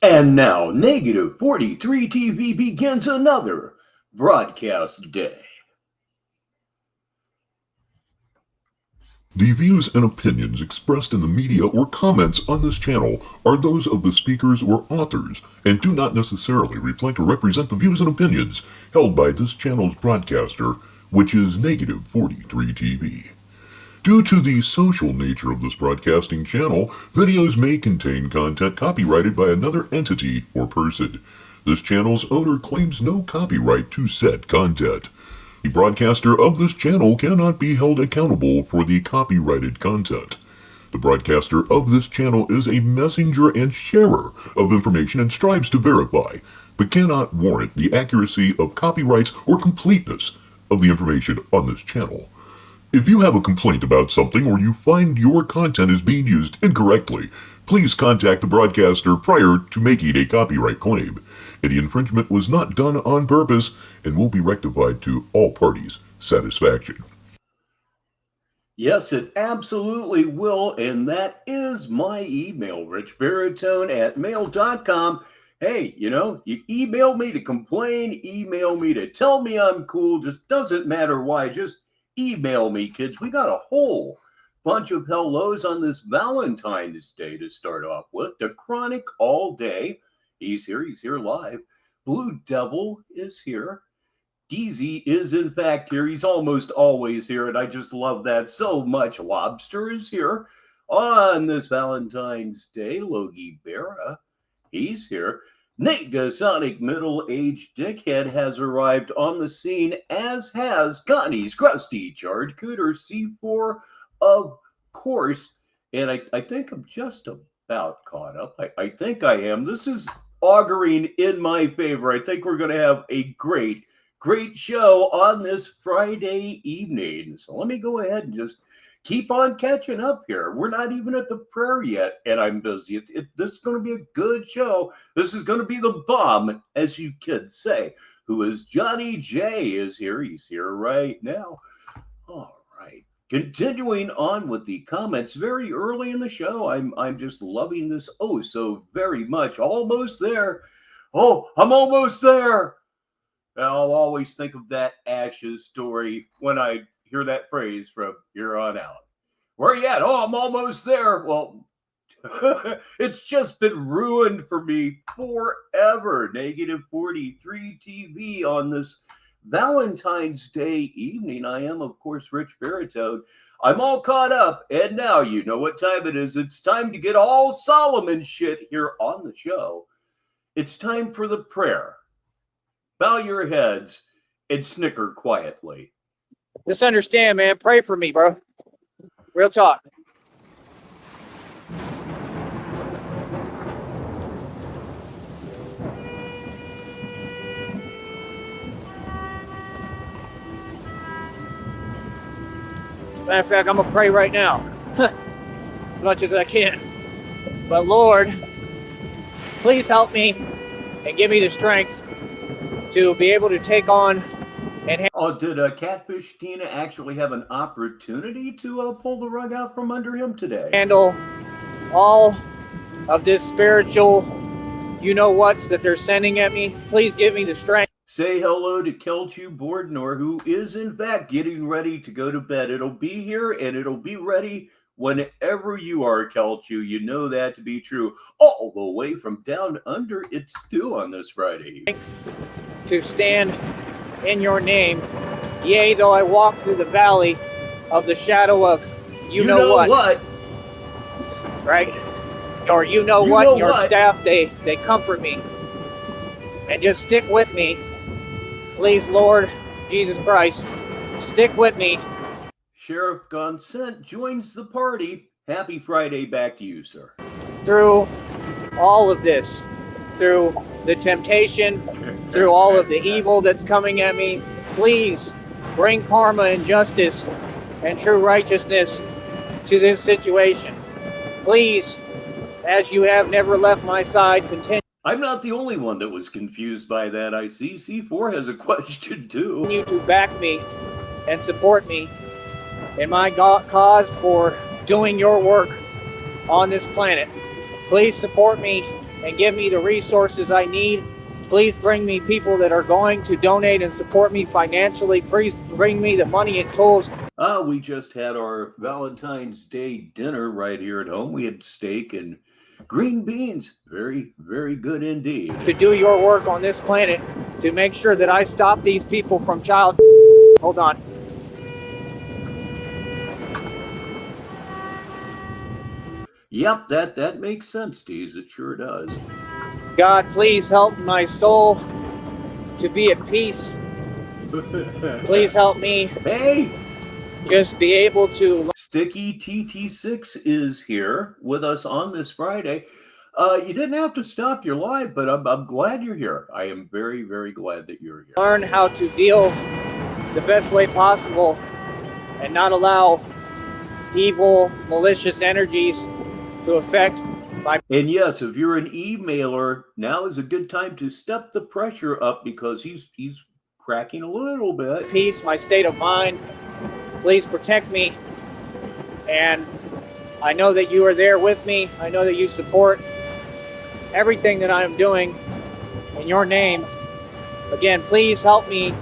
And now, Negative 43 TV begins another broadcast day. The views and opinions expressed in the media or comments on this channel are those of the speakers or authors and do not necessarily reflect or represent the views and opinions held by this channel's broadcaster, which is Negative 43 TV. Due to the social nature of this broadcasting channel, videos may contain content copyrighted by another entity or person. This channel's owner claims no copyright to said content. The broadcaster of this channel cannot be held accountable for the copyrighted content. The broadcaster of this channel is a messenger and sharer of information and strives to verify, but cannot warrant the accuracy of copyrights or completeness of the information on this channel. If you have a complaint about something or you find your content is being used incorrectly, please contact the broadcaster prior to making a copyright claim. Any infringement was not done on purpose and will be rectified to all parties' satisfaction. Yes, it absolutely will, and that is my email, richbaritone@mail.com. Hey, you email me to complain, email me to tell me I'm cool, just doesn't matter why, just email me, kids. We got a whole bunch of hellos on this Valentine's Day to start off with. The Chronic all day. He's here live. Blue Devil is here. Deezy is in fact here. He's almost always here, and I just love that so much. Lobster is here on this Valentine's Day. Logie Berra, he's here. Negasonic middle-aged dickhead has arrived on the scene, as has Connie's crusty charred cooter C4, of course. And I think I'm just about caught up. I think I am. This is auguring in my favor. I think we're going to have a great show on this Friday evening. So let me go ahead and just keep on catching up here. We're not even at the prayer yet, and I'm busy. This is going to be a good show. This is going to be the bomb, as you kids say. Who is Johnny J is here. He's here right now. All right. Continuing on with the comments very early in the show. I'm just loving this oh so very much. Almost there. Oh, I'm almost there. I'll always think of that Ashes story when I hear that phrase from here on out. Where are you at? Oh, I'm almost there. Well, it's just been ruined for me forever. Negative 43 TV on this Valentine's Day evening. I am, of course, Richbartone. I'm all caught up, and now you know what time it is. It's time to get all Solomon shit here on the show. It's time for the prayer. Bow your heads and snicker quietly. Just understand, man. Pray for me, bro. Real talk. Matter of fact, I'm going to pray right now. As much as I can. But Lord, please help me and give me the strength to be able to take on and did Catfish Tina actually have an opportunity to pull the rug out from under him today? handle all of this spiritual you-know-whats that they're sending at me. Please give me the strength. Say hello to Kelchu Bordnor, who is in fact getting ready to go to bed. It'll be here and it'll be ready whenever you are, Kelchu. You know that to be true. All the way from down under, it's Stu on this Friday. Thanks to stand in your name. Yea, though I walk through the valley of the shadow of you know what. Right? Or you know what, your staff, they comfort me. And just stick with me. Please, Lord Jesus Christ, stick with me. Sheriff Gonzent joins the party. Happy Friday back to you, sir. Through all of this, through the temptation, through all of the evil that's coming at me, please bring karma and justice and true righteousness to this situation. Please, as you have never left my side, continue. I'm not the only one that was confused by that, I see. C4 has a question too. Continue to back me and support me in my cause for doing your work on this planet. Please support me and give me the resources I need. Please bring me people that are going to donate and support me financially. Please bring me the money and tools. We just had our Valentine's Day dinner right here at home. We had steak and green beans. Very, very good indeed. To do your work on this planet, to make sure that I stop these people from child. Hold on. Yep, that makes sense, Deez. It sure does. God, please help my soul to be at peace. Please help me. Hey! Just be able to. Sticky TT6 is here with us on this Friday. You didn't have to stop your live, but I'm glad you're here. I am very, very glad that you're here. Learn how to deal the best way possible and not allow evil, malicious energies to affect my. And yes, if you're an emailer, now is a good time to step the pressure up because he's cracking a little bit. Peace, my state of mind. Please protect me. And I know that you are there with me. I know that you support everything that I am doing in your name. Again, please help me,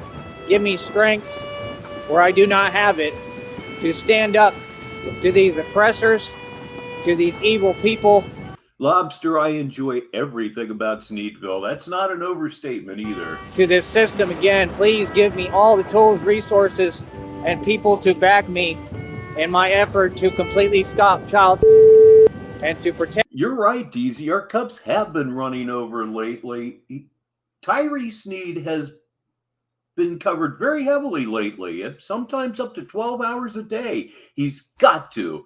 give me strength where I do not have it, to stand up to these oppressors, to these evil people. Lobster, I enjoy everything about Sneedville. That's not an overstatement either. To this system, again, please give me all the tools, resources, and people to back me in my effort to completely stop child and to protect. You're right, DZ. Our cups have been running over lately. Tyree Sneed has been covered very heavily lately, sometimes up to 12 hours a day. He's got to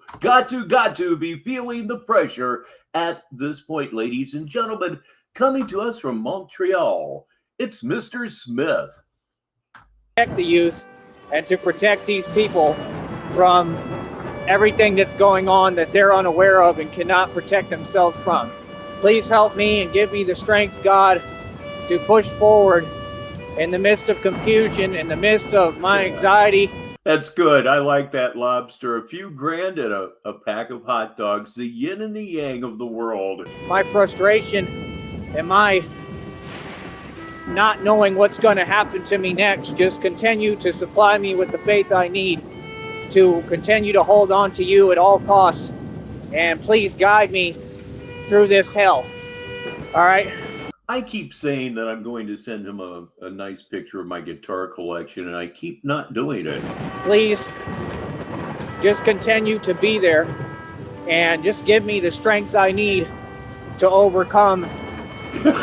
be feeling the pressure at this point, ladies and gentlemen. Coming to us from Montreal, it's Mr. Smith. Protect the youth and to protect these people from everything that's going on that they're unaware of and cannot protect themselves from. Please help me and give me the strength, God, to push forward in the midst of confusion, in the midst of my anxiety. That's good. I like that, Lobster. A few grand and a pack of hot dogs, the yin and the yang of the world. My frustration and my not knowing what's going to happen to me next, just continue to supply me with the faith I need to continue to hold on to you at all costs. And please guide me through this hell. All right? I keep saying that I'm going to send him a nice picture of my guitar collection, and I keep not doing it. Please just continue to be there and just give me the strength I need to overcome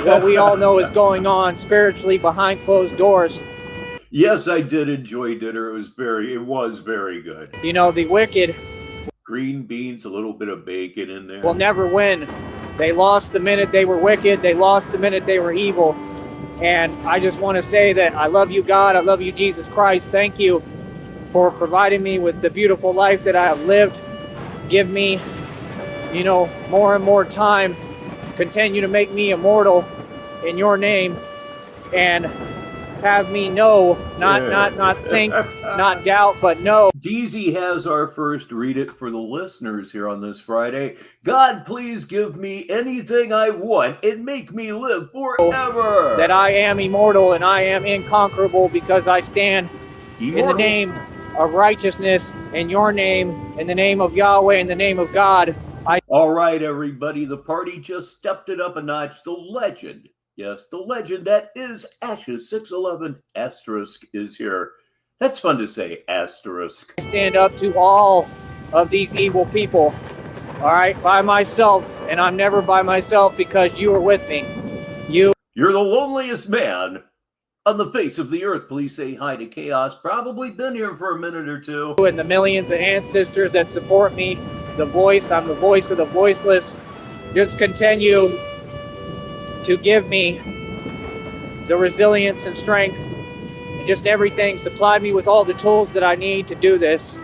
what we all know is going on spiritually behind closed doors. Yes, I did enjoy dinner. It was very good. You know, the wicked, green beans, a little bit of bacon in there, will never win. They lost the minute they were wicked. They lost the minute they were evil. And I just want to say that I love you, God. I love you, Jesus Christ. Thank you for providing me with the beautiful life that I have lived. Give me, more and more time. Continue to make me immortal in your name. And have me know, not think, not doubt, but know. DZ has our first read it for the listeners here on this Friday. God, please give me anything I want and make me live forever. That I am immortal and I am inconquerable because I stand in the name of righteousness, in your name, in the name of Yahweh, in the name of God. All right, everybody, the party just stepped it up a notch. The legend. Yes, the legend that is Ashes 611 Asterisk is here. That's fun to say, Asterisk. I stand up to all of these evil people, all right, by myself, and I'm never by myself because you are with me. You're the loneliest man on the face of the earth. Please say hi to Chaos. Probably been here for a minute or two. And the millions of ancestors that support me, the voice, I'm the voice of the voiceless. Just continue to give me the resilience and strength and just everything. Supply me with all the tools that I need to do this.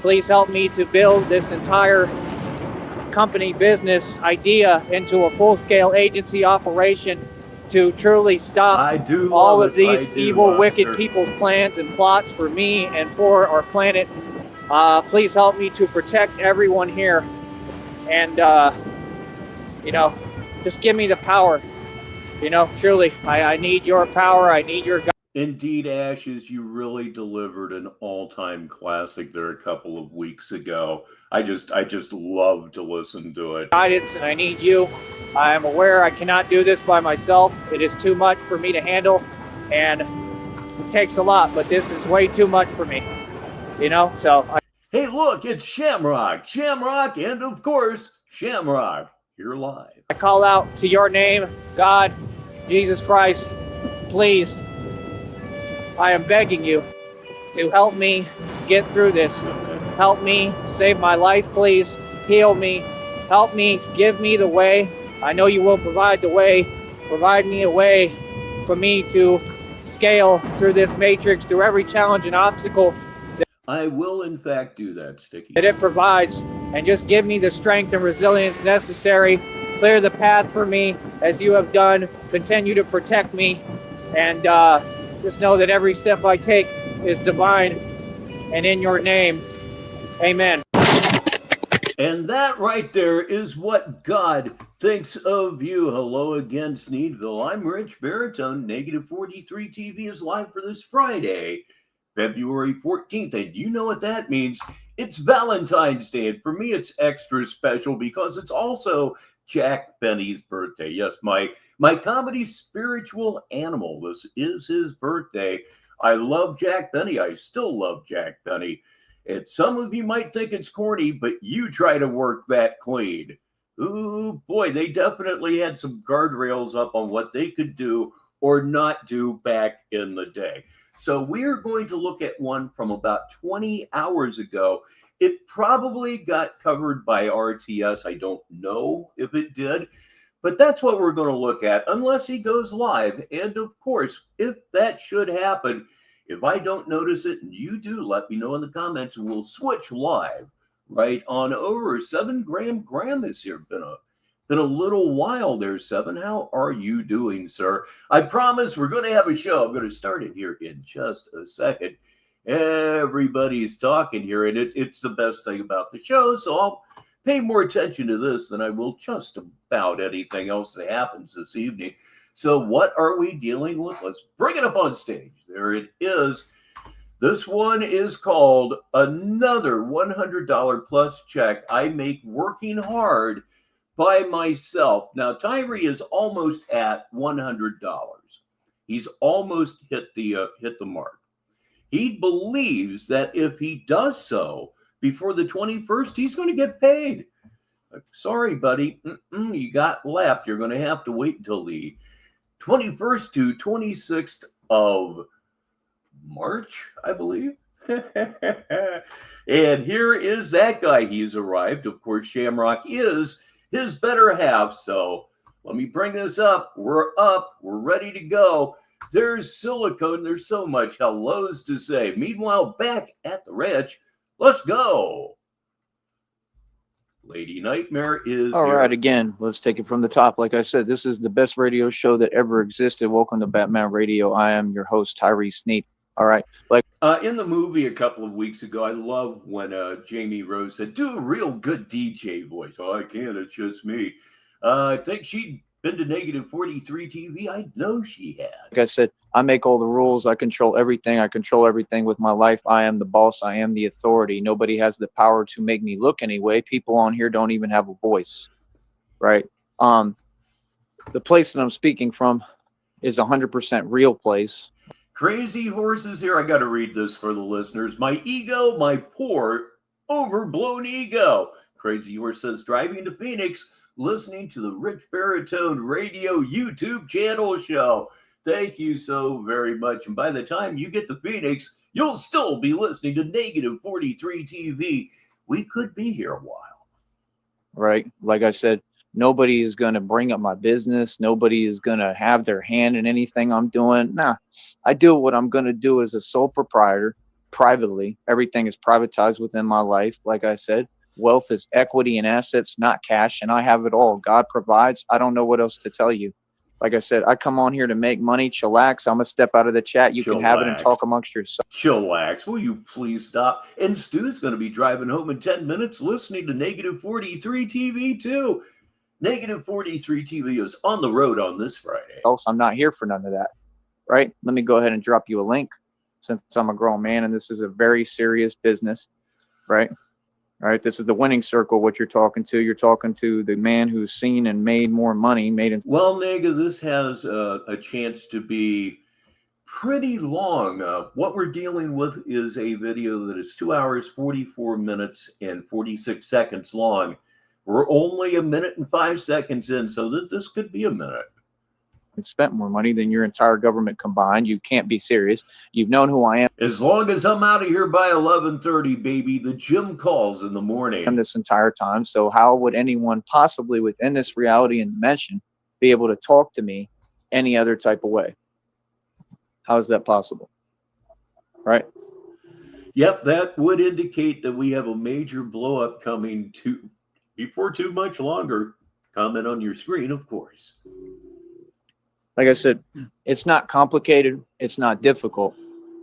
Please help me to build this entire company business idea into a full-scale agency operation to truly stop all of these evil, wicked people's plans and plots for me and for our planet. Please help me to protect everyone here. And, just give me the power. You know, truly, I need your power. I need your Indeed, Ashes, you really delivered an all-time classic there a couple of weeks ago. I just love to listen to it. Guidance, and I need you. I am aware I cannot do this by myself. It is too much for me to handle, and it takes a lot, but this is way too much for me. You know, Hey, look, it's Shamrock, and of course, Shamrock. You're live. I call out to your name, God, Jesus Christ, please. I am begging you to help me get through this. Help me save my life, please. Heal me. Help me. Give me the way. I know you will provide the way. Provide me a way for me to scale through this matrix, through every challenge and obstacle. I will, in fact, do that, Sticky. That it provides, and just give me the strength and resilience necessary. Clear the path for me as you have done. Continue to protect me, and just know that every step I take is divine, and in your name, amen. And that right there is what God thinks of you. Hello again, Sneedville. I'm Rich Baritone. Negative 43 TV is live for this Friday, February 14th. And you know what that means. It's Valentine's Day. And for me, it's extra special because it's also Jack Benny's birthday. Yes, my comedy spiritual animal. This is his birthday. I love Jack Benny. I still love Jack Benny. And some of you might think it's corny, but you try to work that clean. Ooh, boy, they definitely had some guardrails up on what they could do or not do back in the day. So we're going to look at one from about 20 hours ago. It probably got covered by RTS. I don't know if it did, but that's what we're going to look at unless he goes live. And of course, if that should happen, if I don't notice it and you do, let me know in the comments and we'll switch live right on over. 7 Graham is here. Been a little while there, 7. How are you doing, sir? I promise we're going to have a show. I'm going to start it here in just a second. Everybody's talking here, and it's the best thing about the show, so I'll pay more attention to this than I will just about anything else that happens this evening. So what are we dealing with? Let's bring it up on stage. There it is. This one is called Another $100 Plus Check I Make Working Hard by Myself. Now, Tyree is almost at $100. He's almost hit the mark. He believes that if he does so before the 21st, he's going to get paid. Sorry, buddy. You got left. You're going to have to wait until the 21st to 26th of March, I believe. And here is that guy. He's arrived. Of course, Shamrock is his better half. So let me bring this up. We're up. We're ready to go. There's Silicone. There's so much hellos to say. Meanwhile, back at the ranch, let's go. Lady Nightmare is all here. right. Again, let's take it from the top. Like I said, this is the best radio show that ever existed. Welcome to Batman Radio. I am your host, Tyree Sneap. All right. In the movie a couple of weeks ago, I love when Jamie Rose said, "Do a real good DJ voice." Oh, I can't. It's just me. I think she'd been to Negative 43 TV. I know she had. Like I said, I make all the rules. I control everything. I control everything with my life. I am the boss. I am the authority. Nobody has the power to make me look anyway. People on here don't even have a voice, right? The place that I'm speaking from is 100% real place. Crazy Horses here. I got to read this for the listeners. My ego, my poor, overblown ego. Crazy Horse says, driving to Phoenix, listening to the Rich Baritone Radio YouTube channel show. Thank you so very much. And by the time you get to Phoenix, you'll still be listening to Negative 43 TV. We could be here a while. Right. Like I said, nobody is going to bring up my business. Nobody is going to have their hand in anything I'm doing. Nah, I do what I'm going to do as a sole proprietor privately. Everything is privatized within my life. Like I said, wealth is equity and assets, not cash. And I have it all. God provides. I don't know what else to tell you. Like I said, I come on here to make money. Chillax. I'm going to step out of the chat. You can have it and talk amongst yourself. Chillax. Will you please stop? And Stu's going to be driving home in 10 minutes listening to Negative 43 TV too. Negative 43 TV is on the road on this Friday. Else, I'm not here for none of that, right? Let me go ahead and drop you a link since I'm a grown man and this is a very serious business, right? All right, this is the winning circle, what you're talking to. You're talking to the man who's seen and made more money. Well, Nega, this has a chance to be pretty long. What we're dealing with is a video that is 2 hours, 44 minutes, and 46 seconds long. We're only a minute and 5 seconds in, so this could be a minute. Spent more money than your entire government combined. You can't be serious. You've known who I am. As long as I'm out of here by 11:30, baby, the gym calls in the morning. This entire time. So how would anyone possibly within this reality and dimension be able to talk to me any other type of way? How is that possible? Right? Yep, that would indicate that we have a major blow up coming before too much longer. Comment on your screen, of course. Like I said, it's not complicated. It's not difficult,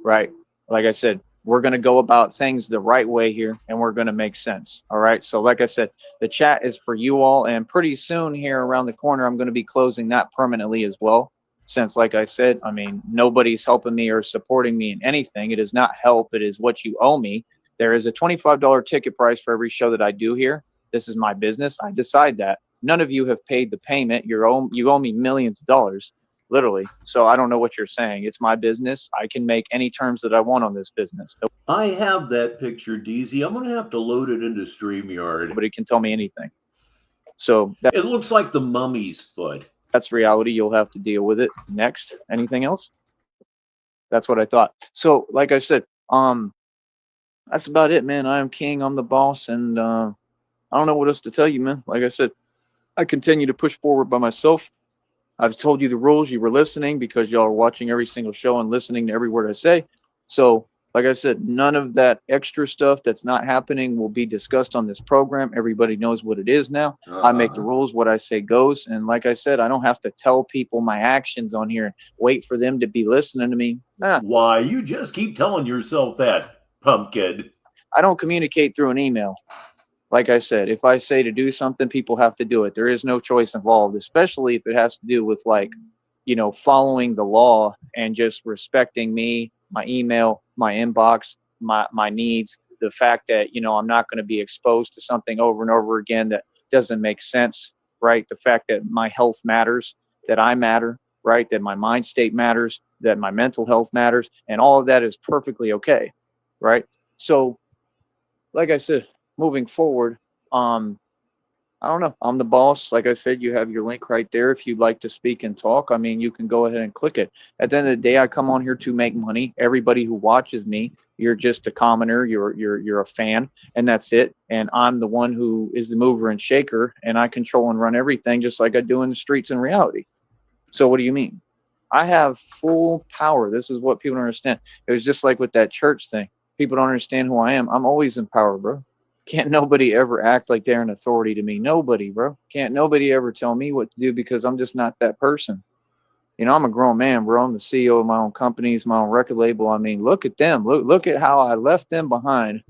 right? Like I said, we're going to go about things the right way here and we're going to make sense. All right. So like I said, the chat is for you all. And pretty soon here around the corner, I'm going to be closing that permanently as well. Since, like I said, I mean, nobody's helping me or supporting me in anything. It is not help. It is what you owe me. There is a $25 ticket price for every show that I do here. This is my business. I decide that. None of you have paid the payment. You owe me millions of dollars, literally. So I don't know what you're saying. It's my business. I can make any terms that I want on this business. I have that picture, DZ. I'm going to have to load it into StreamYard. Nobody can tell me anything. So it looks like the mummy's foot. That's reality. You'll have to deal with it. Next, anything else? That's what I thought. So, like I said, that's about it, man. I am king. I'm the boss, and I don't know what else to tell you, man. Like I said, I continue to push forward by myself. I've told you the rules. You were listening because y'all are watching every single show and listening to every word I say. So, like I said, none of that extra stuff that's not happening will be discussed on this program. Everybody knows what it is now. I make the rules. What I say goes. And like I said, I don't have to tell people my actions on here and wait for them to be listening to me. Nah. Why? You just keep telling yourself that, pumpkin. I don't communicate through an email. Like I said, if I say to do something, people have to do it. There is no choice involved, especially if it has to do with, like, you know, following the law and just respecting me, my email, my inbox, my needs, the fact that, you know, I'm not going to be exposed to something over and over again that doesn't make sense, right? The fact that my health matters, that I matter, right? That my mind state matters, that my mental health matters, and all of that is perfectly okay, right? So, like I said, moving forward, I don't know. I'm the boss. Like I said, you have your link right there. If you'd like to speak and talk, I mean, you can go ahead and click it. At the end of the day, I come on here to make money. Everybody who watches me, you're just a commoner. You're a fan, and that's it. And I'm the one who is the mover and shaker, and I control and run everything just like I do in the streets in reality. So what do you mean? I have full power. This is what people don't understand. It was just like with that church thing. People don't understand who I am. I'm always in power, bro. Can't nobody ever act like they're an authority to me. Nobody, bro. Can't nobody ever tell me what to do because I'm just not that person. You know, I'm a grown man, bro. I'm the CEO of my own companies, my own record label. I mean, look at them. Look at how I left them behind,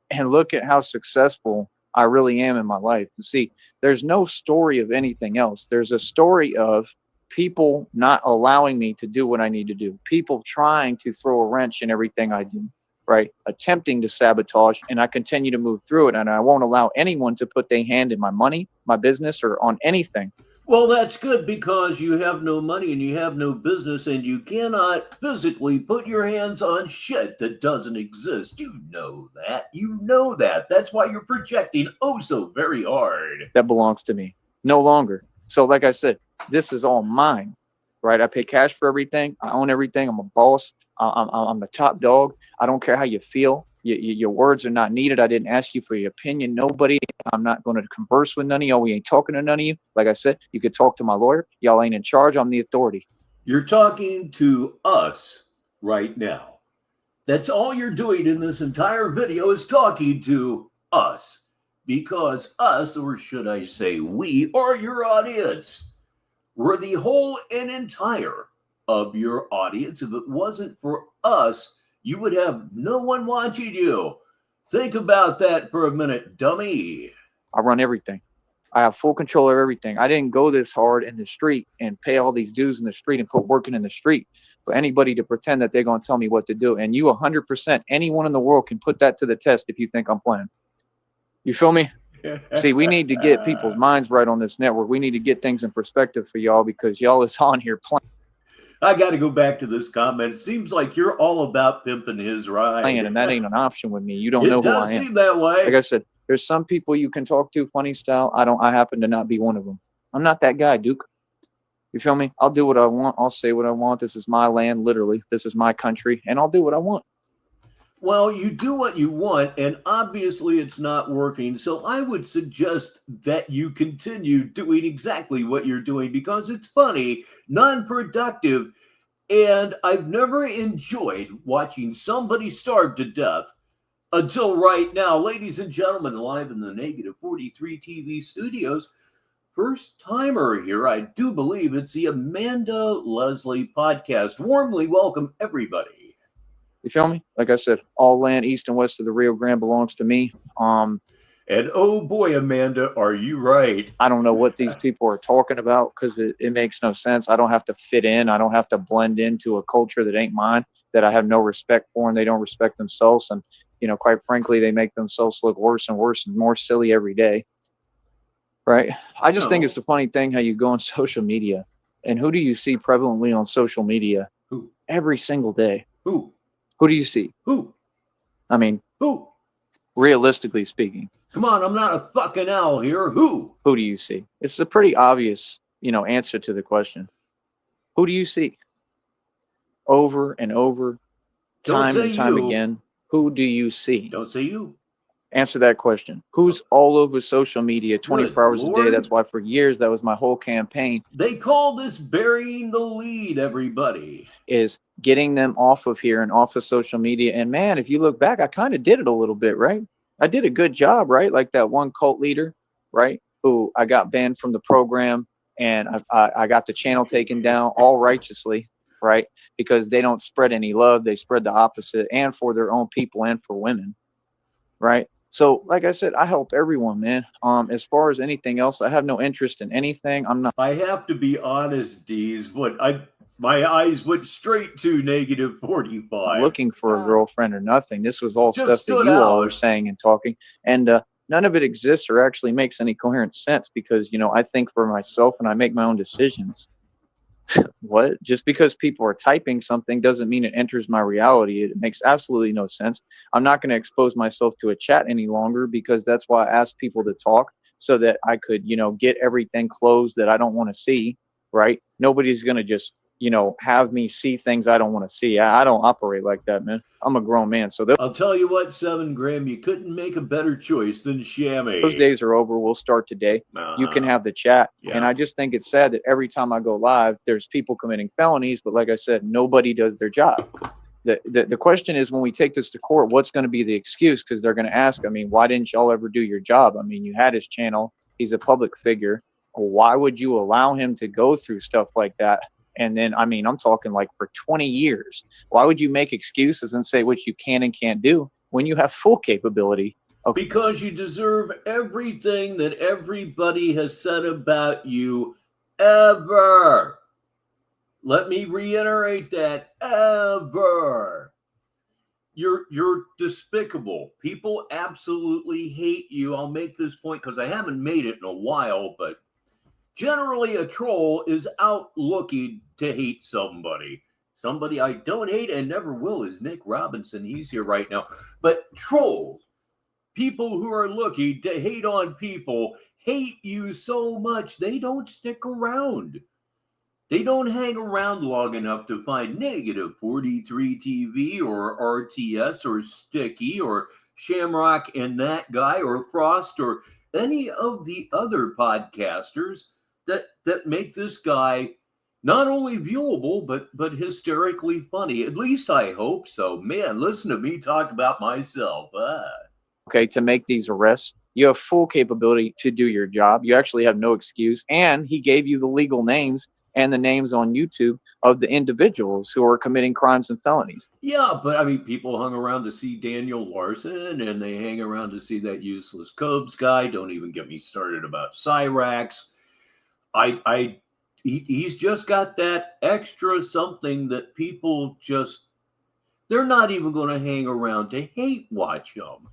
and look at how successful I really am in my life. You see, there's no story of anything else. There's a story of people not allowing me to do what I need to do. People trying to throw a wrench in everything I do. Right, attempting to sabotage, and I continue to move through it, and I won't allow anyone to put their hand in my money, my business, or on anything. Well, that's good because you have no money and you have no business, and you cannot physically put your hands on shit that doesn't exist. You know that. You know that. That's why you're projecting oh so very hard. That belongs to me. No longer. So like I said, this is all mine, right? I pay cash for everything. I own everything. I'm a boss. I'm the top dog. I don't care how you feel. Your words are not needed. I didn't ask you for your opinion. Nobody. I'm not going to converse with none of y'all. We ain't talking to none of you. Like I said, you could talk to my lawyer. Y'all ain't in charge. I'm the authority. You're talking to us right now. That's all you're doing in this entire video is talking to us. Because us, or should I say we, are your audience. We're the whole and entire of your audience. If it wasn't for us, you would have no one watching you. Think about that for a minute, dummy. I run everything. I have full control of everything. I didn't go this hard in the street and pay all these dues in the street and put working in the street for anybody to pretend that they're going to tell me what to do. And you 100%, anyone in the world can put that to the test if you think I'm playing. You feel me? See, we need to get people's minds right on this network. We need to get things in perspective for y'all, because y'all is on here playing. I got to go back to this comment. It seems like you're all about pimping his ride. And that ain't an option with me. You don't know who I am. It does seem that way. Like I said, there's some people you can talk to funny style. I happen to not be one of them. I'm not that guy, Duke. You feel me? I'll do what I want. I'll say what I want. This is my land, literally. This is my country, and I'll do what I want. Well, you do what you want, and obviously it's not working. So I would suggest that you continue doing exactly what you're doing, because it's funny, non-productive, and I've never enjoyed watching somebody starve to death until right now. Ladies and gentlemen, live in the Negative 43 TV studios, first timer here. I do believe it's the Amanda Leslie podcast. Warmly welcome, everybody. You feel me? Like I said, all land east and west of the Rio Grande belongs to me. And oh boy, Amanda, are you right? I don't know what these people are talking about, because it makes no sense. I don't have to fit in. I don't have to blend into a culture that ain't mine, that I have no respect for, and they don't respect themselves. And, you know, quite frankly, they make themselves look worse and worse and more silly every day. Right? I just think it's a funny thing how you go on social media, and who do you see prevalently on social media? Who? Every single day. Who? Who do you see? Who? I mean, who? Realistically speaking. Come on, I'm not a fucking owl here. Who? Who do you see? It's a pretty obvious, answer to the question. Who do you see? Over and over, time and time again. Who do you see? Don't say you. Answer that question. Who's all over social media 24 hours a day? That's why for years that was my whole campaign. They call this burying the lead, everybody. Is getting them off of here and off of social media. And man, if you look back, I kind of did it a little bit, right? I did a good job, right? Like that one cult leader, right? Who I got banned from the program, and I got the channel taken down, all righteously, right? Because they don't spread any love. They spread the opposite, and for their own people and for women, right? So, like I said, I help everyone, man. As far as anything else, I have no interest in anything. I'm not. I have to be honest, Deez. My eyes went straight to negative 45. Looking for a girlfriend or nothing. This was all stuff that you all were saying and talking, and none of it exists or actually makes any coherent sense, because I think for myself and I make my own decisions. What? Just because people are typing something doesn't mean it enters my reality. It makes absolutely no sense. I'm not going to expose myself to a chat any longer, because that's why I asked people to talk, so that I could, get everything closed that I don't want to see, right? Nobody's going to just, have me see things I don't want to see. I don't operate like that, man. I'm a grown man. So I'll tell you what, 7 Graham, you couldn't make a better choice than Shammy. Those days are over. We'll start today. You can have the chat. Yeah. And I just think it's sad that every time I go live, there's people committing felonies. But like I said, nobody does their job. The question is, when we take this to court, what's going to be the excuse? Because they're going to ask, why didn't y'all ever do your job? You had his channel. He's a public figure. Why would you allow him to go through stuff like that? And then, I'm talking like for 20 years. Why would you make excuses and say what you can and can't do when you have full capability? Because you deserve everything that everybody has said about you ever. Let me reiterate that. Ever. You're despicable. People absolutely hate you. I'll make this point because I haven't made it in a while, but generally, a troll is out looking to hate somebody. Somebody I don't hate and never will is Nick Robinson. He's here right now. But trolls, people who are looking to hate on people, hate you so much they don't stick around. They don't hang around long enough to find negative 43 TV or RTS or Sticky or Shamrock and that guy or Frost or any of the other podcasters that make this guy not only viewable, but hysterically funny. At least I hope so. Man, listen to me talk about myself. Okay, to make these arrests, you have full capability to do your job. You actually have no excuse. And he gave you the legal names and the names on YouTube of the individuals who are committing crimes and felonies. Yeah, but I mean, people hung around to see Daniel Larson, and they hang around to see that useless Cobes guy. Don't even get me started about Cyrax. He's just got that extra something that people they're not even going to hang around to hate watch him.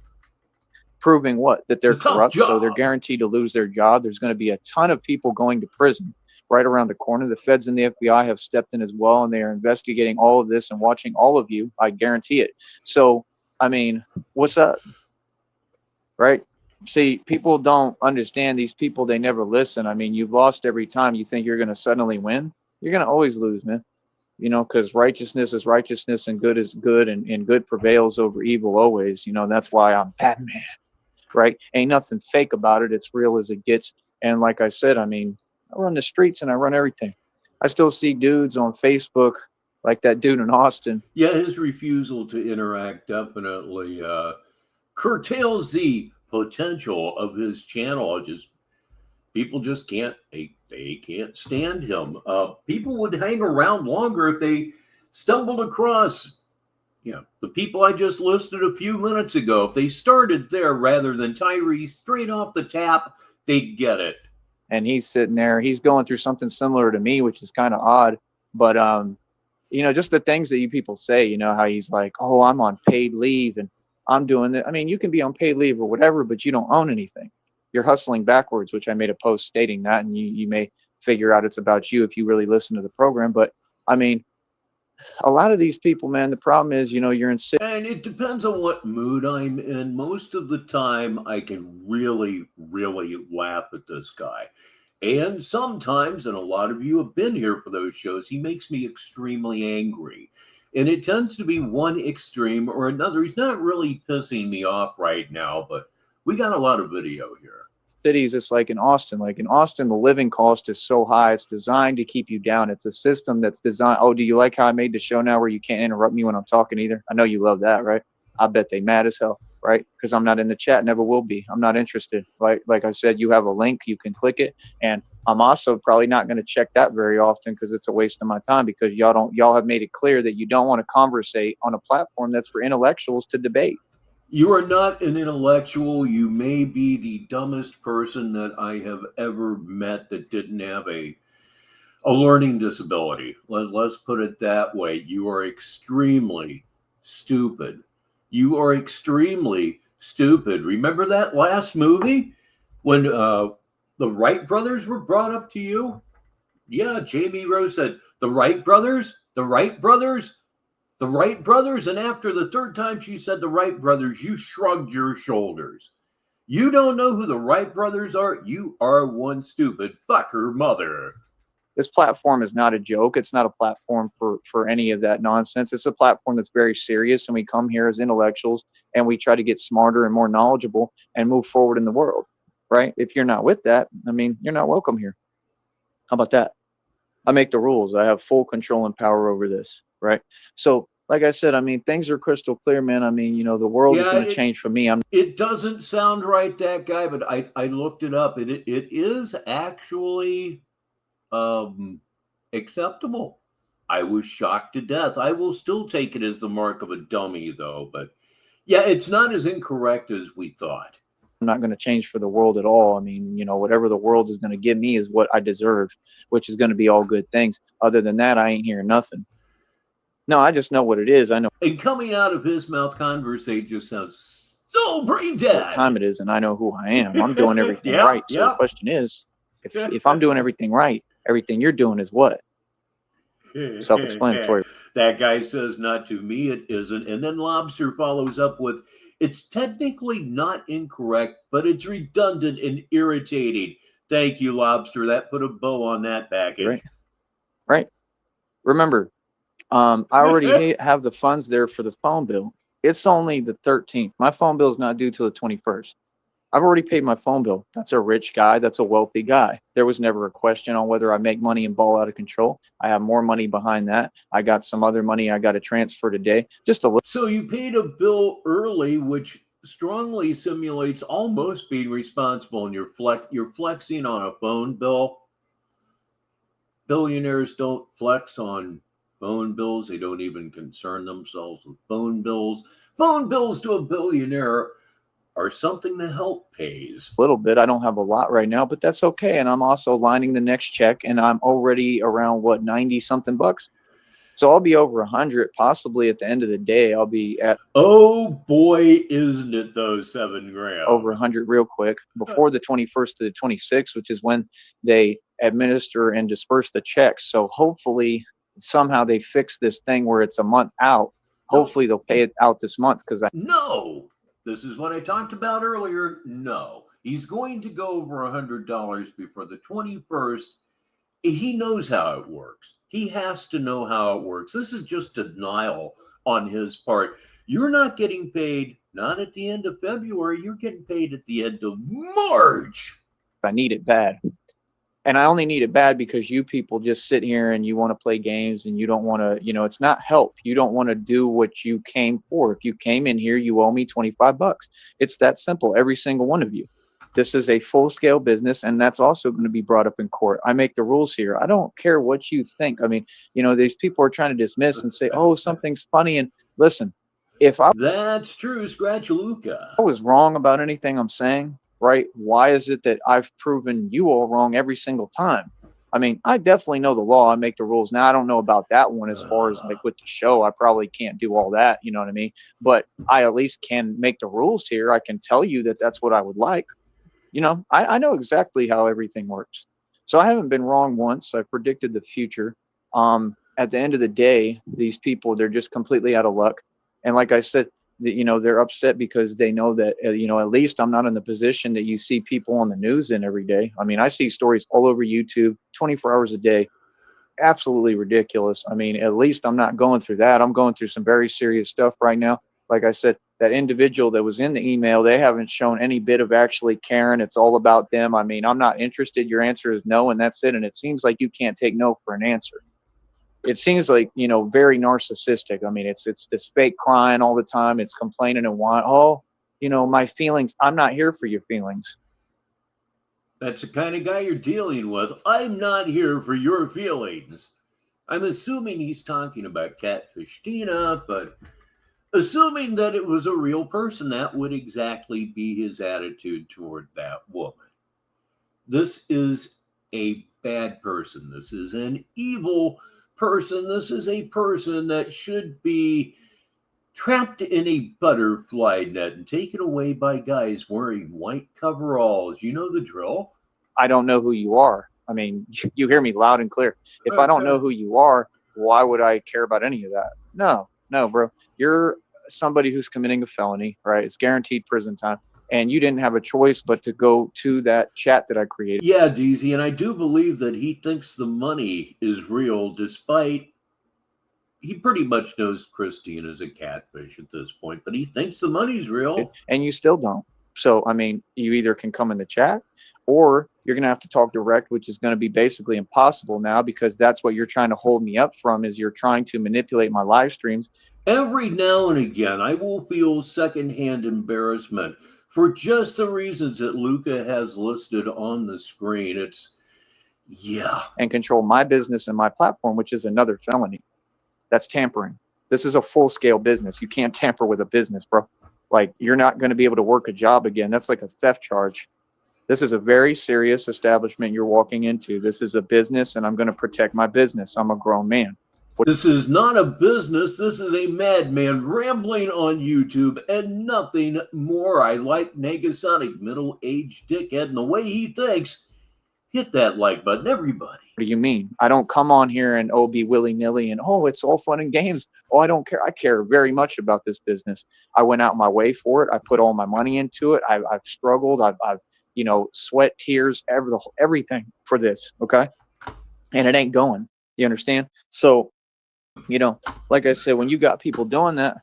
Proving what? That they're corrupt, so they're guaranteed to lose their job. There's going to be a ton of people going to prison right around the corner. The feds and the FBI have stepped in as well, and they are investigating all of this and watching all of you. I guarantee it. So, I mean, what's up? Right? See, people don't understand these people. They never listen. I mean, you've lost every time. You think you're going to suddenly win. You're going to always lose, man. You know, because righteousness is righteousness and good is good, and good prevails over evil always. You know, that's why I'm Batman. Right? Ain't nothing fake about it. It's real as it gets. And like I said, I mean, I run the streets and I run everything. I still see dudes on Facebook like that dude in Austin. Yeah, his refusal to interact definitely curtails the potential of his channel. People just can't, they can't stand him. People would hang around longer if they stumbled across the people I just listed a few minutes ago. If they started there rather than Tyree straight off the tap, they'd get it. And he's sitting there, he's going through something similar to me, which is kind of odd. But, just the things that you people say, how he's like, oh, I'm on paid leave and I'm doing it. I mean, you can be on paid leave or whatever, but you don't own anything. You're hustling backwards, which I made a post stating that. And you may figure out it's about you if you really listen to the program. But, I mean, a lot of these people, man, the problem is, you're in. And it depends on what mood I'm in. Most of the time, I can really, really laugh at this guy. And sometimes, and a lot of you have been here for those shows, he makes me extremely angry. And it tends to be one extreme or another. He's not really pissing me off right now, but we got a lot of video here. Cities, it's like in Austin. Like in Austin, the living cost is so high, it's designed to keep you down. It's a system that's designed. Oh, do you like how I made the show now where you can't interrupt me when I'm talking either? I know you love that, right? I bet they mad as hell, right? Because I'm not in the chat, never will be. I'm not interested, right? Like I said, you have a link, you can click it, and I'm also probably not going to check that very often because it's a waste of my time, because y'all have made it clear that you don't want to conversate on a platform that's for intellectuals to debate. You are not an intellectual. You may be the dumbest person that I have ever met that didn't have a learning disability. Let's put it that way. You are extremely stupid. You are extremely stupid. Remember that last movie when the Wright brothers were brought up to you? Yeah, Jamie Rose said, the Wright brothers, the Wright brothers, the Wright brothers. And after the third time she said the Wright brothers, you shrugged your shoulders. You don't know who the Wright brothers are? You are one stupid fucker mother. This platform is not a joke. It's not a platform for any of that nonsense. It's a platform that's very serious, and we come here as intellectuals and we try to get smarter and more knowledgeable and move forward in the world, right? If you're not with that, I mean, you're not welcome here. How about that? I make the rules. I have full control and power over this, right? So, like I said, I mean, things are crystal clear, man. I mean, the world is going to change for me. It doesn't sound right, that guy, but I looked it up. It is actually acceptable. I was shocked to death. I will still take it as the mark of a dummy, though. But yeah, it's not as incorrect as we thought. I'm not going to change for the world at all. I mean, whatever the world is going to give me is what I deserve, which is going to be all good things. Other than that, I ain't hearing nothing. No, I just know what it is. I know. And coming out of his mouth, conversation just sounds so brain dead. What time it is, and I know who I am. I'm doing everything right. So the question is, if I'm doing everything right, everything you're doing is what? Self-explanatory. That guy says, not to me, it isn't. And then Lobster follows up with, it's technically not incorrect, but it's redundant and irritating. Thank you, Lobster. That put a bow on that package. Right. Remember, I already have the funds there for the phone bill. It's only the 13th. My phone bill is not due till the 21st. I've already paid my phone bill. That's a rich guy. That's a wealthy guy. There was never a question on whether I make money and ball out of control. I have more money behind that. I got some other money I got to transfer today. Just a little. So you paid a bill early, which strongly simulates almost being responsible, and you're flexing on a phone bill. Billionaires don't flex on phone bills. They don't even concern themselves with phone bills. Phone bills to a billionaire are something the help pays. A little bit. I don't have a lot right now, but that's okay. And I'm also lining the next check, and I'm already around what, 90 something bucks. So I'll be over 100, possibly at the end of the day. I'll be at, oh boy, isn't it those $7,000 over 100 real quick before the 21st to the 26th, which is when they administer and disperse the checks. So hopefully somehow they fix this thing where it's a month out. Hopefully they'll pay it out this month, because no, this is what I talked about earlier. No, he's going to go over $100 before the 21st. He knows how it works. He has to know how it works. This is just denial on his part. You're not getting paid, not at the end of February. You're getting paid at the end of March. I need it bad. And I only need it bad because you people just sit here and you want to play games, and you don't want to, it's not help. You don't want to do what you came for. If you came in here, you owe me 25 bucks. It's that simple. Every single one of you. This is a full-scale business, and that's also going to be brought up in court. I make the rules here. I don't care what you think. I mean, these people are trying to dismiss and say, oh, something's funny. And listen, that's true, Scratch Luca. I was wrong about anything I'm saying, right? Why is it that I've proven you all wrong every single time? I mean, I definitely know the law. I make the rules. Now, I don't know about that one as far as like with the show. I probably can't do all that. You know what I mean? But I at least can make the rules here. I can tell you that that's what I would like. I know exactly how everything works. So I haven't been wrong once. I predicted the future. At the end of the day, these people, they're just completely out of luck. And like I said, they're upset because they know that, at least I'm not in the position that you see people on the news in every day. I mean, I see stories all over YouTube, 24 hours a day. Absolutely ridiculous. I mean, at least I'm not going through that. I'm going through some very serious stuff right now. Like I said, that individual that was in the email, they haven't shown any bit of actually caring. It's all about them. I mean, I'm not interested. Your answer is no, and that's it. And it seems like you can't take no for an answer. It seems like, very narcissistic. I mean, it's this fake crying all the time. It's complaining and whining. Oh, my feelings. I'm not here for your feelings. That's the kind of guy you're dealing with. I'm not here for your feelings. I'm assuming he's talking about Catfish Tina, but assuming that it was a real person, that would exactly be his attitude toward that woman. This is a bad person. This is an evil person. This is a person that should be trapped in a butterfly net and taken away by guys wearing white coveralls. You know the drill. I don't know who you are. I mean, you hear me loud and clear. If I don't know who you are, why would I care about any of that? No, bro. You're somebody who's committing a felony, right? It's guaranteed prison time. And you didn't have a choice but to go to that chat that I created. Yeah, DZ, and I do believe that he thinks the money is real, despite he pretty much knows Christine is a catfish at this point, but he thinks the money's real. And you still don't. So, I mean, you either can come in the chat, or you're going to have to talk direct, which is going to be basically impossible now, because that's what you're trying to hold me up from, is you're trying to manipulate my live streams. Every now and again, I will feel secondhand embarrassment for just the reasons that Luca has listed on the screen. And control my business and my platform, which is another felony. That's tampering. This is a full-scale business. You can't tamper with a business, bro. Like, you're not going to be able to work a job again. That's like a theft charge. This is a very serious establishment you're walking into. This is a business, and I'm going to protect my business. I'm a grown man. This is not a business. This is a madman rambling on YouTube and nothing more. I like Negasonic, middle-aged dickhead, and the way he thinks. Hit that like button, everybody. What do you mean? I don't come on here and be willy-nilly and it's all fun and games. I don't care. I care very much about this business. I went out my way for it. I put all my money into it. I've struggled. I've sweat, tears, everything for this. Okay, and it ain't going. You understand? So, like I said, when you got people doing that,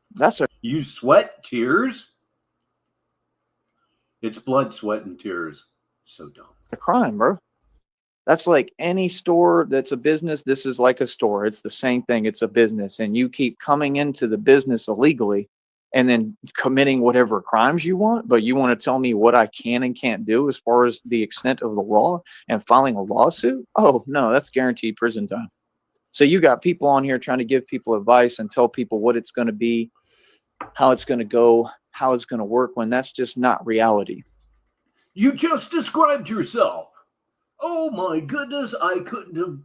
you sweat, tears. It's blood, sweat, and tears. So dumb. A crime, bro. That's like any store that's a business. This is like a store. It's the same thing. It's a business. And you keep coming into the business illegally. and then committing whatever crimes you want, but you want to tell me what I can and can't do as far as the extent of the law and filing a lawsuit? Oh, no, that's guaranteed prison time. So you got people on here trying to give people advice and tell people what it's going to be, how it's going to go, how it's going to work, when that's just not reality. You just described yourself. Oh my goodness, I couldn't have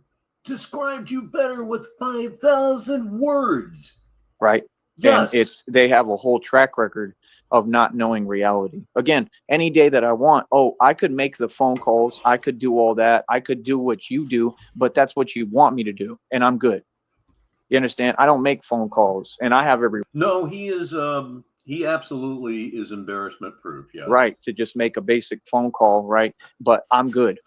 described you better with 5,000 words. Right. Yes. And they have a whole track record of not knowing reality. Again, any day that I want, I could make the phone calls, I could do all that, I could do what you do, but that's what you want me to do, and I'm good. You understand? I don't make phone calls, and I have every... No, he is he absolutely is embarrassment proof. Yeah. Right, to just make a basic phone call, right? But I'm good.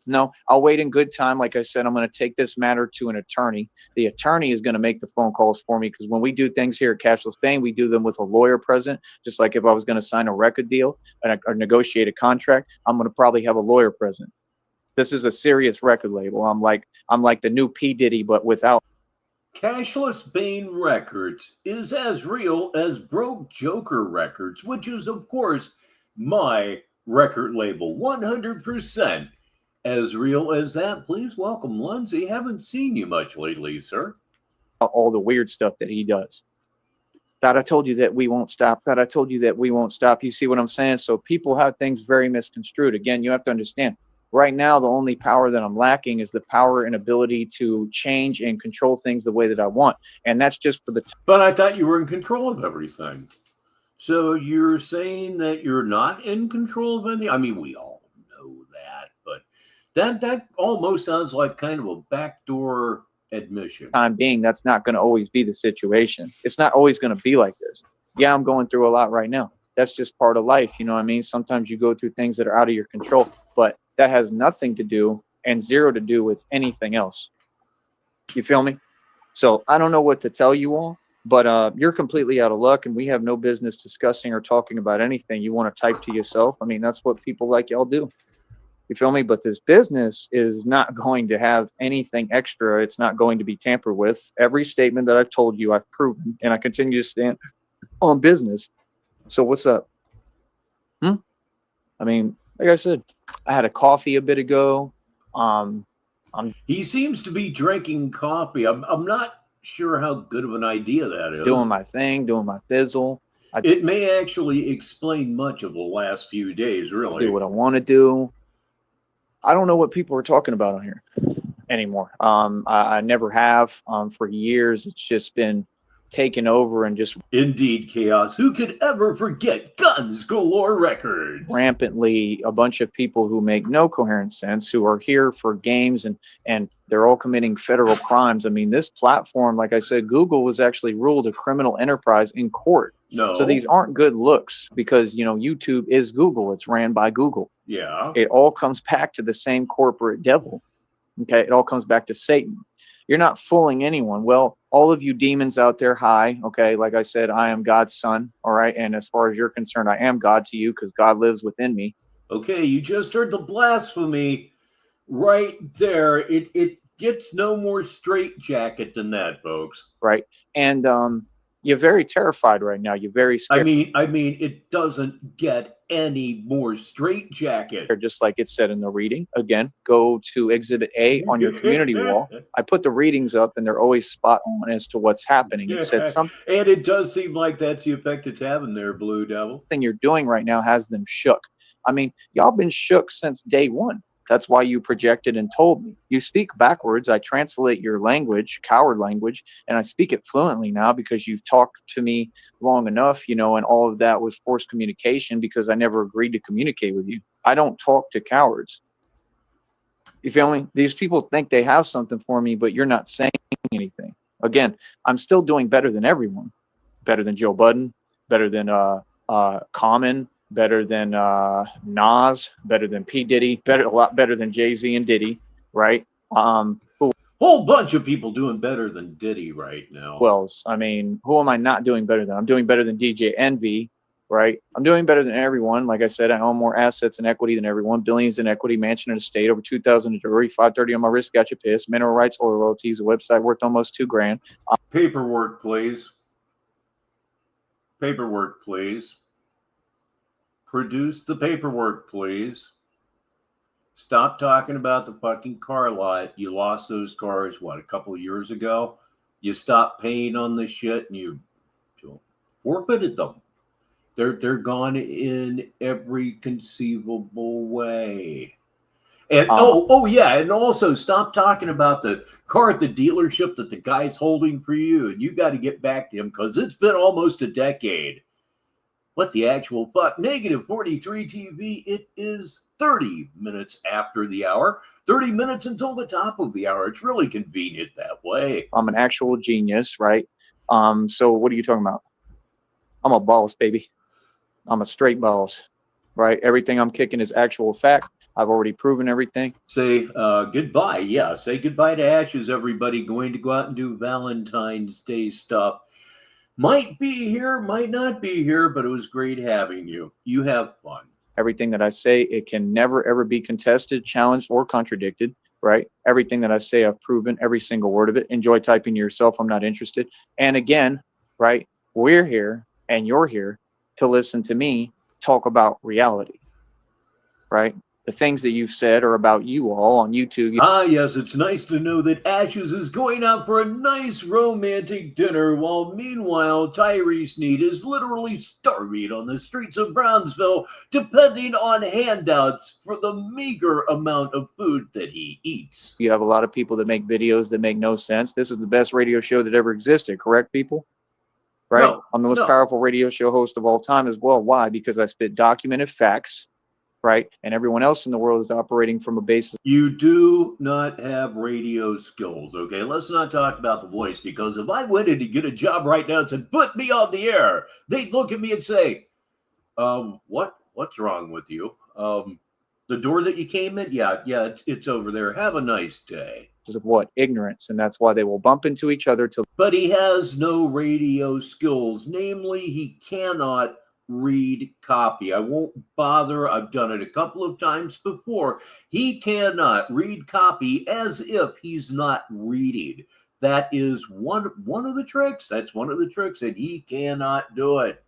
No, I'll wait in good time. Like I said, I'm going to take this matter to an attorney. The attorney is going to make the phone calls for me, because when we do things here at Cashless Bane, we do them with a lawyer present. Just like if I was going to sign a record deal or negotiate a contract, I'm going to probably have a lawyer present. This is a serious record label. I'm like the new P. Diddy, but without... Cashless Bane Records is as real as Broke Joker Records, which is, of course, my record label. 100%. As real as that. Please welcome Lindsay. Haven't seen you much lately, sir. All the weird stuff that he does. That I told you that we won't stop. That I told you that we won't stop. You see what I'm saying? So people have things very misconstrued. Again, you have to understand, right now, the only power that I'm lacking is the power and ability to change and control things the way that I want. And that's just for the... But I thought you were in control of everything. So you're saying that you're not in control of anything? I mean, we all know that, but that almost sounds like kind of a backdoor admission. Time being, that's not going to always be the situation. It's not always going to be like this. Yeah, I'm going through a lot right now. That's just part of life. You know what I mean? Sometimes you go through things that are out of your control, but that has nothing to do and zero to do with anything else. You feel me? So I don't know what to tell you all, but you're completely out of luck, and we have no business discussing or talking about anything. You want to type to yourself. I mean, that's what people like y'all do. You feel me? But this business is not going to have anything extra. It's not going to be tampered with. Every statement that I've told you, I've proven, and I continue to stand on business. So what's up? I mean, like I said, I had a coffee a bit ago. He seems to be drinking coffee. I'm not sure how good of an idea that is. Doing my thing, doing my thizzle. It may actually explain much of the last few days, really. Do what I want to do. I don't know what people are talking about on here anymore. I never have. For years, it's just been taken over and just... Indeed, chaos. Who could ever forget Guns Galore Records? Rampantly, a bunch of people who make no coherent sense, who are here for games, and they're all committing federal crimes. I mean, this platform, like I said, Google was actually ruled a criminal enterprise in court. No. So these aren't good looks, because, you know, YouTube is Google. It's ran by Google. Yeah. It all comes back to the same corporate devil. Okay. It all comes back to Satan. You're not fooling anyone. Well, all of you demons out there, hi. Okay. Like I said, I am God's son. All right. And as far as you're concerned, I am God to you, because God lives within me. Okay. You just heard the blasphemy right there. It gets no more straitjacket than that, folks. Right. And you're very terrified right now. You're very scared. I mean, it doesn't get any more straitjacket. Just like it said in the reading. Again, go to Exhibit A on your community wall. I put the readings up, and they're always spot on as to what's happening. It said something. And it does seem like that's the effect it's having there, Blue Devil. Thing you're doing right now has them shook. I mean, y'all been shook since day one. That's why you projected and told me. You speak backwards. I translate your language, coward language, and I speak it fluently now because you've talked to me long enough, you know, and all of that was forced communication because I never agreed to communicate with you. I don't talk to cowards. You feel me? These people think they have something for me, but you're not saying anything. Again, I'm still doing better than everyone. Better than Joe Budden, better than Common, better than Nas, better than P. Diddy, a lot better than Jay-Z and Diddy, right? Whole bunch of people doing better than Diddy right now. Well, I mean, who am I not doing better than? I'm doing better than DJ Envy, right? I'm doing better than everyone. Like I said, I own more assets and equity than everyone. Billions in equity, mansion and estate, over 2,000 in jewelry, 530 on my wrist, got you pissed. Mineral rights, oil royalties, a website worth almost $2,000. Paperwork, please. Paperwork, please. Produce the paperwork, please. Stop talking about the fucking car lot. You lost those cars, what, a couple of years ago? You stopped paying on the shit and you forfeited them. They're gone in every conceivable way. And oh yeah, and also stop talking about the car at the dealership that the guy's holding for you, and you got to get back to him because it's been almost a decade. What the actual fuck? Negative 43 TV. It is 30 minutes after the hour. 30 minutes until the top of the hour. It's really convenient that way. I'm an actual genius, right? So what are you talking about? I'm a boss, baby. I'm a straight boss, right? Everything I'm kicking is actual fact. I've already proven everything. Say goodbye. Yeah, say goodbye to Ashes, everybody. Going to go out and do Valentine's Day stuff. Might be here, might not be here, but it was great having you. You have fun. Everything that I say, it can never, ever be contested, challenged, or contradicted, right? Everything that I say, I've proven every single word of it. Enjoy typing to yourself. I'm not interested. And again, right, we're here and you're here to listen to me talk about reality, right? The things that you've said are about you all on YouTube. Ah, yes, it's nice to know that Ashes is going out for a nice romantic dinner, while meanwhile Tyree Sneed is literally starving on the streets of Brownsville, depending on handouts for the meager amount of food that he eats. You have a lot of people that make videos that make no sense. This is the best radio show that ever existed, correct, people? Right? No, I'm the most powerful radio show host of all time as well. Why? Because I spit documented facts, right? And everyone else in the world is operating from a basis. You do not have radio skills, okay? Let's not talk about the voice, because if I went in to get a job right now and said, put me on the air, they'd look at me and say, what's wrong with you? The door that you came in? Yeah, it's over there. Have a nice day. Of what? Ignorance. And that's why they will bump into each other. But he has no radio skills. Namely, he cannot read copy. I won't bother. I've done it a couple of times before. He cannot read copy as if he's not reading. That is one of the tricks. That's one of the tricks, and he cannot do it.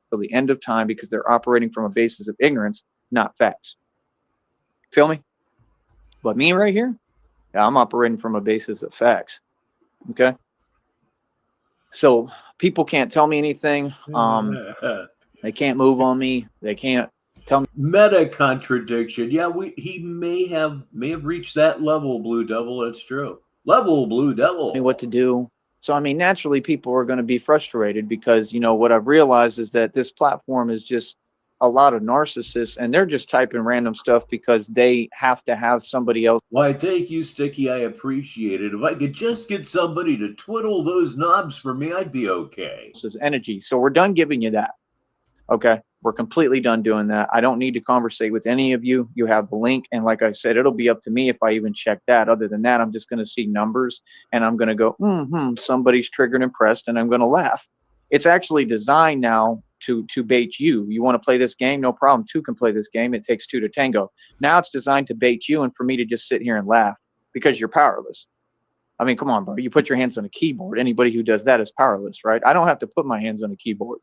Till the end of time, because they're operating from a basis of ignorance, not facts. Feel me? But me right here, yeah, I'm operating from a basis of facts. Okay. So people can't tell me anything. They can't move on me. They can't tell me. Meta contradiction. Yeah, he may have reached that level, Blue Devil. That's true. Level, Blue Devil. What to do. So I mean, naturally, people are going to be frustrated because, you know, what I've realized is that this platform is just a lot of narcissists, and they're just typing random stuff because they have to have somebody else. Why, thank you, Sticky. I appreciate it. If I could just get somebody to twiddle those knobs for me, I'd be okay. This is energy. So we're done giving you that. Okay. We're completely done doing that. I don't need to conversate with any of you. You have the link. And like I said, it'll be up to me if I even check that. Other than that, I'm just going to see numbers and I'm going to go, somebody's triggered and pressed, and I'm going to laugh. It's actually designed now to bait you. You want to play this game? No problem. Two can play this game. It takes two to tango. Now it's designed to bait you and for me to just sit here and laugh because you're powerless. I mean, come on, bro. You put your hands on a keyboard. Anybody who does that is powerless, right? I don't have to put my hands on a keyboard.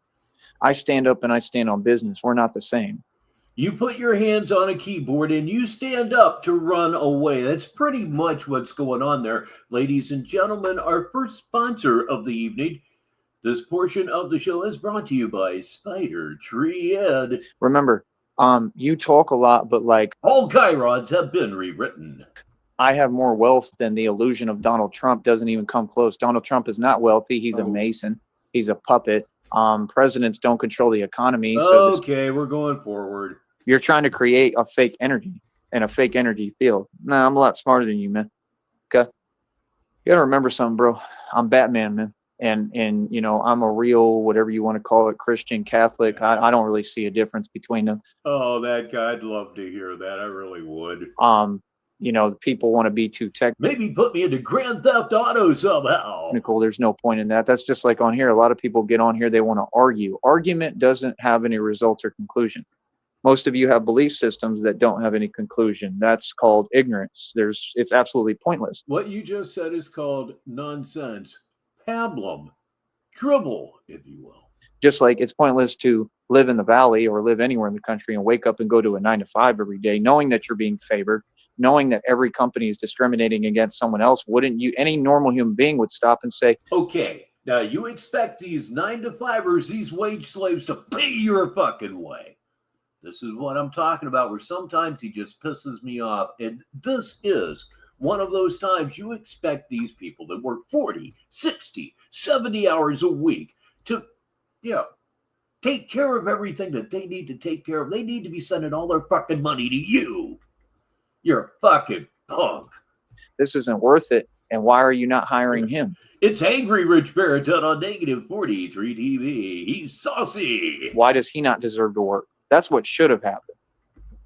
I stand up and I stand on business. We're not the same. You put your hands on a keyboard and you stand up to run away. That's pretty much what's going on there. Ladies and gentlemen, our first sponsor of the evening. This portion of the show is brought to you by Spider Tree Ed. Remember, you talk a lot, but like all Chirods have been rewritten. I have more wealth than the illusion of Donald Trump doesn't even come close. Donald Trump is not wealthy. He's a Mason. He's a puppet. Presidents don't control the economy. So okay, we're going forward. You're trying to create a fake energy and a fake energy field. Nah, I'm a lot smarter than you, man. Okay. You gotta remember something, bro. I'm Batman, man. And you know, I'm a real, whatever you want to call it, Christian, Catholic. I don't really see a difference between them. Oh, that guy, I'd love to hear that. I really would. You know, people want to be too technical. Maybe put me into Grand Theft Auto somehow. There's no point in that. That's just like on here. A lot of people get on here, they want to argue. Argument doesn't have any results or conclusion. Most of you have belief systems that don't have any conclusion. That's called ignorance. It's absolutely pointless. What you just said is called nonsense. Pablum. Dribble, if you will. Just like it's pointless to live in the valley or live anywhere in the country and wake up and go to a 9 to 5 every day, knowing that you're being favored, knowing that every company is discriminating against someone else. Wouldn't you, any normal human being would stop and say, okay, now you expect these 9 to 5ers, these wage slaves to pay your fucking way. This is what I'm talking about, where sometimes he just pisses me off. And this is one of those times you expect these people that work 40, 60, 70 hours a week to, take care of everything that they need to take care of. They need to be sending all their fucking money to you. You're a fucking punk. This isn't worth it. And why are you not hiring him? It's angry Rich Barrett on negative 43 TV. He's saucy. Why does he not deserve to work? That's what should have happened.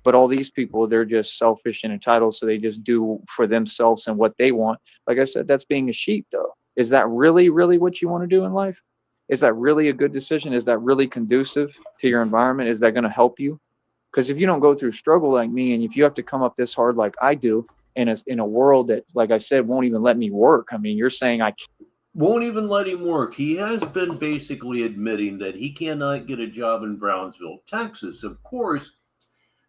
But all these people, they're just selfish and entitled, so they just do for themselves and what they want. Like I said, that's being a sheep, though. Is that really, really what you want to do in life? Is that really a good decision? Is that really conducive to your environment? Is that going to help you? Because if you don't go through struggle like me, and if you have to come up this hard like I do, in a world that, like I said, won't even let me work. I mean, you're saying I can't. Won't even let him work. He has been basically admitting that he cannot get a job in Brownsville, Texas. Of course,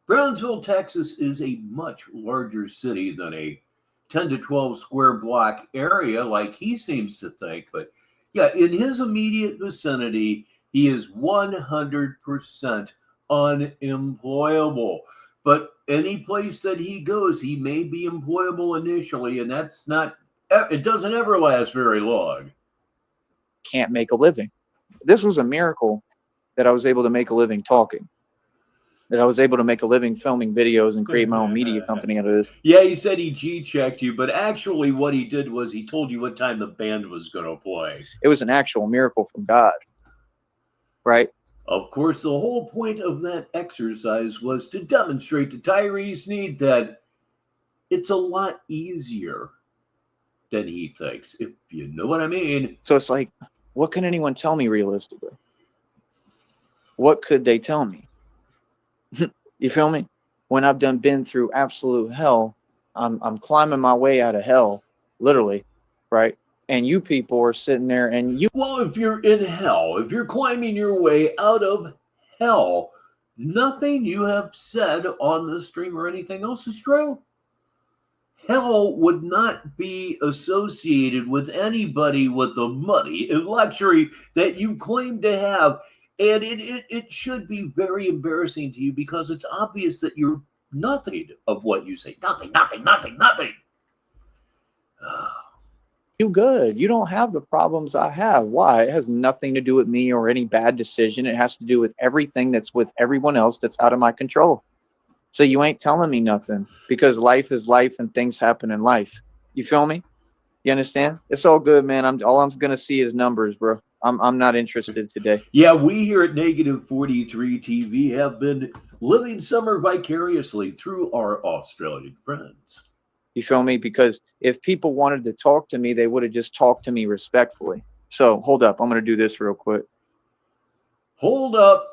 Brownsville, Texas is a much larger city than a 10 to 12 square block area like he seems to think. But yeah, in his immediate vicinity, he is 100% unemployable. But any place that he goes, he may be employable initially, and that's not, it doesn't ever last very long. Can't make a living. This was a miracle that I was able to make a living talking, that I was able to make a living filming videos and create my own media company out of this. Yeah, he said he G-checked you, but actually what he did was he told you what time the band was going to play. It was an actual miracle from God, right? Of course, the whole point of that exercise was to demonstrate to Tyree Sneed that it's a lot easier than he thinks, if you know what I mean. So it's like, what can anyone tell me realistically? What could they tell me? You feel me? When I've been through absolute hell, I'm climbing my way out of hell, literally, right? And you people are sitting there and you... Well, if you're in hell, if you're climbing your way out of hell, nothing you have said on the stream or anything else is true. Hell would not be associated with anybody with the money and luxury that you claim to have. And it should be very embarrassing to you because it's obvious that you're nothing of what you say. Nothing. You good. You don't have the problems I have. Why? It has nothing to do with me or any bad decision. It has to do with everything that's with everyone else that's out of my control. So you ain't telling me nothing because life is life and things happen in life. You feel me? You understand? It's all good, man. All I'm going to see is numbers, bro. I'm not interested today. Yeah, we here at Negative 43 TV have been living summer vicariously through our Australian friends. You feel me? Because if people wanted to talk to me, they would have just talked to me respectfully. So hold up. I'm going to do this real quick. Hold up.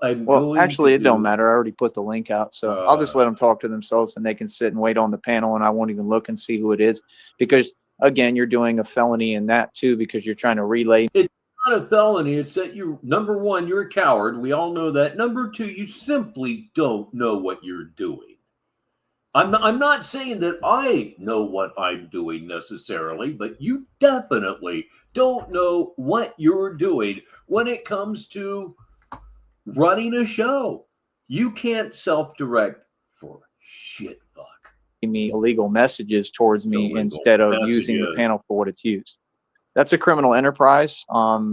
Actually, it don't matter. I already put the link out. So I'll just let them talk to themselves and they can sit and wait on the panel and I won't even look and see who it is. Because, again, you're doing a felony in that, too, because you're trying to relay. It's not a felony. It's that you, number one, you're a coward. We all know that. Number two, you simply don't know what you're doing. I'm not saying that I know what I'm doing necessarily, but you definitely don't know what you're doing when it comes to running a show. You can't self-direct for shit, fuck. Me illegal messages towards me instead of using the panel for what it's used. That's a criminal enterprise.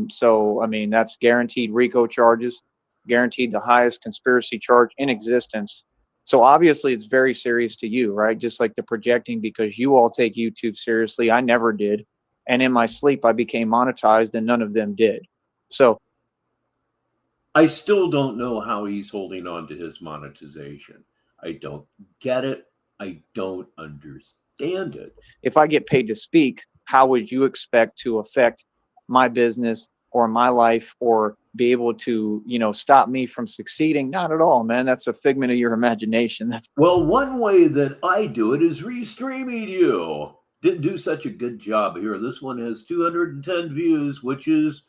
So, I mean, that's guaranteed RICO charges, guaranteed the highest conspiracy charge in existence. So obviously it's very serious to you, right? Just like the projecting, because you all take YouTube seriously. I never did. And in my sleep, I became monetized and none of them did. So I still don't know how he's holding on to his monetization. I don't get it. I don't understand it. If I get paid to speak, how would you expect to affect my business or my life or be able to, stop me from succeeding? Not at all, man. That's a figment of your imagination. Well, one way that I do it is restreaming you. Didn't do such a good job here. This one has 210 views, which is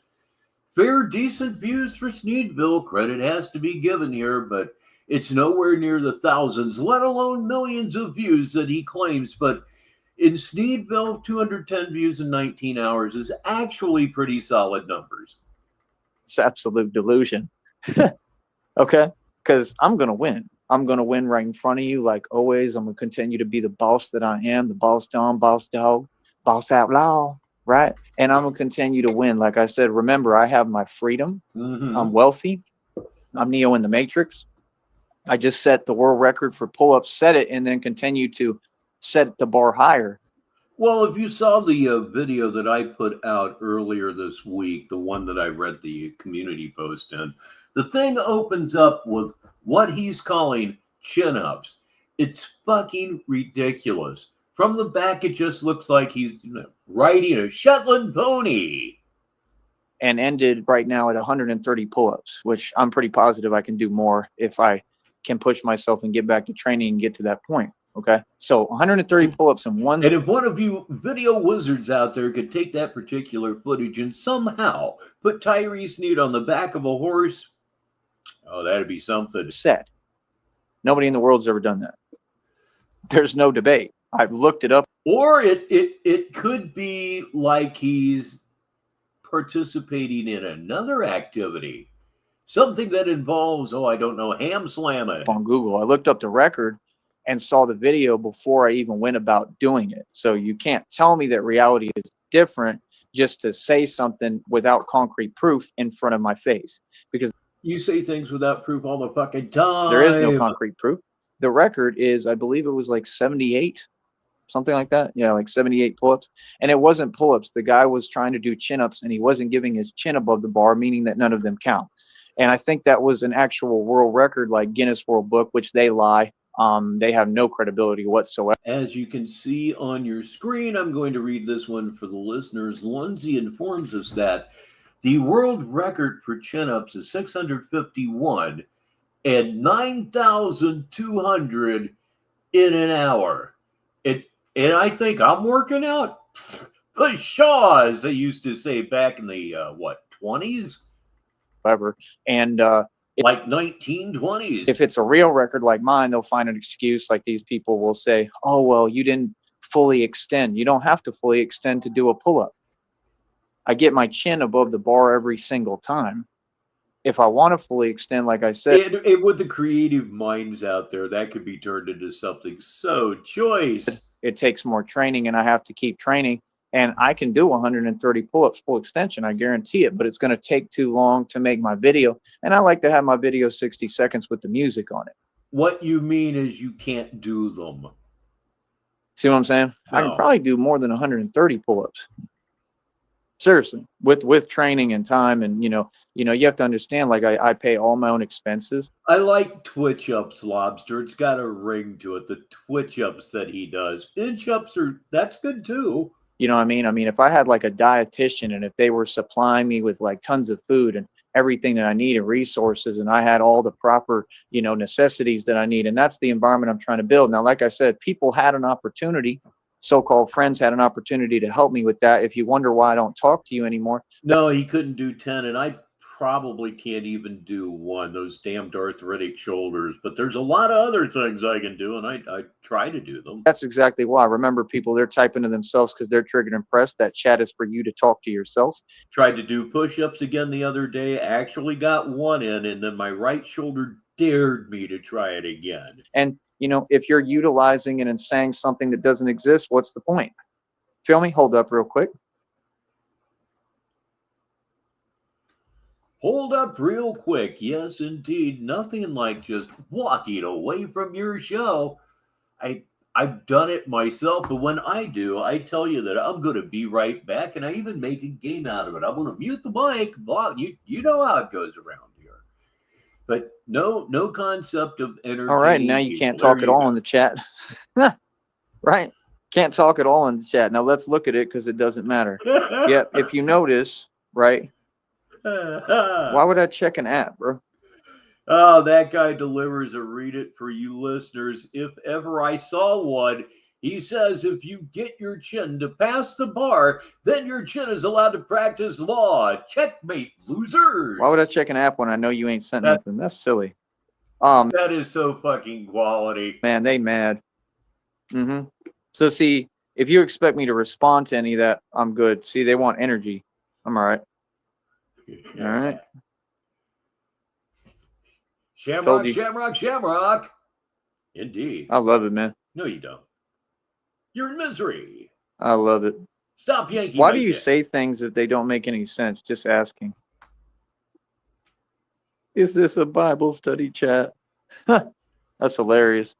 Fair, decent views for Sneedville. Credit has to be given here, but it's nowhere near the thousands, let alone millions of views that he claims. But in Sneedville, 210 views in 19 hours is actually pretty solid numbers. It's absolute delusion. Okay? Because I'm going to win. I'm going to win right in front of you, like always. I'm going to continue to be the boss that I am, the boss Don, boss dog, boss outlaw, right? And I'm going to continue to win. Like I said, remember, I have my freedom. I'm wealthy. I'm Neo in the Matrix. I just set the world record for pull-ups, set it, and then continue to set the bar higher. Well, if you saw the video that I put out earlier this week, the one that I read the community post in, the thing opens up with what he's calling chin-ups. It's fucking ridiculous. From the back, it just looks like he's riding a Shetland pony. And ended right now at 130 pull-ups, which I'm pretty positive I can do more if I can push myself and get back to training and get to that point. Okay, so 130 pull-ups in one. And if one of you video wizards out there could take that particular footage and somehow put Tyree Sneed on the back of a horse, oh, that'd be something. Set. Nobody in the world's ever done that. There's no debate. I've looked it up. Or it could be like he's participating in another activity, something that involves, I don't know, ham slamming. On Google, I looked up the record and saw the video before I even went about doing it. So you can't tell me that reality is different just to say something without concrete proof in front of my face. Because you say things without proof all the fucking time. There is no concrete proof. The record is, I believe it was like 78, something like that. Yeah, like 78 pull-ups. And it wasn't pull-ups. The guy was trying to do chin-ups and he wasn't giving his chin above the bar, meaning that none of them count. And I think that was an actual world record, like Guinness World Book, which they lie. They have no credibility whatsoever. As you can see on your screen, I'm going to read this one for the listeners. Lindsay informs us that the world record for chin-ups is 651 and 9,200 in an hour. And I think I'm working out pshaw, as they used to say back in the 20s? Whatever. And like 1920s. If it's a real record like mine, they'll find an excuse. Like these people will say, oh, well, you didn't fully extend. You don't have to fully extend to do a pull-up. I get my chin above the bar every single time. If I want to fully extend, like I said, with the creative minds out there, that could be turned into something so choice. It takes more training, and I have to keep training. And I can do 130 pull-ups full extension, I guarantee it, but it's going to take too long to make my video. And I like to have my video 60 seconds with the music on it. What you mean is you can't do them. See what I'm saying? No. I can probably do more than 130 pull-ups. Seriously, with training and time, and you have to understand, like I pay all my own expenses. I like twitch ups, Lobster. It's got a ring to it. The twitch ups that he does. Inch ups that's good too. You know what I mean? I mean, if I had like a dietitian and if they were supplying me with like tons of food and everything that I need and resources, and I had all the proper, necessities that I need, and that's the environment I'm trying to build. Now, like I said, people had an opportunity, so-called friends had an opportunity to help me with that. If you wonder why I don't talk to you anymore. No, he couldn't do 10, and I probably can't even do 1, those damned arthritic shoulders, but there's a lot of other things I can do, and I try to do them. That's exactly why. Remember, people, they're typing to themselves because they're triggered and pressed. That chat is for you to talk to yourselves. Tried to do push-ups again the other day, actually got 1 in, and then my right shoulder dared me to try it again. And if you're utilizing it and saying something that doesn't exist, what's the point? Feel me? Hold up real quick. Hold up real quick. Yes, indeed. Nothing like just walking away from your show. I've done it myself, but when I do, I tell you that I'm going to be right back, and I even make a game out of it. I'm going to mute the mic. You know how it goes around here. But no concept of entertaining. All right, now you can't talk at all in the chat. Right? Can't talk at all in the chat. Now let's look at it because it doesn't matter. Yeah, if you notice, right? Why would I check an app, bro? Oh, that guy delivers a read it for you listeners. If ever I saw one, He says if you get your chin to pass the bar, then your chin is allowed to practice law. Checkmate, losers. Why would I check an app when I know you ain't sent nothing? That's silly. That is so fucking quality. Man, they mad. So see, if you expect me to respond to any of that, I'm good. See, they want energy. I'm all right. All right. Shamrock, shamrock, shamrock. Indeed. I love it, man. No, you don't. You're in misery. I love it. Stop yanking. Why do you say things if they don't make any sense? Just asking. Is this a Bible study chat? That's hilarious.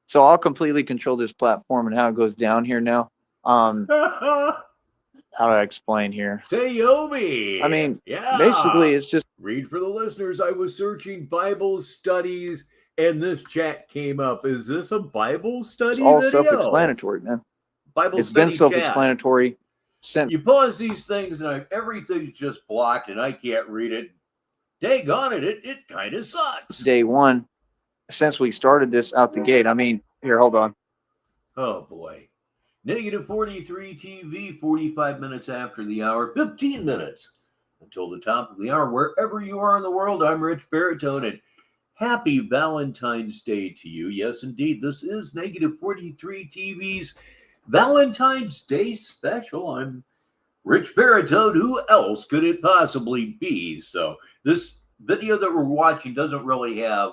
So I'll completely control this platform and how it goes down here now. How do I explain here? Say Yomi. I mean, basically it's just... Read for the listeners. I was searching Bible studies and this chat came up. Is this a Bible study? It's all self-explanatory, man. It's been self-explanatory. You pause these things and everything's just blocked and I can't read it. Daggone it, it kind of sucks. Day one, since we started this out the gate. I mean, here, hold on. Oh, boy. Negative 43 TV, 45 minutes after the hour, 15 minutes until the top of the hour. Wherever you are in the world, I'm Richbartone, and happy Valentine's Day to you. Yes, indeed, this is Negative 43 TV's Valentine's Day special. I'm Richbartone. Who else could it possibly be? So this video that we're watching doesn't really have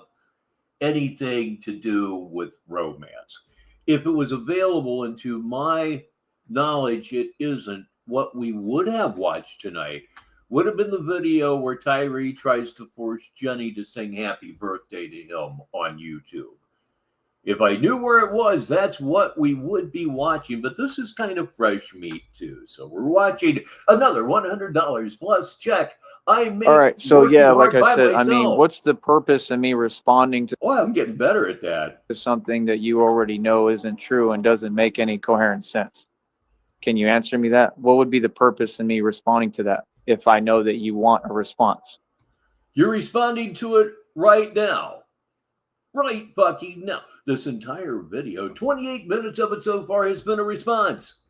anything to do with romance. If it was available, and to my knowledge, it isn't, what we would have watched tonight would have been the video where Tyree tries to force Jenny to sing happy birthday to him on YouTube. If I knew where it was, that's what we would be watching. But this is kind of fresh meat, too. So we're watching another $100 plus check. All right. So, yeah, like I said, I mean, what's the purpose of me responding to... Oh, I'm getting better at that. ...something that you already know isn't true and doesn't make any coherent sense? Can you answer me that? What would be the purpose of me responding to that if I know that you want a response? You're responding to it right now. Right fucking now. This entire video, 28 minutes of it so far, has been a response.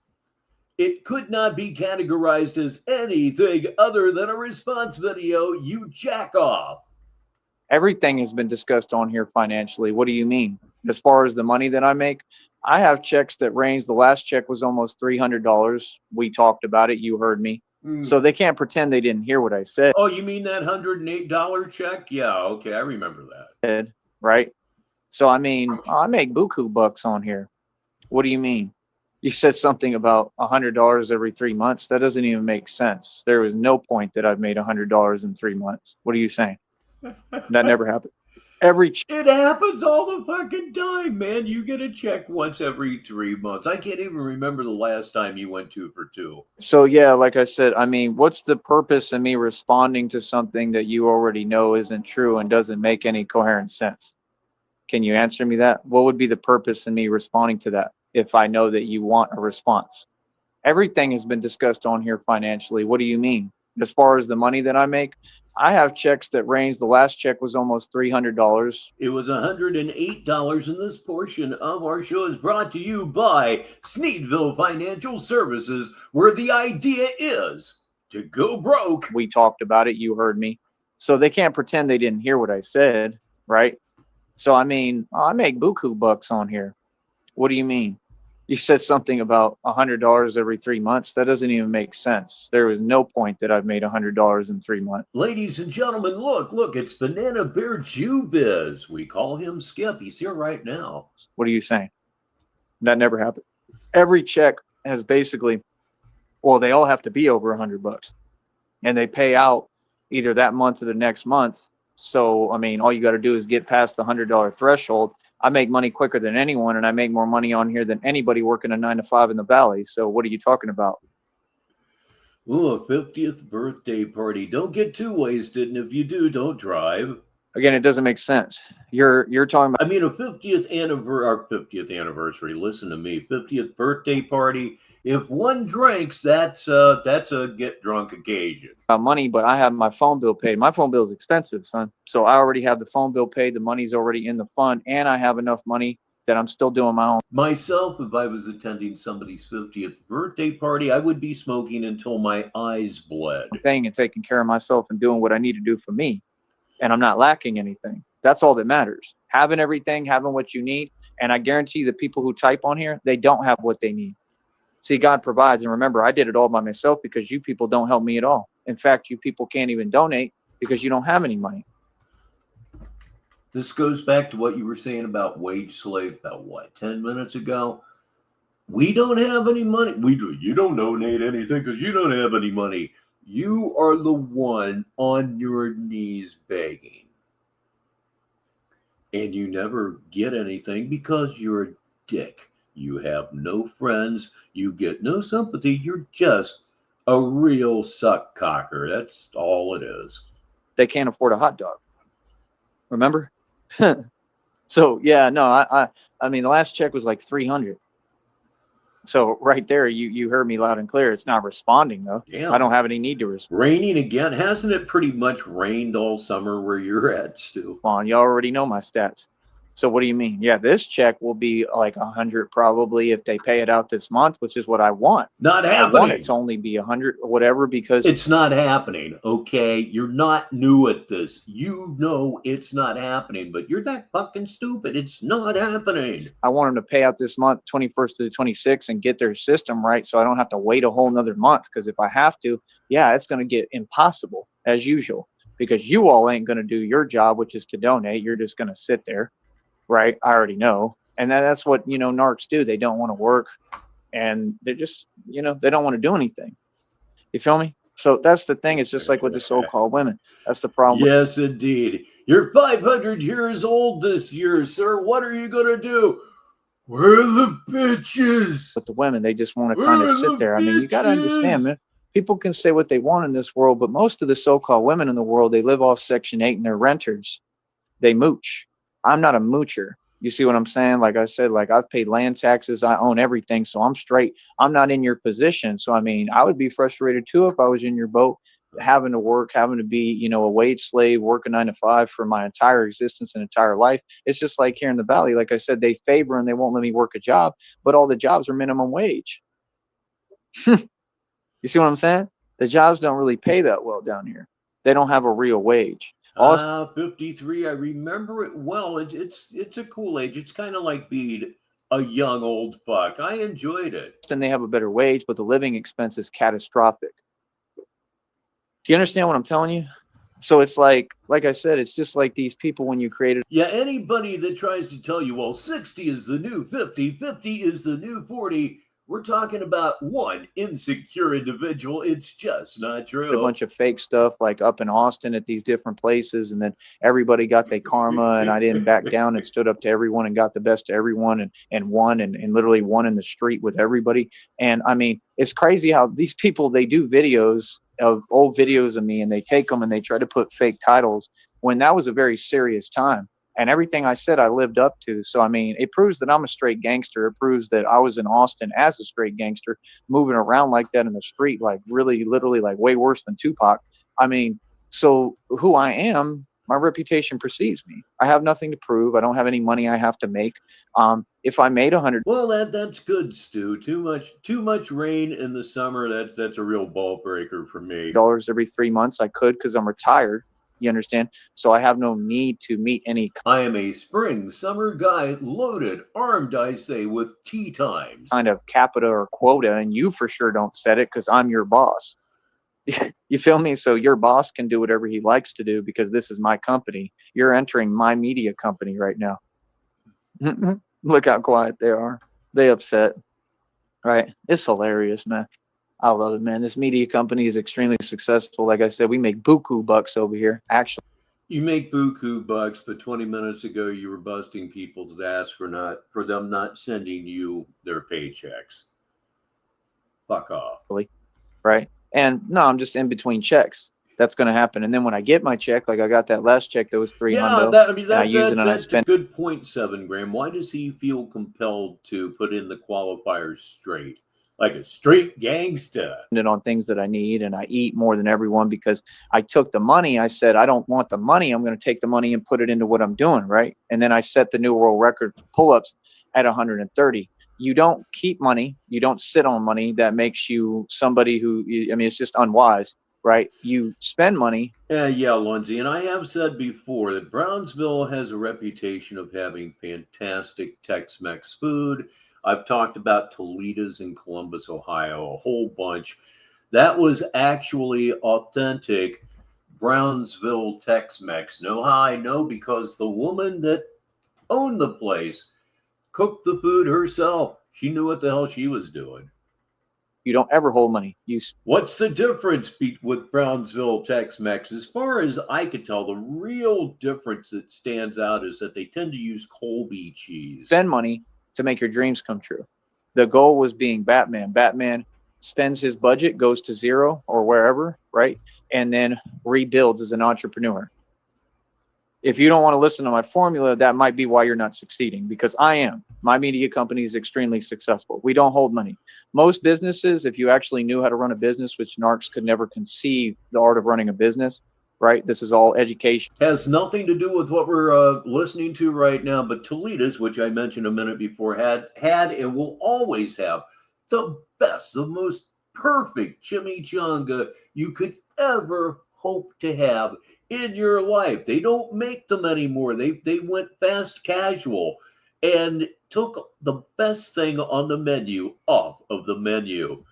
It could not be categorized as anything other than a response video, you jack off. Everything has been discussed on here financially. What do you mean? As far as the money that I make, I have checks that range. The last check was almost $300. We talked about it. You heard me. So they can't pretend they didn't hear what I said. Oh, you mean that $108 check? Yeah, okay, I remember that. Right? So, I mean, I make buku bucks on here. What do you mean? You said something about $100 every 3 months. That doesn't even make sense. There was no point that I've made $100 in 3 months. What are you saying? That never happened. It happens all the fucking time, man. You get a check once every 3 months. I can't even remember the last time you went 2 for 2. So, yeah, like I said, I mean, what's the purpose of me responding to something that you already know isn't true and doesn't make any coherent sense? Can you answer me that? What would be the purpose of me responding to that if I know that you want a response? Everything has been discussed on here financially. What do you mean? As far as the money that I make, I have checks that range. The last check was almost $300. It was $108, and this portion of our show is brought to you by Sneedville Financial Services, where the idea is to go broke. We talked about it. You heard me. So they can't pretend they didn't hear what I said, right? So, I mean, I make buku bucks on here. What do you mean? You said something about $100 every 3 months. That doesn't even make sense. There was no point that I've made $100 in 3 months. Ladies and gentlemen, look, it's Banana Bear Jew-Biz. We call him Skip. He's here right now. What are you saying? That never happened. Every check has basically, well, they all have to be over $100, and they pay out either that month or the next month. So, I mean, all you got to do is get past the $100 threshold. I make money quicker than anyone, and I make more money on here than anybody working a 9-to-5 in the Valley. So what are you talking about? Ooh, a 50th birthday party. Don't get too wasted, and if you do, don't drive. Again, it doesn't make sense. You're talking about... I mean, a 50th anniversary. Listen to me. 50th birthday party. If one drinks, that's a get drunk occasion. Money, but I have my phone bill paid. My phone bill is expensive, son. So I already have the phone bill paid. The money's already in the fund, and I have enough money that I'm still doing my own Myself, if I was attending somebody's 50th birthday party, I would be smoking until my eyes bled. thing and taking care of myself and doing what I need to do for me. And I'm not lacking anything. That's all that matters. Having everything, having what you need. And I guarantee the people who type on here, they don't have what they need. See, God provides. And remember, I did it all by myself because you people don't help me at all. In fact, you people can't even donate because you don't have any money. This goes back to what you were saying about wage slave about what, 10 minutes ago? We don't have any money. You don't donate anything because you don't have any money. You are the one on your knees begging. And you never get anything because you're a dick. You have no friends. You get no sympathy. You're just a real suck cocker. That's all it is. They can't afford a hot dog. Remember? So yeah, no, I mean, the last check was like 300. So right there, you heard me loud and clear. It's not responding though. Yeah. I don't have any need to respond. Raining again. Hasn't it pretty much rained all summer where you're at, Stu? On, you already know my stats. So what do you mean? Yeah, this check will be like 100 probably if they pay it out this month, which is what I want. Not happening. I want it to only be 100 or whatever because it's not happening. Okay, you're not new at this. You know it's not happening, but you're that fucking stupid. It's not happening. I want them to pay out this month, 21st to the 26th, and get their system right, so I don't have to wait a whole nother month. Because if I have to, yeah, it's going to get impossible as usual. Because you all ain't going to do your job, which is to donate. You're just going to sit there. Right, I already know, and that's what narcs do. They don't want to work, and they're just they don't want to do anything. You feel me? So that's the thing. It's just like with the so-called women. That's the problem. Yes, indeed. You're 500 years old this year, sir. What are you gonna do? Where are the bitches? But the women, they just want to kind of sit there. I mean, you got to understand, man. People can say what they want in this world, but most of the so-called women in the world, they live off Section 8 and they're renters. They mooch. I'm not a moocher. You see what I'm saying? Like I said, like I've paid land taxes. I own everything. So I'm straight. I'm not in your position. So, I mean, I would be frustrated too if I was in your boat, having to work, having to be, a wage slave, working 9 to 5 for my entire existence and entire life. It's just like here in the Valley. Like I said, they favor and they won't let me work a job, but all the jobs are minimum wage. You see what I'm saying? The jobs don't really pay that well down here. They don't have a real wage. 53. I remember it well. It's a cool age. It's kind of like being a young old fuck. I enjoyed it. And they have a better wage, but the living expense is catastrophic. Do you understand what I'm telling you? So it's like I said, it's just like these people when you created. Yeah, anybody that tries to tell you, well, 60 is the new 50, 50 is the new 40. We're talking about one insecure individual. It's just not true. A bunch of fake stuff like up in Austin at these different places. And then everybody got their karma and I didn't back down and stood up to everyone and got the best to everyone and won and literally won in the street with everybody. And I mean, it's crazy how these people, they do videos of old videos of me and they take them and they try to put fake titles when that was a very serious time. And everything I said, I lived up to. So, I mean, it proves that I'm a straight gangster. It proves that I was in Austin as a straight gangster, moving around like that in the street, like really, literally, like way worse than Tupac. I mean, so who I am, my reputation precedes me. I have nothing to prove. I don't have any money I have to make. If I made 100. Well, that's good, Stu. Too much rain in the summer. That's a real ball breaker for me. $1 every 3 months, I could because I'm retired. You understand? So I have no need to meet any. I am a spring, summer guy, loaded, armed, I say, with tea times. Kind of capita or quota, and you for sure don't set it because I'm your boss. You feel me? So your boss can do whatever he likes to do because this is my company. You're entering my media company right now. Look how quiet they are. They upset. Right? It's hilarious, man. I love it, man. This media company is extremely successful. Like I said, we make buku bucks over here, actually. You make buku bucks, but 20 minutes ago you were busting people's ass for them not sending you their paychecks. Fuck off. Right? And no, I'm just in between checks. That's going to happen. And then when I get my check, like I got that last check that was $300. Yeah, that's a good point, 7 Graham. Why does he feel compelled to put in the qualifiers straight? Like a straight gangster. And on things that I need, and I eat more than everyone because I took the money. I said, I don't want the money. I'm going to take the money and put it into what I'm doing, right? And then I set the new world record for pull-ups. at 130. You don't keep money. You don't sit on money. That makes you somebody who, I mean, it's just unwise, right? You spend money. Yeah, Lindsay. And I have said before that Brownsville has a reputation of having fantastic Tex-Mex food. I've talked about Toledo's in Columbus, Ohio, a whole bunch. That was actually authentic Brownsville Tex-Mex. Know how I know? Because the woman that owned the place cooked the food herself. She knew what the hell she was doing. You don't ever hold money. What's the difference with Brownsville Tex-Mex? As far as I could tell, the real difference that stands out is that they tend to use Colby cheese. Spend money to make your dreams come true. The goal was being Batman. Batman spends his budget, goes to zero or wherever, right? And then rebuilds as an entrepreneur. If you don't want to listen to my formula, that might be why you're not succeeding, because I am. My media company is extremely successful. We don't hold money. Most businesses, if you actually knew how to run a business, which narcs could never conceive the art of running a business, right? This is all education. Has nothing to do with what we're listening to right now, but Toledo's, which I mentioned a minute before, had and will always have the best, the most perfect chimichanga you could ever hope to have in your life. They don't make them anymore. They went fast casual and took the best thing on the menu off of the menu.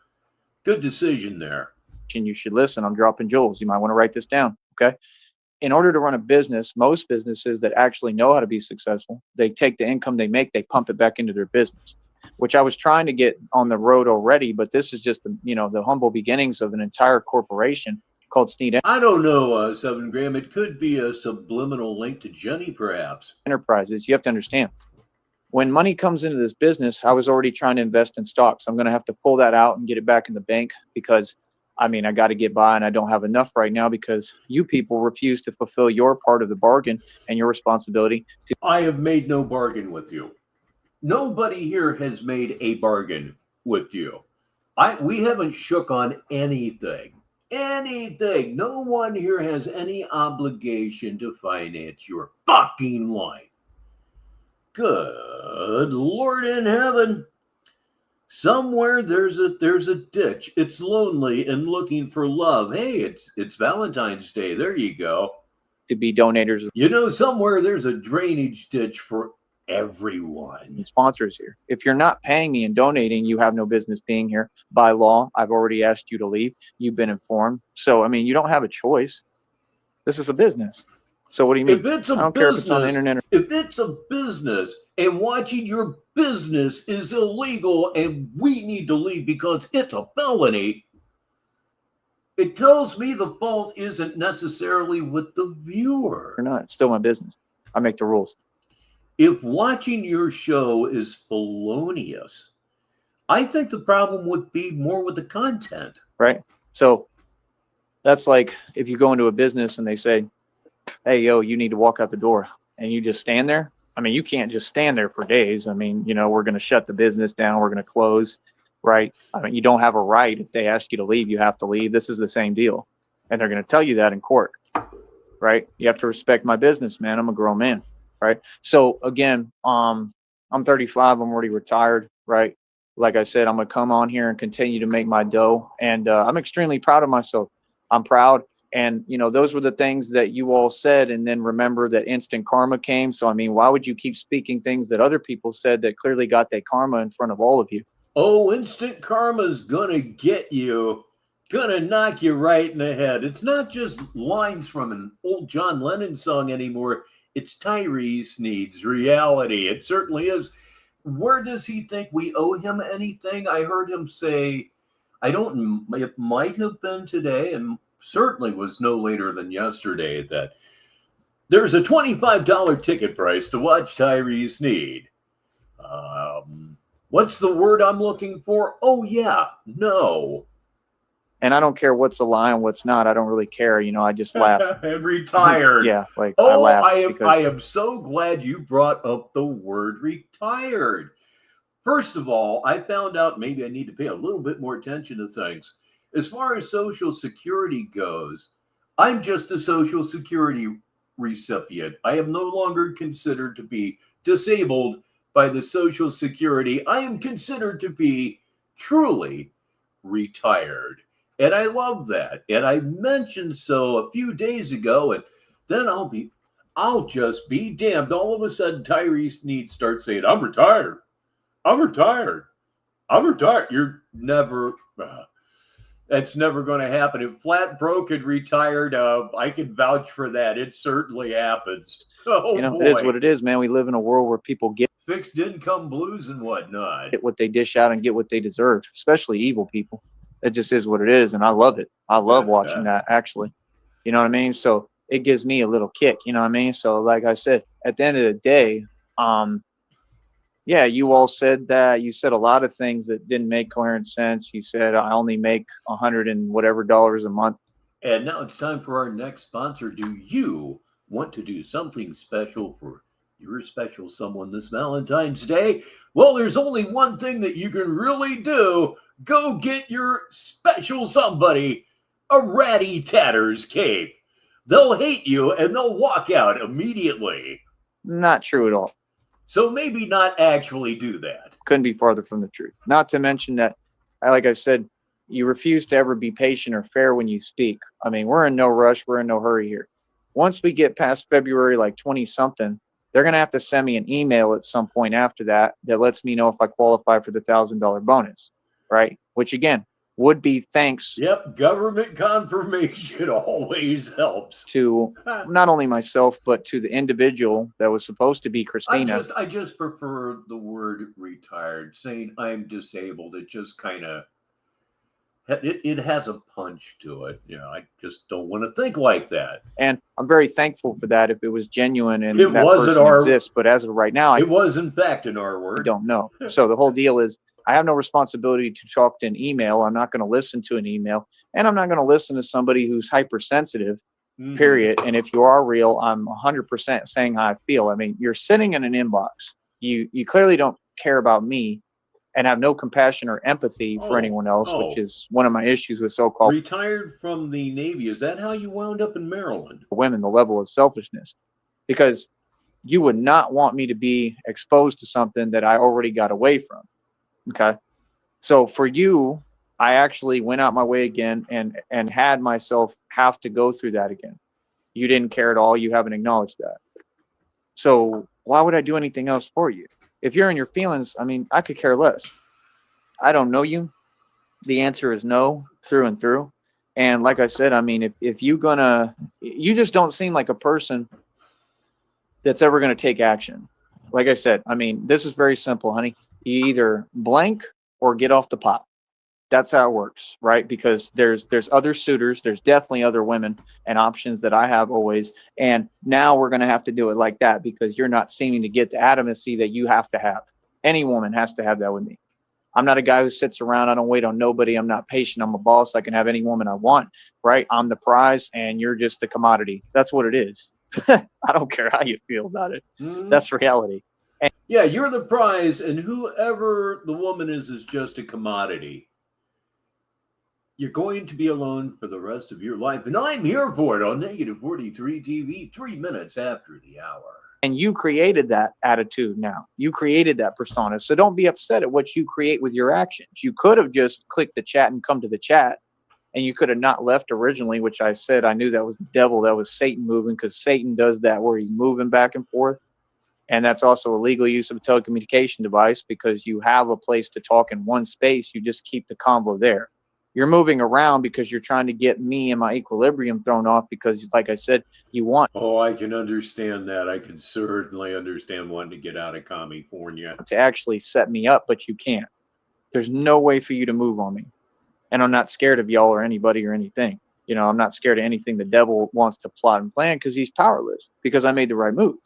Good decision there. And you should listen. I'm dropping jewels. You might want to write this down. Okay. In order to run a business, most businesses that actually know how to be successful, they take the income they make, they pump it back into their business, which I was trying to get on the road already. But this is just the humble beginnings of an entire corporation called Sneed. I don't know, 7 Graham. It could be a subliminal link to Jenny, perhaps. Enterprises. You have to understand, when money comes into this business, I was already trying to invest in stocks. I'm going to have to pull that out and get it back in the bank because, I got to get by, and I don't have enough right now because you people refuse to fulfill your part of the bargain and your responsibility. I have made no bargain with you. Nobody here has made a bargain with you. We haven't shook on anything. Anything. No one here has any obligation to finance your fucking life. Good Lord in heaven. Somewhere there's a ditch. It's lonely and looking for love. Hey, it's Valentine's Day. There you go. To be donators. Somewhere there's a drainage ditch for everyone. Sponsors here. If you're not paying me and donating, you have no business being here. By law, I've already asked you to leave. You've been informed. So, you don't have a choice. This is a business. So what do you mean? If it's a business, care if it's on the internet. If it's a business and watching your business is illegal and we need to leave because it's a felony, it tells me the fault isn't necessarily with the viewer. Or not. It's still my business. I make the rules. If watching your show is felonious, I think the problem would be more with the content. Right. So that's like if you go into a business and they say, hey, yo, you need to walk out the door, and you just stand there. You can't just stand there for days. We're going to shut the business down. We're going to close, right? You don't have a right. If they ask you to leave, you have to leave. This is the same deal. And they're going to tell you that in court, right? You have to respect my business, man. I'm a grown man, right? So again, I'm 35. I'm already retired, right? Like I said, I'm going to come on here and continue to make my dough. And I'm extremely proud of myself. I'm proud. And, those were the things that you all said. And then remember that instant karma came. So, why would you keep speaking things that other people said that clearly got their karma in front of all of you? Oh, instant karma's going to get you, going to knock you right in the head. It's not just lines from an old John Lennon song anymore. It's Tyree Sneed's reality. It certainly is. Where does he think we owe him anything? I heard him say, it might have been today, and certainly was no later than yesterday, that there's a $25 ticket price to watch Tyree Sneed. What's the word I'm looking for? Oh, yeah, no. And I don't care what's a lie and what's not. I don't really care. I just laugh. I'm retired. Yeah, I laugh. I am so glad you brought up the word retired. First of all, I found out maybe I need to pay a little bit more attention to things. As far as Social Security goes, I'm just a Social Security recipient. I am no longer considered to be disabled by the Social Security, I am considered to be truly retired. And I love that. And I mentioned so a few days ago, and then I'll just be damned. All of a sudden, Tyrese needs starts saying, I'm retired. I'm retired. I'm retired. You're never, that's never going to happen. If flat broke and retired, I can vouch for that. It certainly happens. Oh, boy. It is what it is, man. We live in a world where people get fixed income blues and whatnot. Get what they dish out and get what they deserve, especially evil people. It just is what it is, and I love it. I love watching that, actually. You know what I mean? So it gives me a little kick, you know what I mean? So like I said, at the end of the day, yeah, you all said that. You said a lot of things that didn't make coherent sense. You said I only make $100 and whatever a month. And now it's time for our next sponsor. Do you want to do something special for your special someone this Valentine's Day? Well, there's only one thing that you can really do. Go get your special somebody a Ratty Tatters cape. They'll hate you and they'll walk out immediately. Not true at all. So maybe not actually do that. Couldn't be farther from the truth. Not to mention that, like I said, you refuse to ever be patient or fair when you speak. I mean, we're in no rush. We're in no hurry here. Once we get past February, like 20-something, they're going to have to send me an email at some point after that lets me know if I qualify for the $1,000 bonus, right? Which, again, would be thanks. Yep, government confirmation always helps. To not only myself, but to the individual that was supposed to be Christina. I just prefer the word retired. Saying I'm disabled, it just kind of, it has a punch to it. You know, I just don't want to think like that. And I'm very thankful for that if it was genuine and it that wasn't person exists. But as of right now, it was in fact an R word. I don't know. So the whole deal is I have no responsibility to talk to an email. I'm not going to listen to an email. And I'm not going to listen to somebody who's hypersensitive, period. And if you are real, I'm 100% saying how I feel. I mean, you're sitting in an inbox. You clearly don't care about me and have no compassion or empathy for anyone else, which is one of my issues with so-called retired from the Navy. Is that how you wound up in Maryland? Women, the level of selfishness, because you would not want me to be exposed to something that I already got away from. Okay. So for you, I actually went out my way again and had myself have to go through that again. You didn't care at all. You haven't acknowledged that. So why would I do anything else for you? If you're in your feelings, I mean, I could care less. I don't know you. The answer is no, through and through. And like I said, I mean, if you just don't seem like a person that's ever going to take action. Like I said, I mean, this is very simple, honey. You either blank or get off the pot. That's how it works, right? Because there's other suitors, there's definitely other women and options that I have always. And now we're going to have to do it like that because you're not seeming to get the adamancy that you have to have. Any woman has to have that with me. I'm not a guy who sits around. I don't wait on nobody. I'm not patient. I'm a boss. I can have any woman I want, right? I'm the prize and you're just the commodity. That's what it is. I don't care how you feel about it. That's reality. And yeah, you're the prize and whoever the woman is just a commodity. You're going to be alone for the rest of your life. And I'm here for it on Negative 43 TV, 3 minutes after the hour. And you created that attitude now. You created that persona. So don't be upset at what you create with your actions. You could have just clicked the chat and come to the chat. And you could have not left originally, which I said I knew that was the devil. That was Satan moving, because Satan does that where he's moving back and forth. And that's also a legal use of a telecommunication device because you have a place to talk in one space. You just keep the convo there. You're moving around because you're trying to get me and my equilibrium thrown off because, like I said, you want. Oh, I can understand that. I can certainly understand wanting to get out of California. To actually set me up, but you can't. There's no way for you to move on me. And I'm not scared of y'all or anybody or anything. You know, I'm not scared of anything the devil wants to plot and plan because he's powerless, because I made the right move.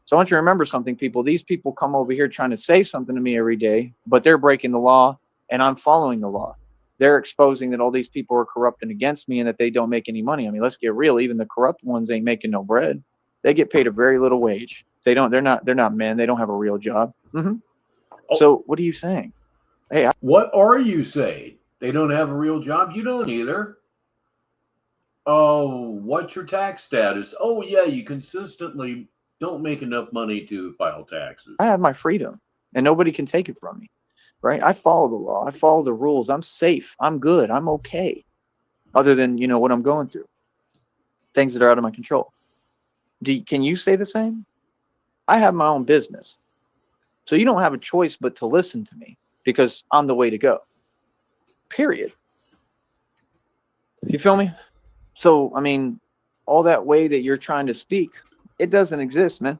So I want you to remember something, people. These people come over here trying to say something to me every day, but they're breaking the law and I'm following the law. They're exposing that all these people are corrupt and against me and that they don't make any money. I mean, let's get real. Even the corrupt ones ain't making no bread. They get paid a very little wage. They're not men. They don't have a real job. Oh. So what are you saying? Hey, what are you saying? They don't have a real job? You don't either. Oh, what's your tax status? Oh, yeah, you consistently don't make enough money to file taxes. I have my freedom. and nobody can take it from me, right? I follow the law. I follow the rules. I'm safe. I'm good. I'm okay. Other than, you know, what I'm going through, things that are out of my control. Can you say the same? I have my own business. So you don't have a choice but to listen to me because I'm the way to go. Period. You feel me? So, I mean, all that way that you're trying to speak, it doesn't exist, man.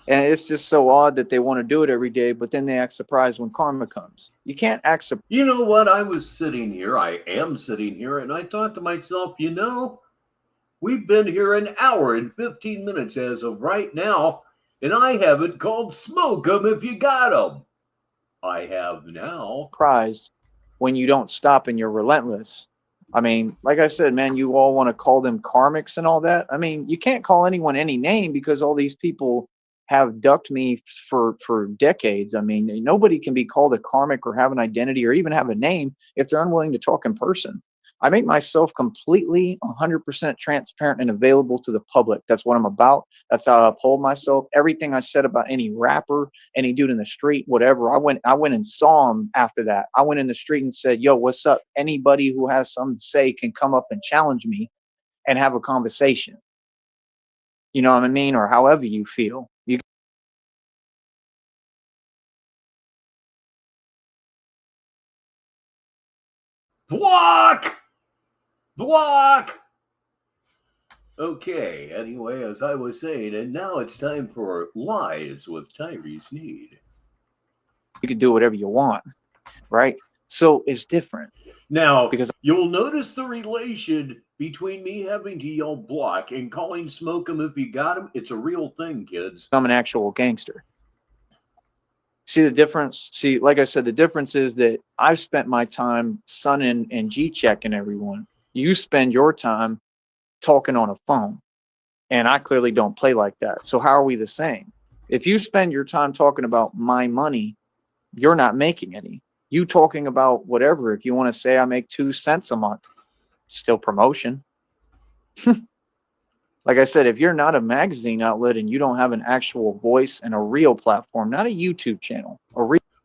And it's just so odd that they want to do it every day, but then they act surprised when karma comes. You can't act surprised. You know what? I was sitting here, I am sitting here, and I thought to myself, you know, we've been here an hour and 15 minutes as of right now, and I haven't called smoke 'em if you got 'em. I have now. Surprised when you don't stop and you're relentless. I mean, like I said, man, you all want to call them karmics and all that. I mean, you can't call anyone any name because all these people have ducked me for decades. I mean, nobody can be called a karmic or have an identity or even have a name if they're unwilling to talk in person. I make myself completely 100% transparent and available to the public. That's what I'm about. That's how I uphold myself. Everything I said about any rapper, any dude in the street, whatever, I went and saw him after that. I went in the street and said, yo, what's up? Anybody who has something to say can come up and challenge me and have a conversation. You know what I mean? Or however you feel. You Block! Block! Okay, anyway, as I was saying, and now it's time for Lies with Tyree Sneed. You can do whatever you want, right? So it's different. Now, because you'll notice the relation between me having to yell block and calling smoke 'em if you got 'em. It's a real thing, kids. I'm an actual gangster. See the difference? See, like I said, the difference is that I've spent my time sunning and G-checking everyone. You spend your time talking on a phone, and I clearly don't play like that. So how are we the same? If you spend your time talking about my money, you're not making any. You talking about whatever, if you want to say I make 2 cents a month, still promotion. Like I said, if you're not a magazine outlet and you don't have an actual voice and a real platform, not a YouTube channel,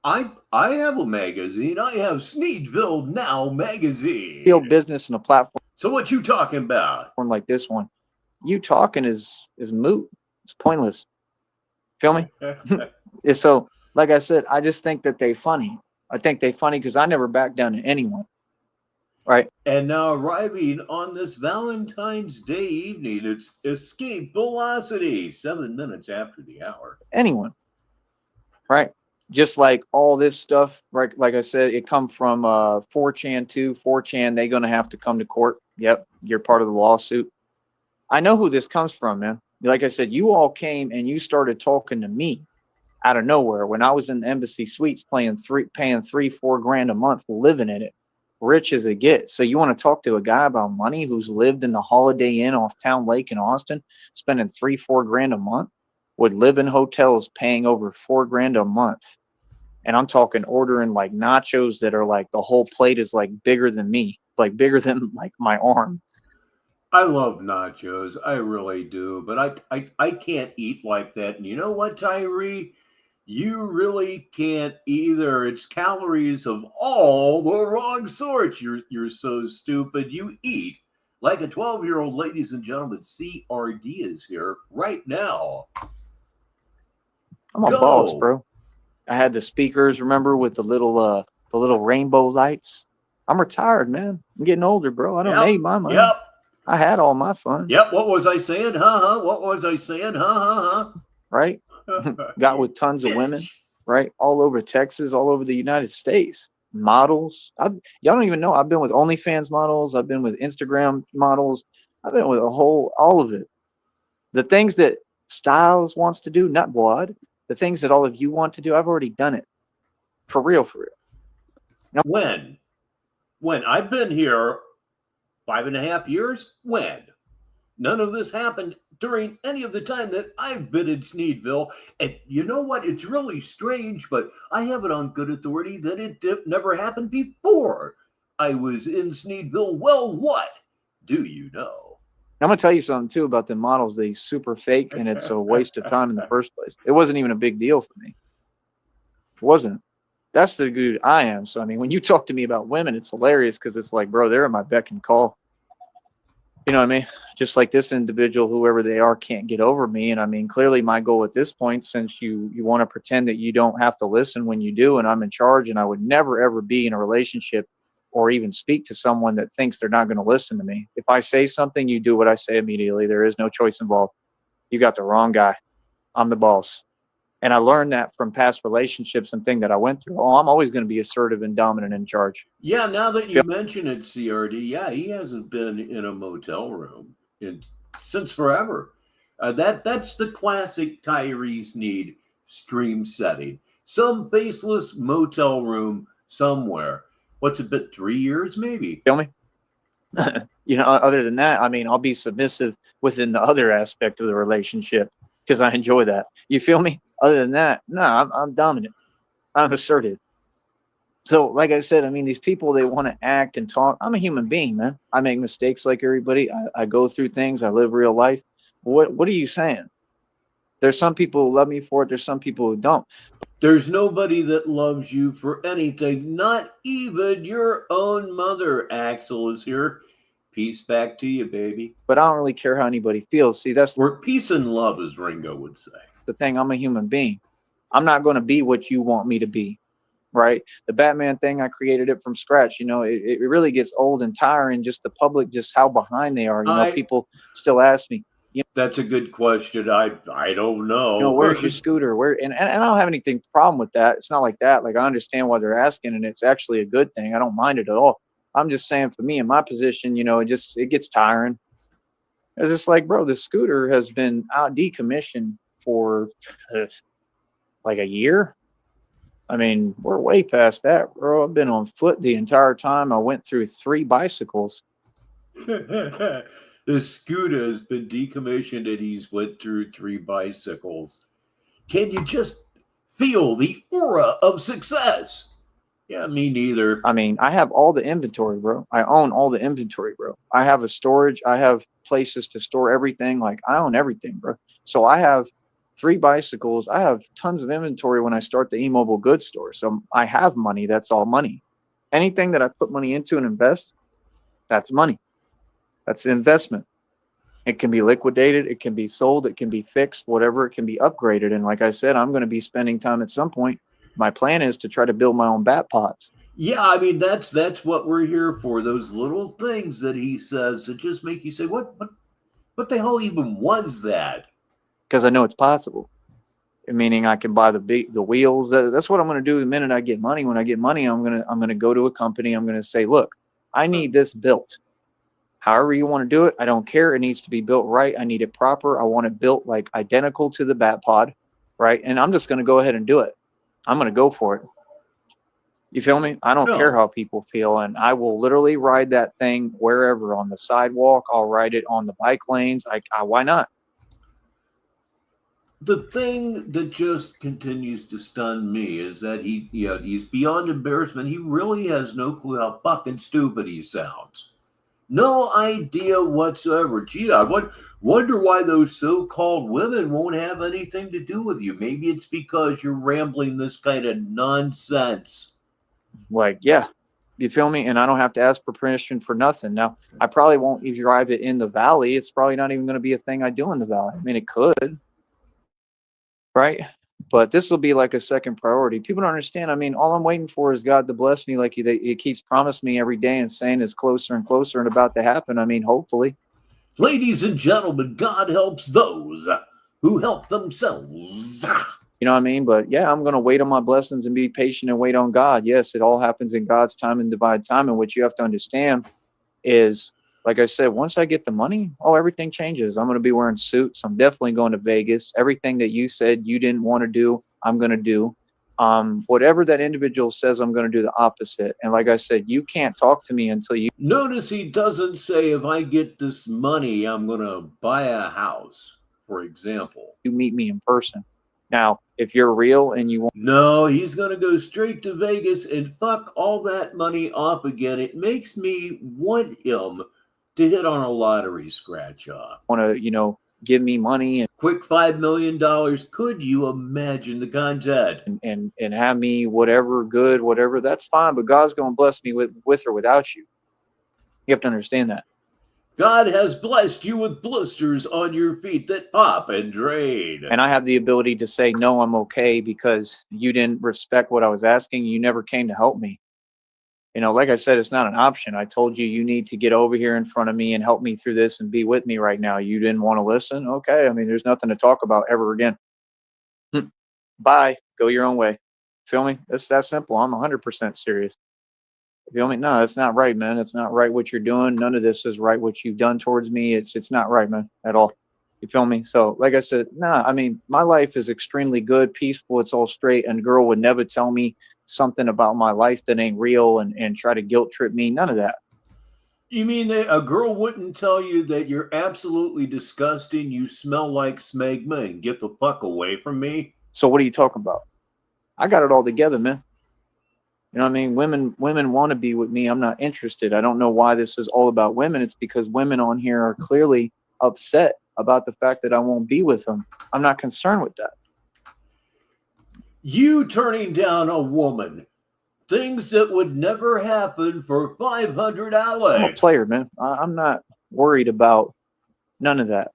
I have a magazine. I have Sneedville Now magazine. Real business and a platform. So what you talking about? Like this one, you talking is moot. It's pointless. Feel me? So, like I said, I just think that they funny. I think they funny because I never back down to anyone. Right. And now arriving on this Valentine's Day evening, it's Escape Velocity, 7 minutes after the hour. Anyone. Right. Just like all this stuff, right? Like I said, it come from 4chan too. 4chan, they're going to have to come to court. Yep. You're part of the lawsuit. I know who this comes from, man. Like I said, you all came and you started talking to me out of nowhere when I was in the Embassy Suites paying $3-4 grand a month, living in it. Rich as it gets. So you want to talk to a guy about money who's lived in the Holiday Inn off Town Lake in Austin, spending $3-4 grand a month, would live in hotels paying over $4 grand a month. And I'm talking ordering like nachos that are like the whole plate is like bigger than me, like bigger than like my arm. I love nachos. I really do. But I can't eat like that. And you know what, Tyree? You really can't either. It's calories of all the wrong sorts. You're so stupid. You eat like a 12-year-old, ladies and gentlemen. CRD is here right now. I'm a boss, bro. I had the speakers, remember, with the little rainbow lights. I'm retired, man. I'm getting older, bro. I don't need my money. Yep. I had all my fun. Yep. What was I saying? What was I saying? Right? Got with tons of women, right? All over Texas, all over the United States. Models. Y'all don't even know. I've been with OnlyFans models. I've been with Instagram models. I've been with all of it. The things that Styles wants to do, not Blood. The things that all of you want to do, I've already done it. For real. Now, when I've been here 5.5 years, when? None of this happened during any of the time that I've been in Sneedville. And you know what? It's really strange, but I have it on good authority that it never happened before I was in Sneedville. Well, what do you know? I'm going to tell you something, too, about the models. They super fake, and it's a waste of time in the first place. It wasn't even a big deal for me. It wasn't. That's the dude I am. So, I mean, when you talk to me about women, it's hilarious because it's like, bro, they're at my beck and call. You know what I mean? Just like this individual, whoever they are, can't get over me. And I mean, clearly my goal at this point, since you want to pretend that you don't have to listen when you do, and I'm in charge, and I would never, ever be in a relationship or even speak to someone that thinks they're not going to listen to me. If I say something, you do what I say immediately. There is no choice involved. You got the wrong guy. I'm the boss. And I learned that from past relationships and things that I went through. Oh, I'm always going to be assertive and dominant in charge. Yeah, now that you mention it, CRD, yeah, he hasn't been in a motel room since forever. That's the classic Tyrese Need stream setting. Some faceless motel room somewhere. What's it been, 3 years maybe? Feel me? Other than that, I mean, I'll be submissive within the other aspect of the relationship because I enjoy that. You feel me? Other than that, no, I'm dominant. I'm assertive. So, like I said, I mean, these people, they want to act and talk. I'm a human being, man. I make mistakes like everybody. I go through things. I live real life. What are you saying? There's some people who love me for it. There's some people who don't. There's nobody that loves you for anything, not even your own mother. Axel is here. Peace back to you, baby. But I don't really care how anybody feels. See, that's where peace and love, as Ringo would say. The thing. I'm a human being. I'm not going to be what you want me to be, right? The Batman thing, I created it from scratch. It really gets old and tiring. Just the public, just how behind they are. People still ask me. That's a good question. I don't know. Where's your scooter? And I don't have anything problem with that. It's not like that. Like, I understand why they're asking, and it's actually a good thing. I don't mind it at all. I'm just saying, for me in my position, it gets tiring. It's just like, bro, the scooter has been out decommissioned for like a year. I mean, we're way past that, bro. I've been on foot the entire time. I went through 3 bicycles. The scooter has been decommissioned and he's went through 3 bicycles. Can you just feel the aura of success? Yeah, me neither. I mean, I have all the inventory, bro. I own all the inventory, bro. I have a storage. I have places to store everything. Like, I own everything, bro. So I have 3 bicycles. I have tons of inventory when I start the e-mobile goods store. So I have money. That's all money. Anything that I put money into and invest, that's money. That's an investment. It can be liquidated. It can be sold. It can be fixed, whatever. It can be upgraded. And like I said, I'm going to be spending time at some point. My plan is to try to build my own bat pods. Yeah, I mean, that's what we're here for. Those little things that he says that just make you say, what the hell even was that? Because I know it's possible. Meaning I can buy the wheels. That's what I'm going to do the minute I get money. When I get money, I'm going to go to a company. I'm going to say, look, I need this built. However you want to do it, I don't care. It needs to be built right. I need it proper. I want it built like identical to the bat pod, right? And I'm just going to go ahead and do it. I'm going to go for it. You feel me? I don't care how people feel. And I will literally ride that thing wherever, on the sidewalk. I'll ride it on the bike lanes. Why not? The thing that just continues to stun me is that he's beyond embarrassment. He really has no clue how fucking stupid he sounds. No idea whatsoever. Gee, I wonder why those so-called women won't have anything to do with you. Maybe it's because you're rambling this kind of nonsense. Like, yeah, you feel me? And I don't have to ask for permission for nothing. Now, I probably won't even drive it in the valley. It's probably not even going to be a thing I do in the valley. I mean, it could, right? But this will be like a second priority. People don't understand. I mean, all I'm waiting for is God to bless me. Like he keeps promising me every day and saying it's closer and closer and about to happen. I mean, hopefully. Ladies and gentlemen, God helps those who help themselves. You know what I mean? But yeah, I'm going to wait on my blessings and be patient and wait on God. Yes, it all happens in God's time and divine time. And what you have to understand is, like I said, once I get the money, everything changes. I'm going to be wearing suits. I'm definitely going to Vegas. Everything that you said you didn't want to do, I'm going to do. Whatever that individual says, I'm going to do the opposite. And like I said, you can't talk to me until you... Notice he doesn't say, if I get this money, I'm going to buy a house, for example. You meet me in person. Now, if you're real and you want... No, he's going to go straight to Vegas and fuck all that money off again. It makes me want him to hit on a lottery scratch off. Want to, give me money and quick $5 million. Could you imagine the content? And have me whatever good, whatever, that's fine. But God's going to bless me with or without you. You have to understand that. God has blessed you with blisters on your feet that pop and drain. And I have the ability to say, no, I'm okay, because you didn't respect what I was asking. You never came to help me. You know, like I said, it's not an option. I told you, you need to get over here in front of me and help me through this and be with me right now. You didn't want to listen. Okay. I mean, there's nothing to talk about ever again. Bye. Go your own way. Feel me? It's that simple. I'm 100% serious. You feel me? No, it's not right, man. It's not right what you're doing. None of this is right what you've done towards me. It's not right, man, at all. You feel me? So, like I said, nah, I mean, my life is extremely good, peaceful. It's all straight. And girl would never tell me something about my life that ain't real and try to guilt trip me. None of that. You mean that a girl wouldn't tell you that you're absolutely disgusting, you smell like smegma, and get the fuck away from me? So what are you talking about? I got it all together, man. You know what I mean? Women want to be with me. I'm not interested. I don't know why this is all about women. It's because women on here are clearly upset about the fact that I won't be with them. I'm not concerned with that. You turning down a woman, things that would never happen for $500. I'm a player, man. I'm not worried about none of that.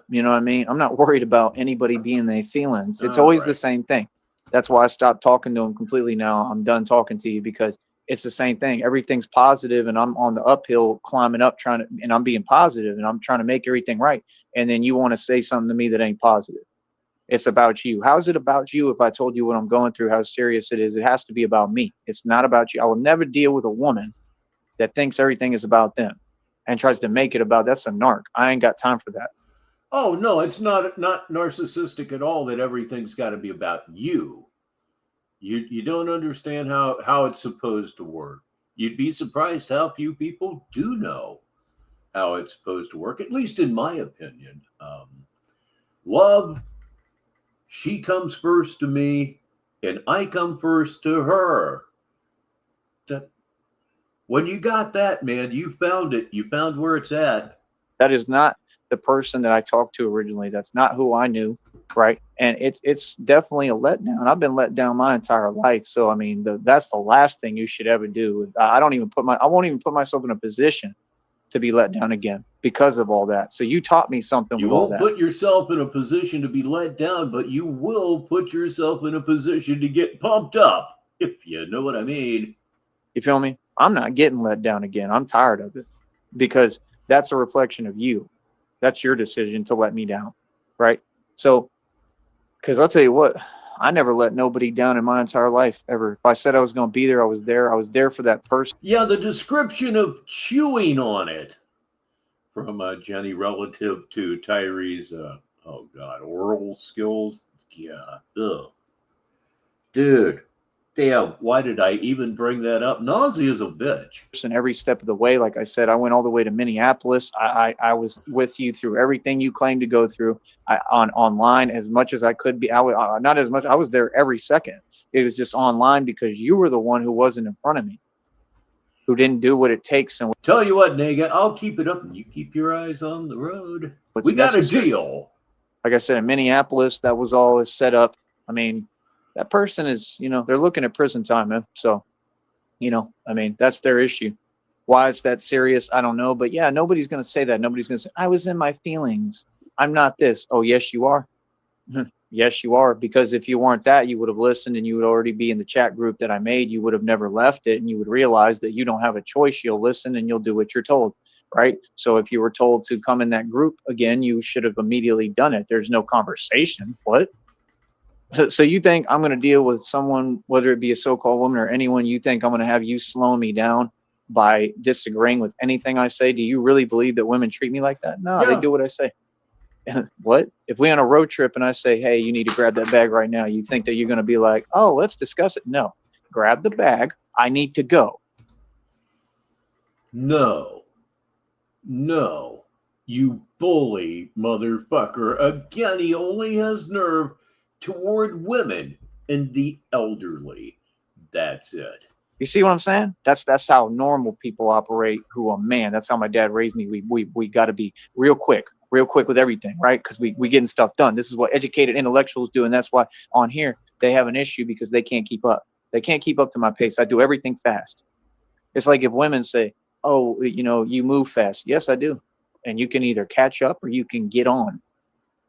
You know what I mean? I'm not worried about anybody being their feelings. It's always the same thing. That's why I stopped talking to him completely now. I'm done talking to you because it's the same thing. Everything's positive and I'm on the uphill climbing up and I'm being positive and I'm trying to make everything right. And then you want to say something to me that ain't positive. It's about you. How is it about you if I told you what I'm going through, how serious it is? It has to be about me. It's not about you. I will never deal with a woman that thinks everything is about them and tries to make it about, that's a narc. I ain't got time for that. Oh, no, it's not narcissistic at all that everything's got to be about you. You don't understand how it's supposed to work. You'd be surprised how few people do know how it's supposed to work, at least in my opinion. Love, she comes first to me, and I come first to her. When you got that, man, you found it. You found where it's at. That is not the person that I talked to originally. That's not who I knew, right? And it's definitely a letdown. I've been let down my entire life. So I mean, that's the last thing you should ever do. I won't even put myself in a position to be let down again because of all that. So you taught me something. You won't put yourself in a position to be let down, but you will put yourself in a position to get pumped up, if you know what I mean. You feel me? I'm not getting let down again. I'm tired of it because that's a reflection of you. That's your decision to let me down, right? So, because I'll tell you what, I never let nobody down in my entire life ever. If I said I was going to be there, I was there. I was there for that person. Yeah, the description of chewing on it from Jenny relative to Tyree's, oral skills. Yeah, ugh. Dude. Damn, why did I even bring that up? Nausea is a bitch. And every step of the way, like I said, I went all the way to Minneapolis. I was with you through everything you claimed to go through online as much as I could be. Not as much. I was there every second. It was just online because you were the one who wasn't in front of me, who didn't do what it takes. And tell you what, Nega, I'll keep it up and you keep your eyes on the road. We got a deal. Like I said, in Minneapolis, that was all set up. I mean, that person is, they're looking at prison time, man. So, I mean, that's their issue. Why it's that serious, I don't know. But yeah, nobody's going to say that. Nobody's going to say, I was in my feelings. I'm not this. Oh, yes, you are. Yes, you are. Because if you weren't that, you would have listened and you would already be in the chat group that I made. You would have never left it and you would realize that you don't have a choice. You'll listen and you'll do what you're told, right? So if you were told to come in that group again, you should have immediately done it. There's no conversation. What? So you think I'm going to deal with someone, whether it be a so-called woman or anyone, you think I'm going to have you slowing me down by disagreeing with anything I say? Do you really believe that women treat me like that? No, They do what I say. What? If we're on a road trip and I say, hey, you need to grab that bag right now, you think that you're going to be like, oh, let's discuss it? No. Grab the bag. I need to go. No, you bully motherfucker. Again, he only has nerve toward women and the elderly. That's it. You see what I'm saying? That's how normal people operate who are man. That's how my dad raised me. We got to be real quick. real quick with everything, right? Because we getting stuff done. This is what educated intellectuals do, and that's why on here they have an issue because they can't keep up. They can't keep up to my pace. I do everything fast. It's like if women say, "Oh, you move fast." Yes, I do, and you can either catch up or you can get on,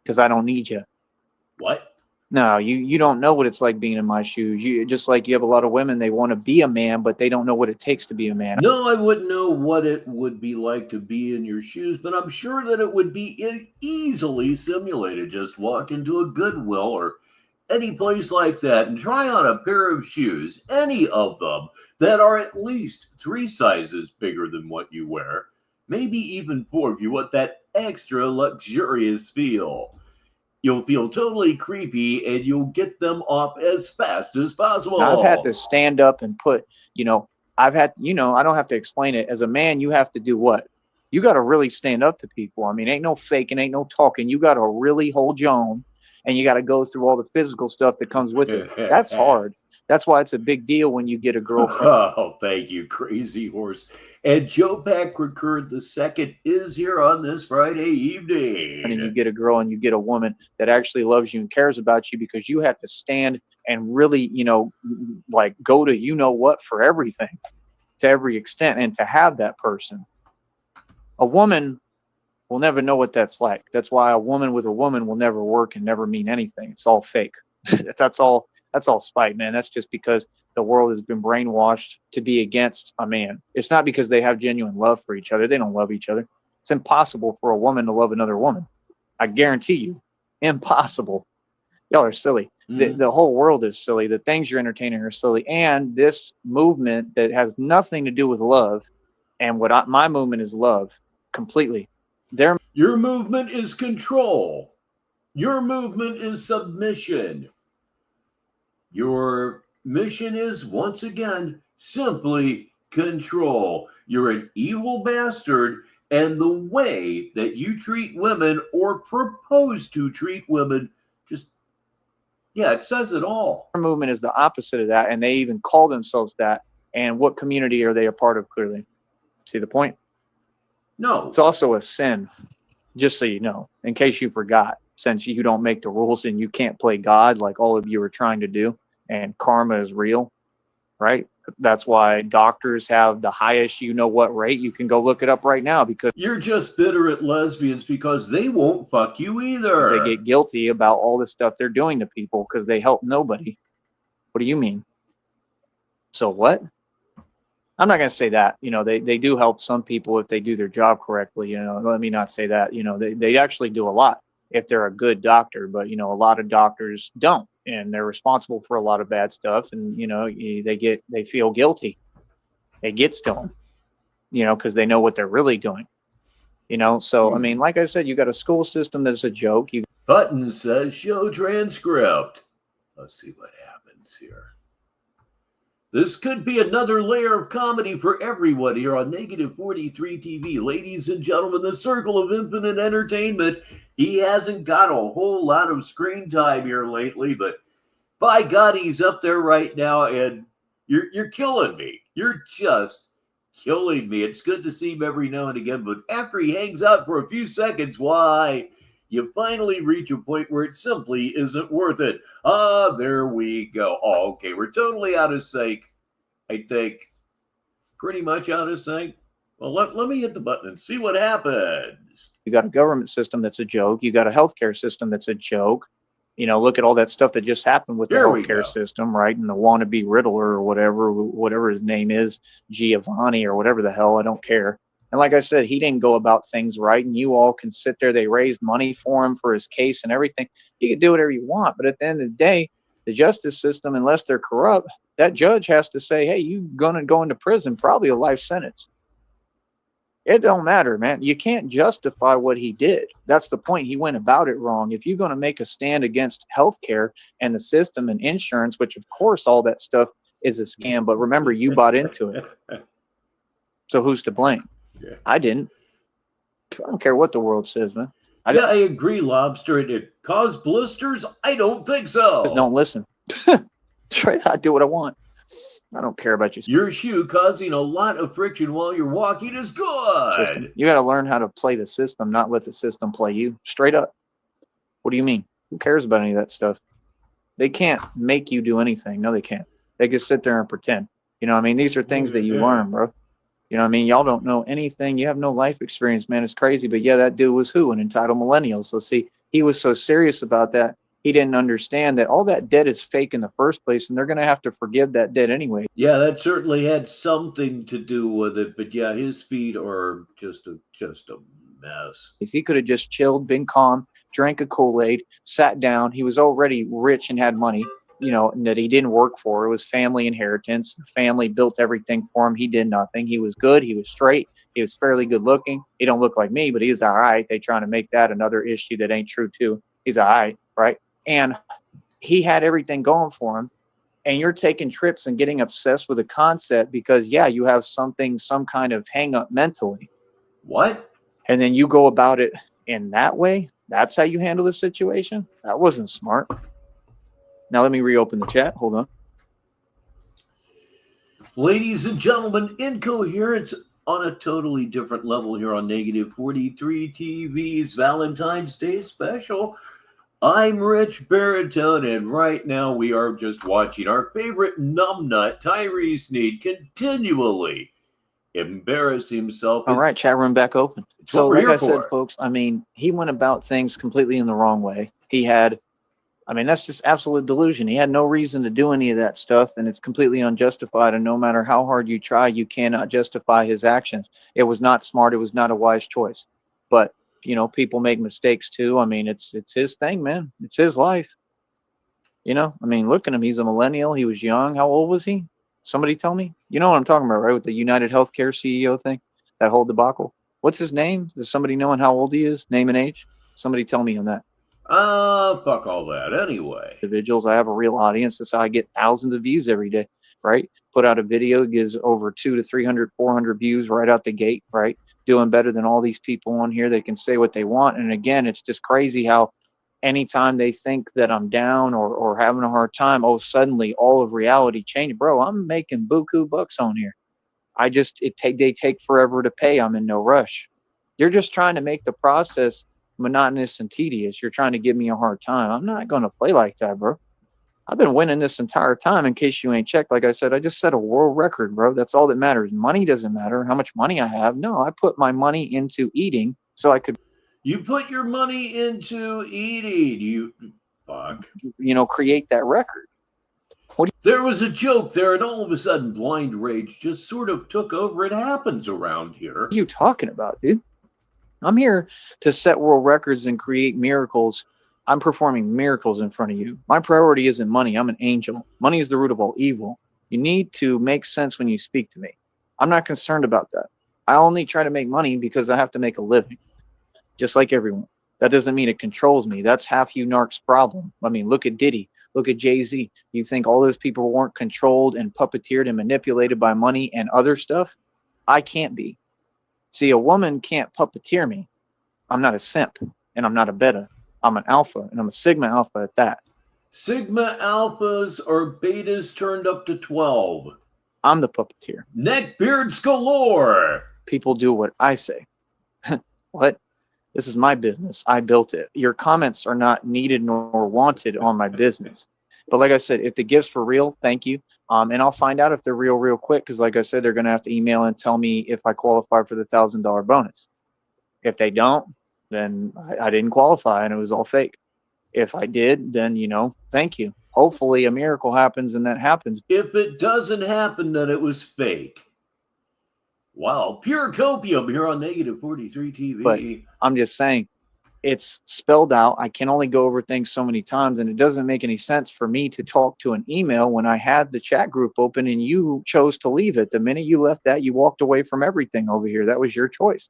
because I don't need you. What? No, you don't know what it's like being in my shoes. You just like you have a lot of women, they want to be a man, but they don't know what it takes to be a man. No, I wouldn't know what it would be like to be in your shoes, but I'm sure that it would be easily simulated. Just walk into a Goodwill or any place like that and try on a pair of shoes, any of them that are at least 3 sizes bigger than what you wear, maybe even 4 if you want that extra luxurious feel. You'll feel totally creepy and you'll get them off as fast as possible. Now, I've had to stand up and put, I don't have to explain it. As a man, you have to do what? You got to really stand up to people. I mean, ain't no faking, ain't no talking. You got to really hold your own, and you got to go through all the physical stuff that comes with it. That's hard. That's why it's a big deal when you get a girlfriend. Oh, thank you, Crazy Horse. And Joe Packard II is here on this Friday evening. And you get a girl and you get a woman that actually loves you and cares about you, because you have to stand and really, like go to what for everything, to every extent, and to have that person. A woman will never know what that's like. That's why a woman with a woman will never work and never mean anything. It's all fake. That's all spite, man. That's just because the world has been brainwashed to be against a man. It's not because they have genuine love for each other. They don't love each other. It's impossible for a woman to love another woman. I guarantee you. Impossible. Y'all are silly. The whole world is silly. The things you're entertaining are silly. And this movement that has nothing to do with love, and my movement is love completely. Your movement is control. Your movement is submission. Your mission is, once again, simply control. You're an evil bastard, and the way that you treat women or propose to treat women it says it all. Our movement is the opposite of that, and they even call themselves that. And what community are they a part of, clearly? See the point? No. It's also a sin, just so you know, in case you forgot, since you don't make the rules and you can't play God like all of you are trying to do, and karma is real, right? That's why doctors have the highest rate. You can go look it up right now, because you're just bitter at lesbians because they won't fuck you either. They get guilty about all the stuff they're doing to people because they help nobody. What do you mean? So what? I'm not going to say that. They do help some people if they do their job correctly. Let me not say that. They actually do a lot if they're a good doctor, but a lot of doctors don't. And they're responsible for a lot of bad stuff, and they feel guilty. It gets to them, because they know what they're really doing. So I mean, like I said, you got a school system that's a joke. Button says show transcript. Let's see what happens here. This could be another layer of comedy for everyone here on Negative 43 TV. Ladies and gentlemen, the circle of infinite entertainment. He hasn't got a whole lot of screen time here lately, but by God, he's up there right now, and you're killing me. You're just killing me. It's good to see him every now and again, but after he hangs out for a few seconds, why, you finally reach a point where it simply isn't worth it. There we go. Oh, okay, we're totally out of sync, I think. Pretty much out of sync. Well, let me hit the button and see what happens. You got a government system that's a joke. You got a healthcare system that's a joke. Look at all that stuff that just happened with the healthcare system, right? And the wannabe Riddler or whatever his name is, Giovanni or whatever the hell, I don't care. And like I said, he didn't go about things right, and you all can sit there. They raised money for him for his case and everything. You can do whatever you want, but at the end of the day, the justice system, unless they're corrupt, that judge has to say, hey, you're going to go into prison, probably a life sentence. It don't matter, man. You can't justify what he did. That's the point. He went about it wrong. If you're going to make a stand against healthcare and the system and insurance, which of course all that stuff is a scam, but remember, you bought into it. So who's to blame? Yeah. I didn't. I don't care what the world says, man. I agree, Lobster. It caused blisters? I don't think so. Just don't listen. Try to do what I want. I don't care about your shoe causing a lot of friction while you're walking is good. System. You got to learn how to play the system, not let the system play you. Straight up. What do you mean? Who cares about any of that stuff? They can't make you do anything. No, they can't. They just sit there and pretend. You know what I mean? These are things that you learn, bro. You know what I mean? Y'all don't know anything. You have no life experience, man. It's crazy. But yeah, that dude was who? An entitled millennial. So see, he was so serious about that. He didn't understand that all that debt is fake in the first place, and they're going to have to forgive that debt anyway. Yeah, that certainly had something to do with it. But yeah, his feet are just a mess. He could have just chilled, been calm, drank a Kool-Aid, sat down. He was already rich and had money, you know, that he didn't work for. It was family inheritance. The family built everything for him. He did nothing. He was good. He was straight. He was fairly good looking. He don't look like me, but he's all right. They trying to make that another issue that ain't true too. He's all right, right? And he had everything going for him. And you're taking trips and getting obsessed with a concept because, yeah, you have some kind of hang up mentally. What? And then you go about it in that way. That's how you handle the situation. That wasn't smart. Now let me reopen the chat. Hold on. Ladies and gentlemen, incoherence on a totally different level here on Negative 43 TV's Valentine's Day special. I'm Richbartone, and right now we are just watching our favorite numbnut, Tyrese Need, continually embarrass himself. All right, chat room back open. So like I said, folks, I mean, he went about things completely in the wrong way. He had, I mean, that's just absolute delusion. He had no reason to do any of that stuff, and it's completely unjustified. And no matter how hard you try, you cannot justify his actions. It was not smart. It was not a wise choice. But, you know, people make mistakes too. I mean, it's his thing, man. It's his life. You know, I mean, look at him. He's a millennial. He was young. How old was he? Somebody tell me. You know what I'm talking about, right? With the United Healthcare CEO thing, that whole debacle. What's his name? Does somebody know how old he is? Name and age? Somebody tell me on that. Fuck all that anyway. Individuals, I have a real audience. That's how I get thousands of views every day, right? Put out a video, gives over 200 to 300, 400 views right out the gate, right? Doing better than all these people on here. They can say what they want. And again, it's just crazy how anytime they think that I'm down or having a hard time, oh, suddenly all of reality changed. Bro, I'm making buku bucks on here. They take forever to pay. I'm in no rush. You're just trying to make the process monotonous and tedious. You're trying to give me a hard time. I'm not going to play like that, bro. I've been winning this entire time. In case you ain't checked, like I said, I just set a world record, bro. That's all that matters. Money doesn't matter. How much money I have. No, I put my money into eating so I could. You put your money into eating. You fuck. You know, create that record. There was a joke there, and all of a sudden, blind rage just sort of took over. It happens around here. What are you talking about, dude? I'm here to set world records and create miracles. I'm performing miracles in front of you. My priority isn't money. I'm an angel. Money is the root of all evil. You need to make sense when you speak to me. I'm not concerned about that. I only try to make money because I have to make a living, just like everyone. That doesn't mean it controls me. That's half you narcs' problem. I mean, look at Diddy. Look at Jay-Z. You think all those people weren't controlled and puppeteered and manipulated by money and other stuff? I can't be. See, a woman can't puppeteer me. I'm not a simp, and I'm not a beta. I'm an alpha, and I'm a sigma alpha at that. Sigma alphas or betas turned up to 12. I'm the puppeteer. Neckbeards galore. People do what I say. What? This is my business. I built it. Your comments are not needed nor wanted on my business. But like I said, if the gifts for real, thank you. And I'll find out if they're real quick. Because like I said, they're going to have to email and tell me if I qualify for the $1,000 bonus. If they don't, then I didn't qualify and it was all fake. If I did, then, you know, thank you. Hopefully a miracle happens and that happens. If it doesn't happen, then it was fake. Wow, pure copium here on Negative 43 TV. But I'm just saying, it's spelled out. I can only go over things so many times, and it doesn't make any sense for me to talk to an email when I had the chat group open and you chose to leave it. The minute you left that, you walked away from everything over here. That was your choice.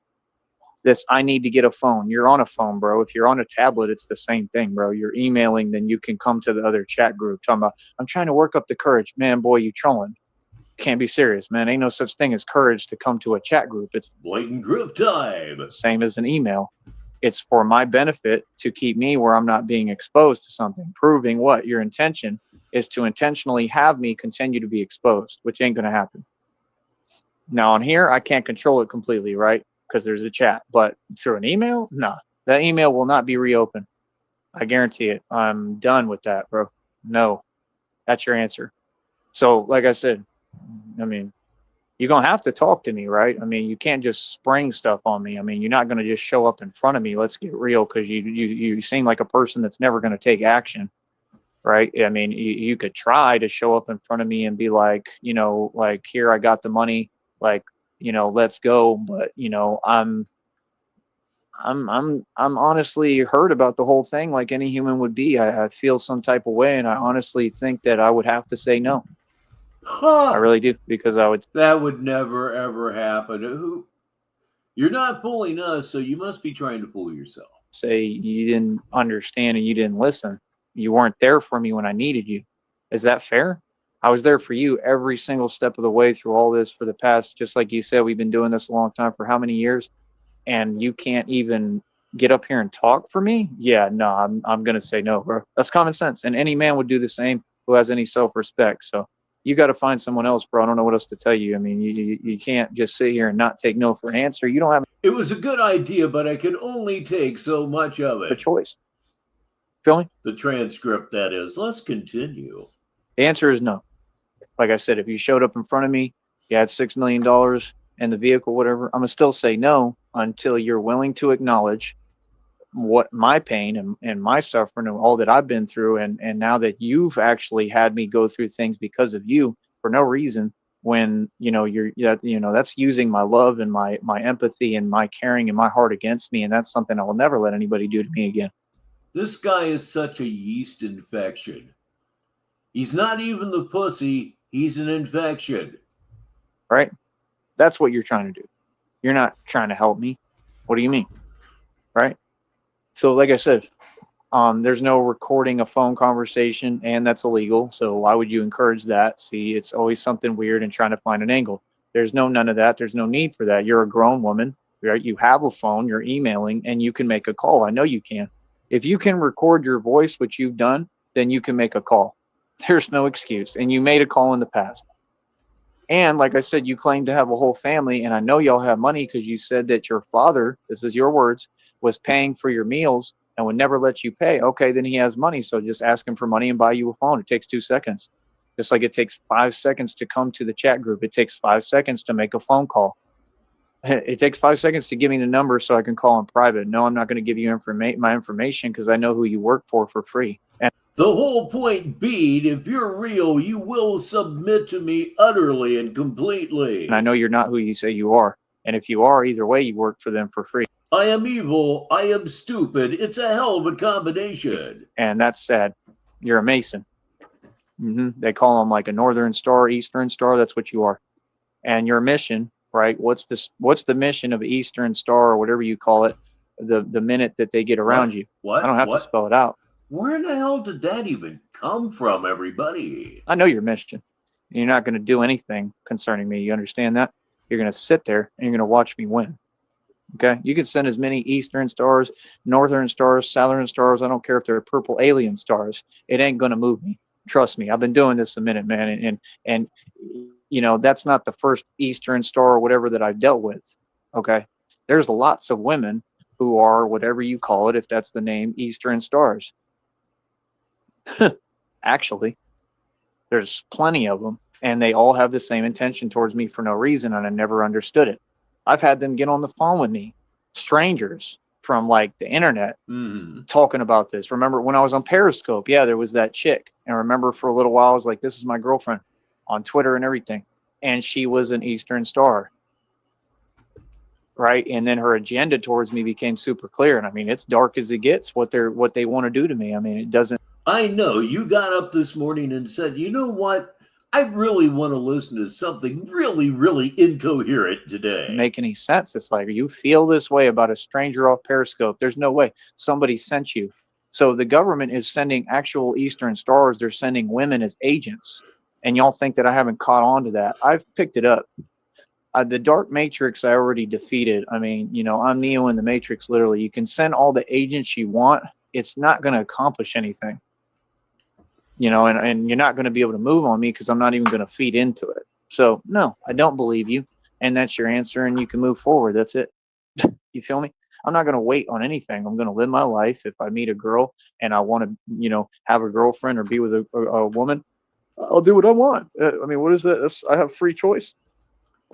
This, I need to get a phone. You're on a phone, bro. If you're on a tablet, it's the same thing, bro. You're emailing, then you can come to the other chat group talking about, I'm trying to work up the courage. Man, boy, you trolling. Can't be serious, man. Ain't no such thing as courage to come to a chat group. It's blatant grip time. Same as an email. It's for my benefit to keep me where I'm not being exposed to something. Proving what? Your intention is to intentionally have me continue to be exposed, which ain't going to happen. Now on here, I can't control it completely, right? Because there's a chat, but through an email, no, that email will not be reopened. I guarantee it. I'm done with that, bro. No, that's your answer. So like I said, I mean, you're going to have to talk to me, right? I mean, you can't just spring stuff on me. I mean, you're not going to just show up in front of me. Let's get real, because you seem like a person that's never going to take action, right? I mean, you could try to show up in front of me and be like, you know, like, here, I got the money, like, you know, let's go. But, you know, I'm honestly hurt about the whole thing, like any human would be. I feel some type of way, and I honestly think that I would have to say no. Huh. I really do, because That would never ever happen. You're not fooling us, so you must be trying to fool yourself. Say you didn't understand and you didn't listen. You weren't there for me when I needed you. Is that fair? I was there for you every single step of the way through all this for the past, just like you said, we've been doing this a long time. For how many years? And you can't even get up here and talk for me? Yeah, no, I'm gonna say no, bro. That's common sense, and any man would do the same who has any self-respect. So you got to find someone else, bro. I don't know what else to tell you. I mean, you can't just sit here and not take no for an answer. You don't have. It was a good idea, but I could only take so much of it. A choice. Feel me? The transcript, that is. Let's continue. The answer is no. Like I said, if you showed up in front of me, you had $6 million in the vehicle, whatever, I'm gonna still say no until you're willing to acknowledge what my pain and my suffering and all that I've been through, and now that you've actually had me go through things because of you for no reason, when that's using my love and my empathy and my caring and my heart against me, and that's something I will never let anybody do to me again. This guy is such a yeast infection. He's not even the pussy, he's an infection. Right? That's what you're trying to do. You're not trying to help me. What do you mean? Right? So like I said, there's no recording a phone conversation, and that's illegal. So why would you encourage that? See, it's always something weird and trying to find an angle. There's none of that. There's no need for that. You're a grown woman, right? You have a phone, you're emailing, and you can make a call. I know you can. If you can record your voice, which you've done, then you can make a call. There's no excuse. And you made a call in the past. And like I said, you claim to have a whole family, and I know y'all have money because you said that your father, this is your words, was paying for your meals and would never let you pay. Okay, then he has money, so just ask him for money and buy you a phone. It takes 2 seconds. Just like it takes 5 seconds to come to the chat group. It takes 5 seconds to make a phone call. It takes 5 seconds to give me the number so I can call in private. No, I'm not going to give you my information because I know who you work for free. And the whole point being, if you're real, you will submit to me utterly and completely. And I know you're not who you say you are. And if you are, either way, you work for them for free. I am evil. I am stupid. It's a hell of a combination. And that's sad. You're a Mason. They call them like a Northern Star, Eastern Star. That's what you are. And your mission, right? What's the mission of Eastern Star or whatever you call it? The minute that they get around you. What? I don't have to spell it out. Where in the hell did that even come from, everybody? I know your mission. You're not going to do anything concerning me. You understand that? You're going to sit there and you're going to watch me win. Okay? You can send as many Eastern stars, Northern stars, Southern stars. I don't care if they're purple alien stars. It ain't going to move me. Trust me. I've been doing this a minute, man. And you know, that's not the first Eastern star or whatever that I've dealt with. Okay? There's lots of women who are whatever you call it, if that's the name, Eastern stars. Actually, there's plenty of them, and they all have the same intention towards me for no reason, and I never understood it. I've had them get on the phone with me, strangers from like the internet, talking about this. Remember when I was on Periscope? Yeah, there was that chick, and I remember for a little while I was like, this is my girlfriend, on Twitter and everything, and she was an Eastern star, right? And then her agenda towards me became super clear, and I mean, it's dark as it gets what they want to do to me. I mean, it doesn't. I know you got up this morning and said, you know what? I really want to listen to something really, really incoherent today. Make any sense? It's like, you feel this way about a stranger off Periscope. There's no way. Somebody sent you. So the government is sending actual Eastern stars. They're sending women as agents. And y'all think that I haven't caught on to that. I've picked it up. The Dark Matrix I already defeated. I mean, you know, I'm Neo in the Matrix, literally. You can send all the agents you want. It's not going to accomplish anything. you know, and you're not going to be able to move on me because I'm not even going to feed into it. So no, I don't believe you. And that's your answer, and you can move forward. That's it. You feel me? I'm not going to wait on anything. I'm going to live my life. If I meet a girl and I want to, you know, have a girlfriend or be with a woman, I'll do what I want. I mean, what is that? I have free choice,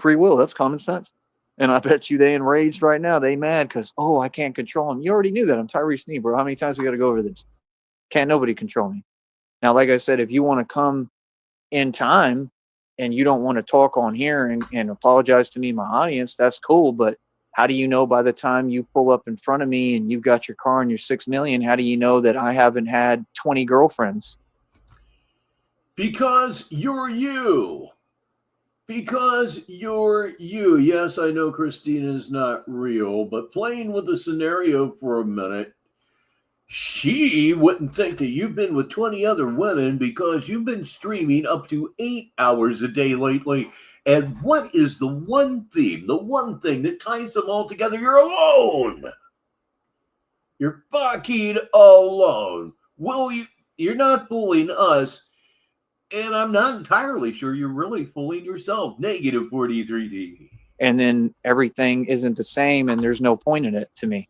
free will. That's common sense. And I bet you they enraged right now. They mad because, oh, I can't control them. You already knew that. I'm Tyrese Nee, bro. How many times we got to go over this? Can't nobody control me. Now, like I said, if you want to come in time and you don't want to talk on here and apologize to me, my audience, that's cool. But how do you know by the time you pull up in front of me and you've got your car and your 6 million, how do you know that I haven't had 20 girlfriends? Because you're you. Because you're you. Yes, I know Christina's not real, but playing with the scenario for a minute, she wouldn't think that you've been with 20 other women because you've been streaming up to 8 hours a day lately. And what is the one theme, the one thing that ties them all together? You're alone. You're fucking alone. You're not fooling us. And I'm not entirely sure you're really fooling yourself. Negative 43TV. And then everything isn't the same and there's no point in it to me.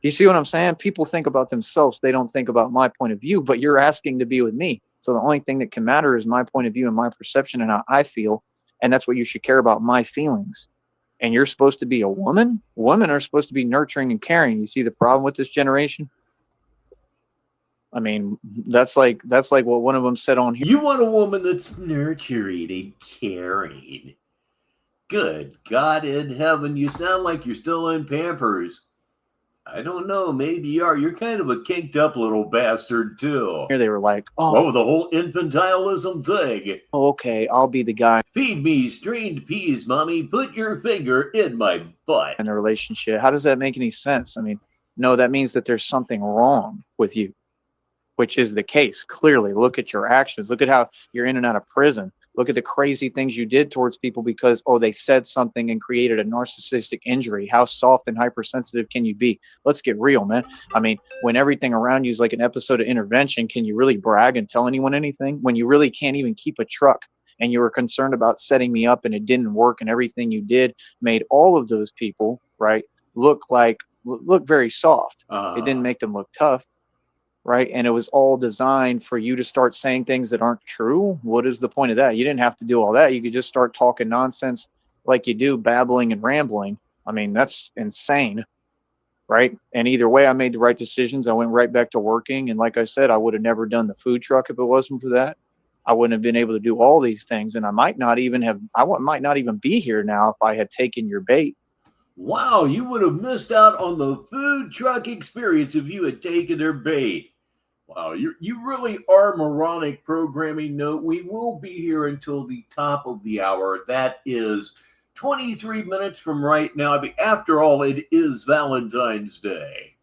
You see what I'm saying? People think about themselves. They don't think about my point of view, but you're asking to be with me. So the only thing that can matter is my point of view and my perception and how I feel. And that's what you should care about, my feelings. And you're supposed to be a woman. Women are supposed to be nurturing and caring. You see the problem with this generation? I mean, that's like what one of them said on here. You want a woman that's nurturing and caring. Good God in heaven, you sound like you're still in Pampers. I don't know, maybe you are. You're kind of a kinked up little bastard, too. Here they were like, oh, the whole infantilism thing. Okay, I'll be the guy. Feed me strained peas, mommy. Put your finger in my butt. In the relationship. How does that make any sense? I mean, no, that means that there's something wrong with you, which is the case. Clearly, look at your actions. Look at how you're in and out of prison. Look at the crazy things you did towards people because, they said something and created a narcissistic injury. How soft and hypersensitive can you be? Let's get real, man. I mean, when everything around you is like an episode of Intervention, can you really brag and tell anyone anything? When you really can't even keep a truck and you were concerned about setting me up and it didn't work and everything you did made all of those people, right, look very soft. It didn't make them look tough. Right. And it was all designed for you to start saying things that aren't true. What is the point of that? You didn't have to do all that. You could just start talking nonsense like you do, babbling and rambling. I mean, that's insane. Right. And either way, I made the right decisions. I went right back to working. And like I said, I would have never done the food truck if it wasn't for that. I wouldn't have been able to do all these things. And I might not even be here now if I had taken your bait. Wow, you would have missed out on the food truck experience if you had taken their bait. Wow, you really are moronic. Programming note, we will be here until the top of the hour. That is 23 minutes from right now. I mean, after all, it is Valentine's Day.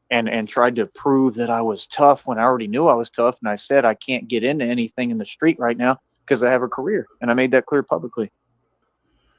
And tried to prove that I was tough when I already knew I was tough. And I said I can't get into anything in the street right now because I have a career. And I made that clear publicly.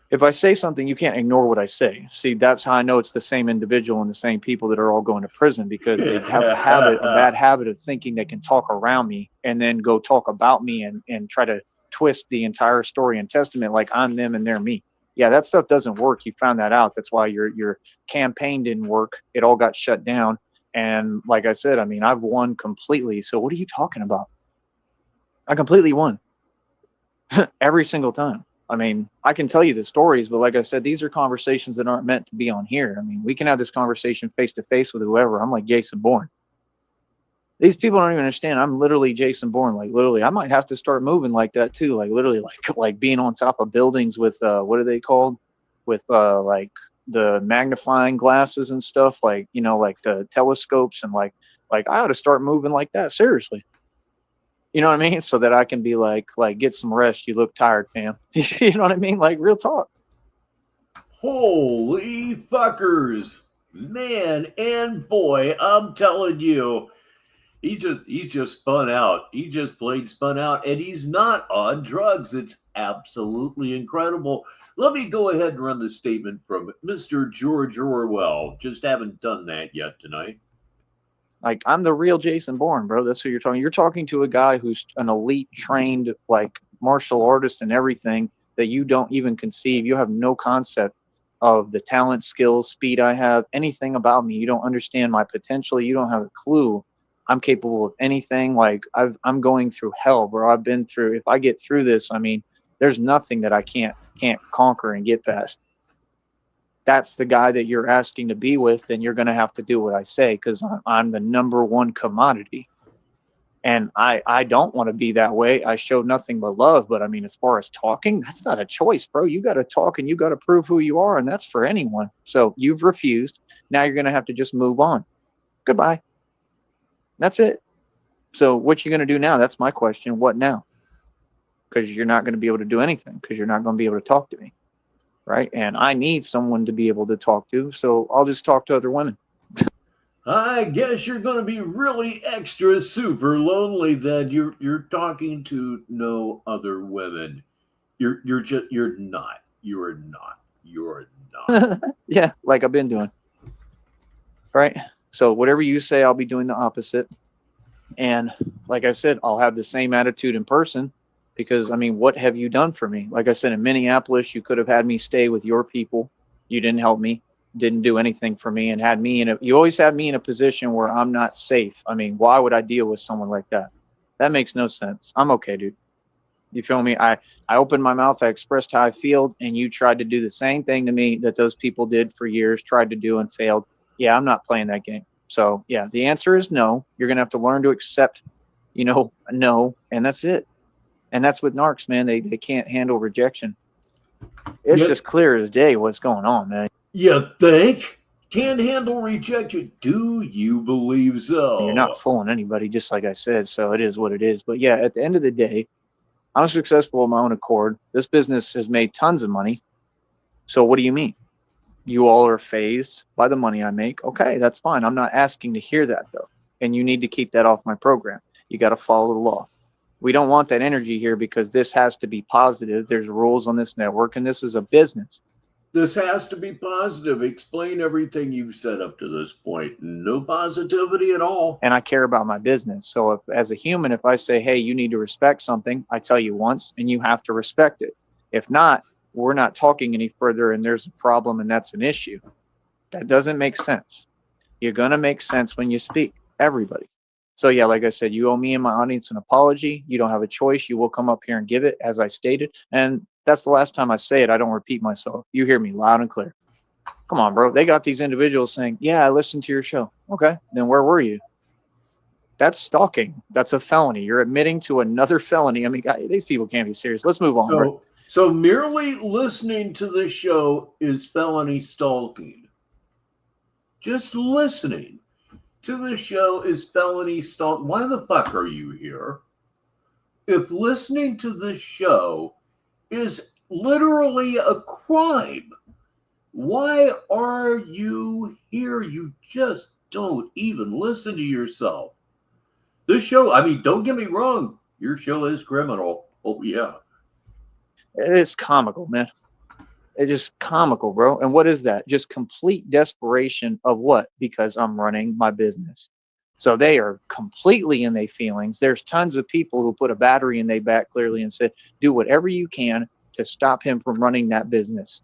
If I say something, you can't ignore what I say. See, that's how I know it's the same individual and the same people that are all going to prison because they have a bad habit of thinking they can talk around me and then go talk about me and try to twist the entire story and testament like I'm them and they're me. Yeah, that stuff doesn't work. You found that out. That's why your campaign didn't work. It all got shut down. And like I said, I mean, I've won completely. So what are you talking about? I completely won every single time. I mean, I can tell you the stories, but like I said, these are conversations that aren't meant to be on here. I mean, we can have this conversation face to face with whoever. I'm like Jason Bourne. These people don't even understand. I'm literally Jason Bourne. Like literally, I might have to start moving like that too. Like literally, like being on top of buildings with what are they called? With like the magnifying glasses and stuff. Like like the telescopes and like I ought to start moving like that. Seriously. You know what I mean? So that I can be like get some rest. You look tired, fam. You know what I mean? Like real talk. Holy fuckers, man and boy! I'm telling you, he's just spun out. He just played spun out, and he's not on drugs. It's absolutely incredible. Let me go ahead and run the statement from Mr. George Orwell. Just haven't done that yet tonight. Like, I'm the real Jason Bourne, bro. That's who you're talking. You're talking to a guy who's an elite trained, like, martial artist and everything that you don't even conceive. You have no concept of the talent, skills, speed I have, anything about me. You don't understand my potential. You don't have a clue. I'm capable of anything. Like, I'm going through hell, bro. I've been through. If I get through this, I mean, there's nothing that I can't conquer and get past. That's the guy that you're asking to be with, then you're going to have to do what I say, because I'm the number one commodity. And I don't want to be that way. I show nothing but love. But I mean, as far as talking, that's not a choice, bro. You got to talk and you got to prove who you are. And that's for anyone. So you've refused. Now you're going to have to just move on. Goodbye. That's it. So what you going to do now? That's my question. What now? Because you're not going to be able to do anything, because you're not going to be able to talk to me. Right? And I need someone to be able to talk to, so I'll just talk to other women. I guess you're going to be really extra super lonely that you're talking to no other women. You're not. Yeah, like I've been doing. Right? So whatever you say, I'll be doing the opposite. And like I said, I'll have the same attitude in person. Because, I mean, what have you done for me? Like I said, in Minneapolis, you could have had me stay with your people. You didn't help me, didn't do anything for me, and had me you always had me in a position where I'm not safe. I mean, why would I deal with someone like that? That makes no sense. I'm okay, dude. You feel me? I opened my mouth, I expressed how I feel, and you tried to do the same thing to me that those people did for years, tried to do and failed. Yeah, I'm not playing that game. So, yeah, the answer is no. You're going to have to learn to accept, no, and that's it. And that's with narcs, man. They can't handle rejection. It's just clear as day what's going on, man. You think? Can't handle rejection? Do you believe so? You're not fooling anybody, just like I said. So it is what it is. But yeah, at the end of the day, I'm successful on my own accord. This business has made tons of money. So what do you mean? You all are fazed by the money I make. Okay, that's fine. I'm not asking to hear that, though. And you need to keep that off my program. You got to follow the law. We don't want that energy here, because this has to be positive. There's rules on this network, and this is a business. This has to be positive. Explain everything you've said up to this point. No positivity at all. And I care about my business. So if, as a human, if I say, hey, you need to respect something, I tell you once, and you have to respect it. If not, we're not talking any further, and there's a problem, and that's an issue. That doesn't make sense. You're going to make sense when you speak. Everybody. So yeah, like I said, you owe me and my audience an apology. You don't have a choice. You will come up here and give it, as I stated. And that's the last time I say it. I don't repeat myself. You hear me loud and clear. Come on, bro. They got these individuals saying, yeah, I listened to your show. Okay, then where were you? That's stalking. That's a felony. You're admitting to another felony. I mean, these people can't be serious. Let's move on. So merely listening to the show is felony stalking. Just listening to the show is felony stalking. Why the fuck are you here? If listening to the show is literally a crime, why are you here? You just don't even listen to yourself. This show, I mean, don't get me wrong, your show is criminal. Oh, yeah. It's comical, man. It's just comical, bro. And what is that? Just complete desperation of what? Because I'm running my business. So they are completely in their feelings. There's tons of people who put a battery in their back clearly and said, do whatever you can to stop him from running that business.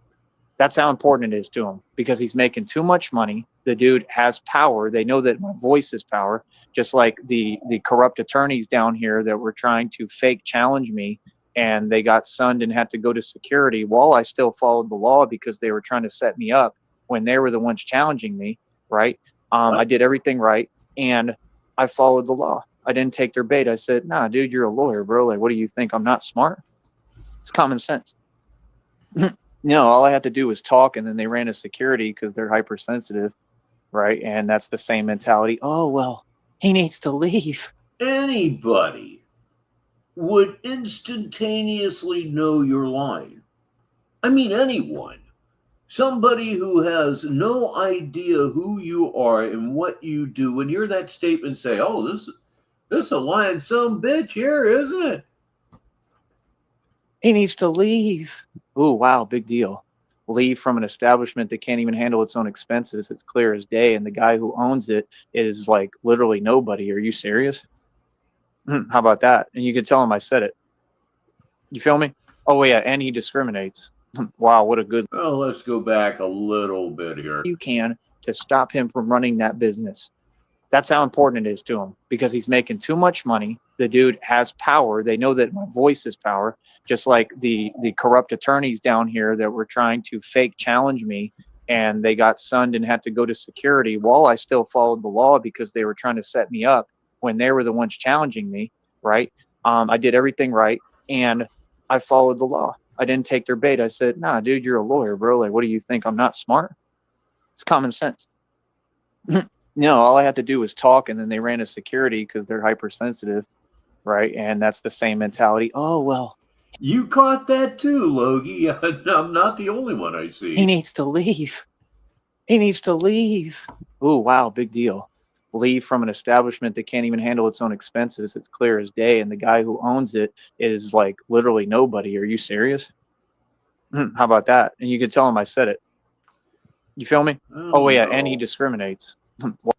That's how important it is to him, because he's making too much money. The dude has power. They know that my voice is power, just like the corrupt attorneys down here that were trying to fake challenge me. And they got sunned and had to go to security while I still followed the law, because they were trying to set me up when they were the ones challenging me, right? I did everything right, and I followed the law. I didn't take their bait. I said, nah, dude, you're a lawyer, bro. Like, what do you think? I'm not smart? It's common sense. All I had to do was talk, and then they ran to security because they're hypersensitive, right? And that's the same mentality. Oh, well, he needs to leave. Anybody would instantaneously know you're lying. I mean, anyone. Somebody who has no idea who you are and what you do, when you're that statement, say, oh, this is a lying some bitch here, isn't it? He needs to leave. Oh, wow, big deal. leave from an establishment that can't even handle its own expenses. It's clear as day. And the guy who owns it is like literally nobody. Are you serious? How about that? And you can tell him I said it. You feel me? Oh, yeah. And he discriminates. Wow, what a good. Well, let's go back a little bit here. You can to stop him from running that business. That's how important it is to him, because he's making too much money. The dude has power. They know that my voice is power, just like the corrupt attorneys down here that were trying to fake challenge me, and they got sunned and had to go to security while I still followed the law because they were trying to set me up when they were the ones challenging me, right? I did everything right, and I followed the law. I didn't take their bait. I said, nah, dude, you're a lawyer, bro. Like, what do you think? I'm not smart? It's common sense. No, all I had to do was talk, and then they ran a security because they're hypersensitive, right? And that's the same mentality. Oh, well. You caught that too, Logie. I'm not the only one I see. He needs to leave. He needs to leave. Ooh, wow, big deal. Leave from an establishment that can't even handle its own expenses. It's clear as day. And the guy who owns it is like literally nobody. Are you serious? How about that? And you can tell him I said it. You feel me? Oh, yeah, no. And he discriminates.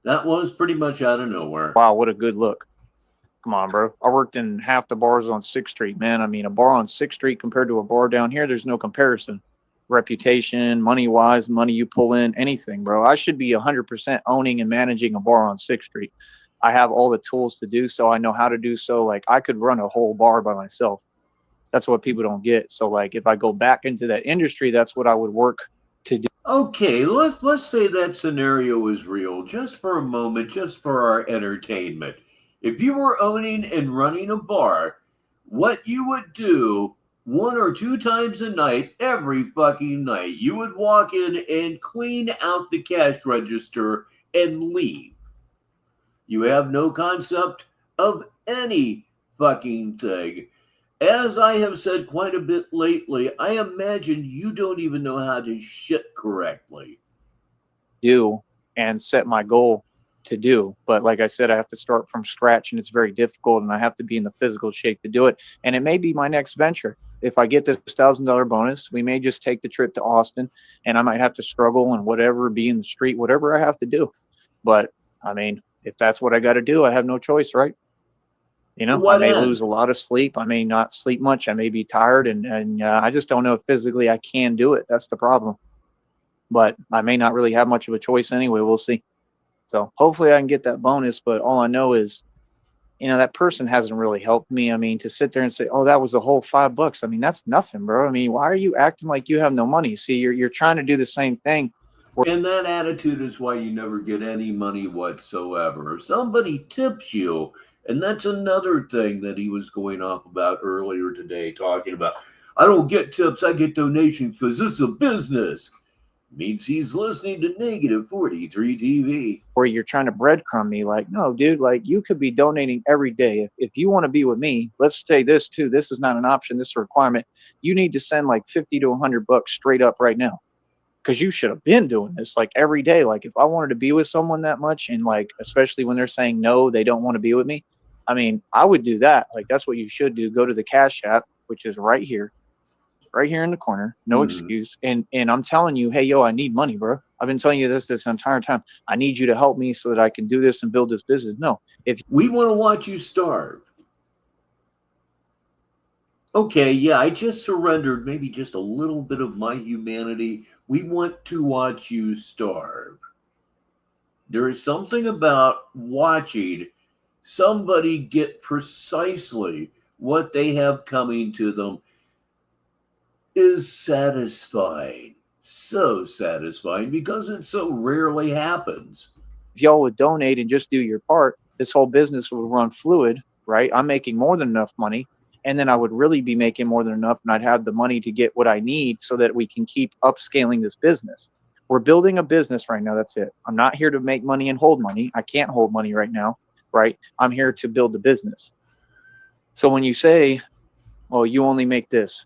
That was pretty much out of nowhere. Wow, what a good look. Come on, bro. I worked in half the bars on 6th Street, man. I mean, a bar on 6th Street compared to a bar down here, there's no comparison. Reputation, money-wise, money you pull in, anything, bro. I should be 100% owning and managing a bar on 6th Street. I have all the tools to do so. I know how to do so. Like, I could run a whole bar by myself. That's what people don't get. So, like, if I go back into that industry, that's what I would work to do. Okay, let's say that scenario is real, just for a moment, just for our entertainment. If you were owning and running a bar, what you would do 1 or 2 times a night, every fucking night, you would walk in and clean out the cash register and leave. You have no concept of any fucking thing. As I have said quite a bit lately, I imagine you don't even know how to shit correctly. And set my goal to do. But like I said, I have to start from scratch, and it's very difficult, and I have to be in the physical shape to do it. And it may be my next venture. If I get this $1,000 bonus, we may just take the trip to Austin, and I might have to struggle and whatever, be in the street, whatever I have to do. But I mean, if that's what I got to do, I have no choice, right? You know, I may lose a lot of sleep. I may not sleep much. I may be tired, and I just don't know if physically I can do it. That's the problem. But I may not really have much of a choice anyway. We'll see. So hopefully I can get that bonus. But all I know is, you know, that person hasn't really helped me. I mean, to sit there and say, oh, that was a whole $5. I mean, that's nothing, bro. I mean, why are you acting like you have no money? See, you're trying to do the same thing. And that attitude is why you never get any money whatsoever. If somebody tips you, and that's another thing that he was going off about earlier today, talking about, I don't get tips, I get donations because this is a business. Means he's listening to negative 43 TV. Or you're trying to breadcrumb me like, no, dude, like you could be donating every day. If you want to be with me, let's say this too. This is not an option. This is a requirement. You need to send like $50 to $100 straight up right now. Because you should have been doing this like every day. Like if I wanted to be with someone that much, and like especially when they're saying no, they don't want to be with me, I mean, I would do that. Like that's what you should do. Go to the Cash App, which is right here in the corner. No excuse. And I'm telling you, hey, yo, I need money, bro. I've been telling you this entire time. I need you to help me so that I can do this and build this business. No, if we want to watch you starve. Okay, yeah, I just surrendered maybe just a little bit of my humanity. We want to watch you starve. There is something about watching somebody get precisely what they have coming to them is satisfying. So satisfying because it so rarely happens. If y'all would donate and just do your part, this whole business would run fluid, right? I'm making more than enough money. And then I would really be making more than enough, and I'd have the money to get what I need so that we can keep upscaling this business. We're building a business right now. That's it. I'm not here to make money and hold money. I can't hold money right now, right? I'm here to build the business. So when you say, well, you only make this,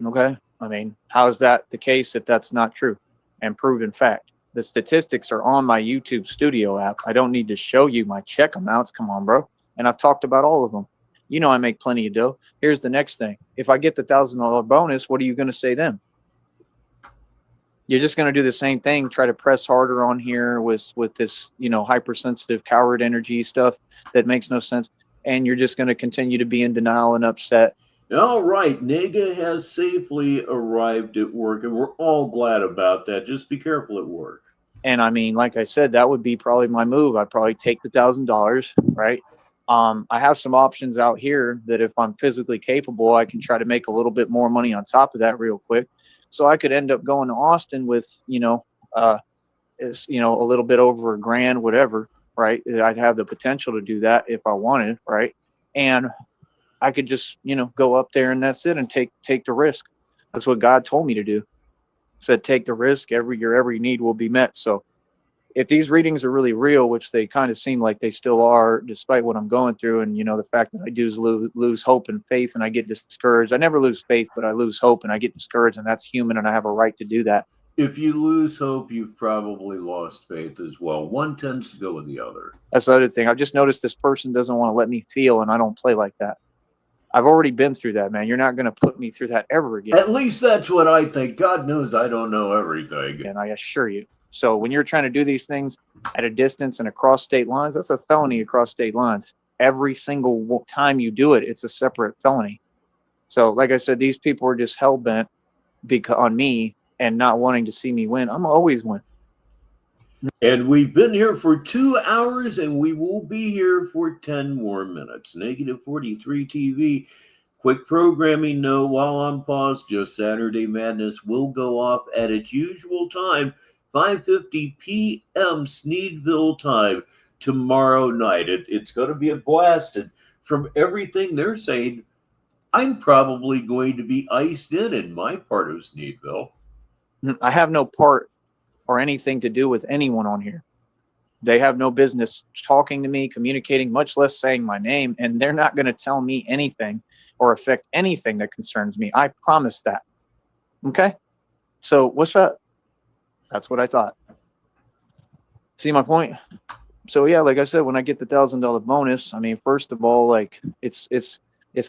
okay? I mean, how is that the case if that's not true and proven fact? The statistics are on my YouTube Studio app. I don't need to show you my check amounts. Come on, bro. And I've talked about all of them. You know I make plenty of dough. Here's the next thing. If I get the $1,000 bonus, what are you going to say then? You're just going to do the same thing, try to press harder on here with this, hypersensitive coward energy stuff that makes no sense. And you're just going to continue to be in denial and upset. All right, Nega has safely arrived at work, and we're all glad about that. Just be careful at work. And I mean, like I said, that would be probably my move. I'd probably take the $1,000, right? I have some options out here that if I'm physically capable, I can try to make a little bit more money on top of that real quick. So I could end up going to Austin with, a little bit over $1,000, whatever, right? I'd have the potential to do that if I wanted, right? And I could just, go up there and that's it, and take the risk. That's what God told me to do. Said take the risk. Your every need will be met. So if these readings are really real, which they kind of seem like they still are, despite what I'm going through, and the fact that I do lose hope and faith, and I get discouraged. I never lose faith, but I lose hope and I get discouraged, and that's human, and I have a right to do that. If you lose hope, you've probably lost faith as well. One tends to go with the other. That's the other thing. I've just noticed this person doesn't want to let me feel, and I don't play like that. I've already been through that, man. You're not going to put me through that ever again. At least that's what I think. God knows I don't know everything. And I assure you. So when you're trying to do these things at a distance and across state lines, that's a felony across state lines. Every single time you do it, it's a separate felony. So like I said, these people are just hell-bent on me and not wanting to see me win. I'm always win. And we've been here for 2 hours, and we will be here for 10 more minutes. Negative 43 TV. Quick programming note while on pause. Just Saturday Madness will go off at its usual time, 5:50 p.m. Sneedville time tomorrow night. It's going to be a blast. And from everything they're saying, I'm probably going to be iced in my part of Sneedville. I have no part or anything to do with anyone on here. They have no business talking to me, communicating, much less saying my name, and they're not going to tell me anything or affect anything that concerns me. I promise that. Okay? So what's up? That's what I thought. See my point? So yeah, like I said, when I get the $1,000 bonus, I mean, first of all, like it's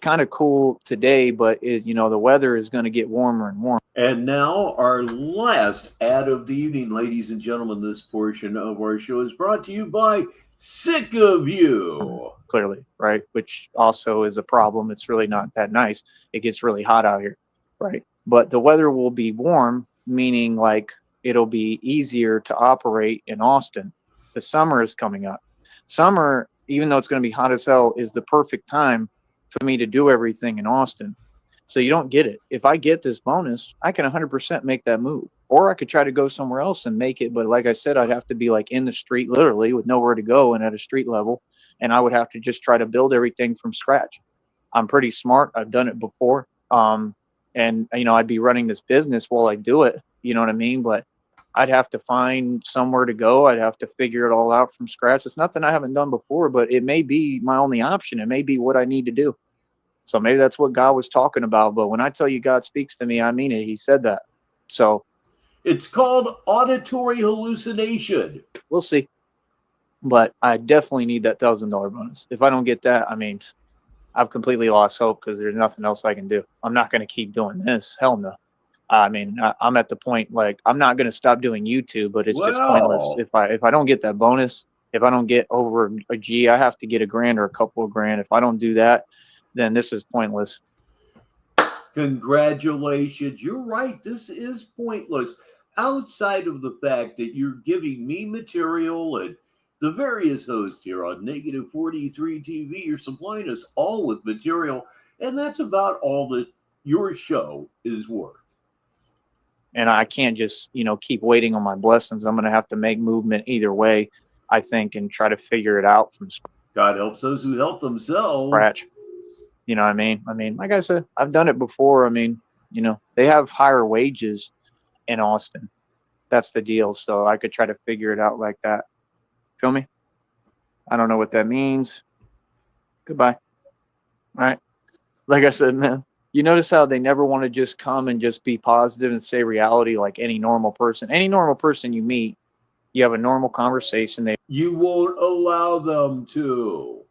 kind of cool today, but the weather is going to get warmer and warmer. And now our last ad of the evening, ladies and gentlemen. This portion of our show is brought to you by Sick of You. Clearly, right? Which also is a problem. It's really not that nice. It gets really hot out here, right? But the weather will be warm, meaning like it'll be easier to operate in Austin. The summer is coming up. Summer, even though it's going to be hot as hell, is the perfect time for me to do everything in Austin. So you don't get it. If I get this bonus, I can 100% make that move. Or I could try to go somewhere else and make it. But like I said, I'd have to be like in the street, literally, with nowhere to go and at a street level. And I would have to just try to build everything from scratch. I'm pretty smart. I've done it before. And, I'd be running this business while I do it. You know what I mean? But I'd have to find somewhere to go. I'd have to figure it all out from scratch. It's nothing I haven't done before, but it may be my only option. It may be what I need to do. So maybe that's what God was talking about. But when I tell you God speaks to me, I mean it. He said that. So it's called auditory hallucination. We'll see. But I definitely need that $1,000 bonus. If I don't get that, I mean, I've completely lost hope because there's nothing else I can do. I'm not going to keep doing this. Hell no. I mean, I'm at the point, like, I'm not going to stop doing YouTube, but it's just pointless. If I don't get that bonus, if I don't get over a G, I have to get $1,000 or a couple of grand. If I don't do that, then this is pointless. Congratulations. You're right. This is pointless. Outside of the fact that you're giving me material and the various hosts here on Negative 43 TV, you're supplying us all with material, and that's about all that your show is worth. And I can't just, keep waiting on my blessings. I'm going to have to make movement either way, I think, and try to figure it out from scratch. God helps those who help themselves. Scratch. You know what I mean? I mean, like I said, I've done it before. I mean, they have higher wages in Austin. That's the deal. So I could try to figure it out like that. Feel me? I don't know what that means. Goodbye. All right. Like I said, man, you notice how they never want to just come and just be positive and say reality like any normal person. Any normal person you meet, you have a normal conversation. You won't allow them to.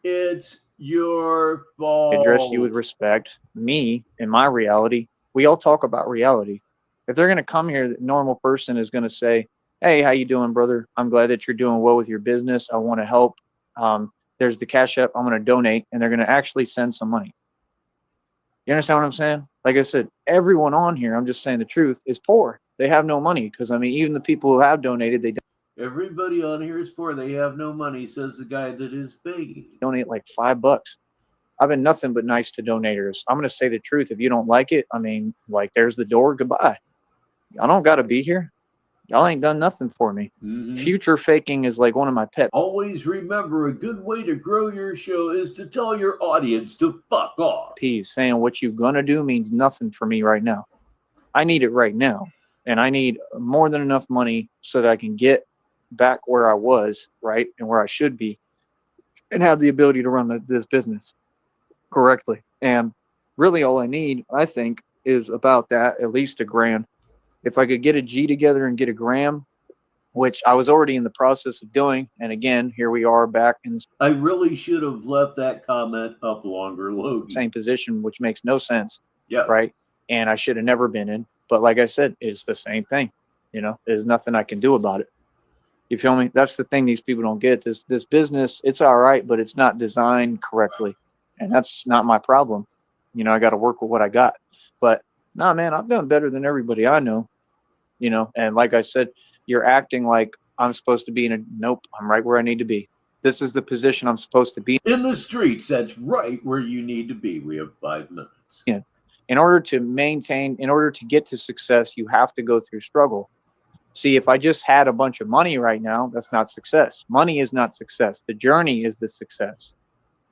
It's your fault. Address you with respect. Me, in my reality, we all talk about reality. If they're going to come here, the normal person is going to say, hey, how you doing, brother? I'm glad that you're doing well with your business. I want to help. There's the Cash App. I'm going to donate. And they're going to actually send some money. You understand what I'm saying? Like I said, everyone on here, I'm just saying the truth, is poor. They have no money because, I mean, even the people who have donated, they Everybody on here is poor. They have no money, says the guy that is begging. donate like $5. I've been nothing but nice to donators. I'm going to say the truth. If you don't like it, I mean, like, there's the door. Goodbye. I don't got to be here. Y'all ain't done nothing for me. Future faking is like one of my pets. Always remember, a good way to grow your show is to tell your audience to fuck off. Saying what you're going to do means nothing for me right now. I need it right now. And I need more than enough money so that I can get back where I was, right, and where I should be, and have the ability to run this business correctly. And really all I need, I think, is about that, at least $1,000. If I could get a G together and get $1,000, which I was already in the process of doing, and again, here we are back in. I really should have left that comment up longer, Logan. Same position, which makes no sense. Yes. Right? And I should have never been in. But like I said, it's the same thing. You know, there's nothing I can do about it. You feel me? That's the thing these people don't get. This business, it's all right, but it's not designed correctly. And that's not my problem. You know, I got to work with what I got. But nah, man, I've done better than everybody I know. You know, and like I said, you're acting like I'm supposed to be in a, nope, I'm right where I need to be. This is the position I'm supposed to be. In the streets, that's right where you need to be. We have 5 minutes. Yeah. In order to get to success, you have to go through struggle. See, if I just had a bunch of money right now, that's not success. Money is not success. The journey is the success,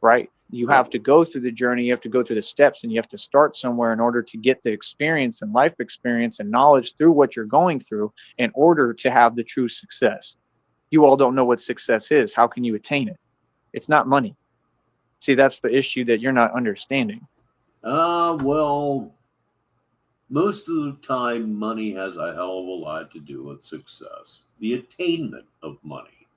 right? You have to go through the journey. You have to go through the steps, and you have to start somewhere in order to get the experience and life experience and knowledge through what you're going through in order to have the true success. You all don't know what success is. How can you attain it? It's not money. See, that's the issue that you're not understanding. Well, most of the time, money has a hell of a lot to do with success. The attainment of money.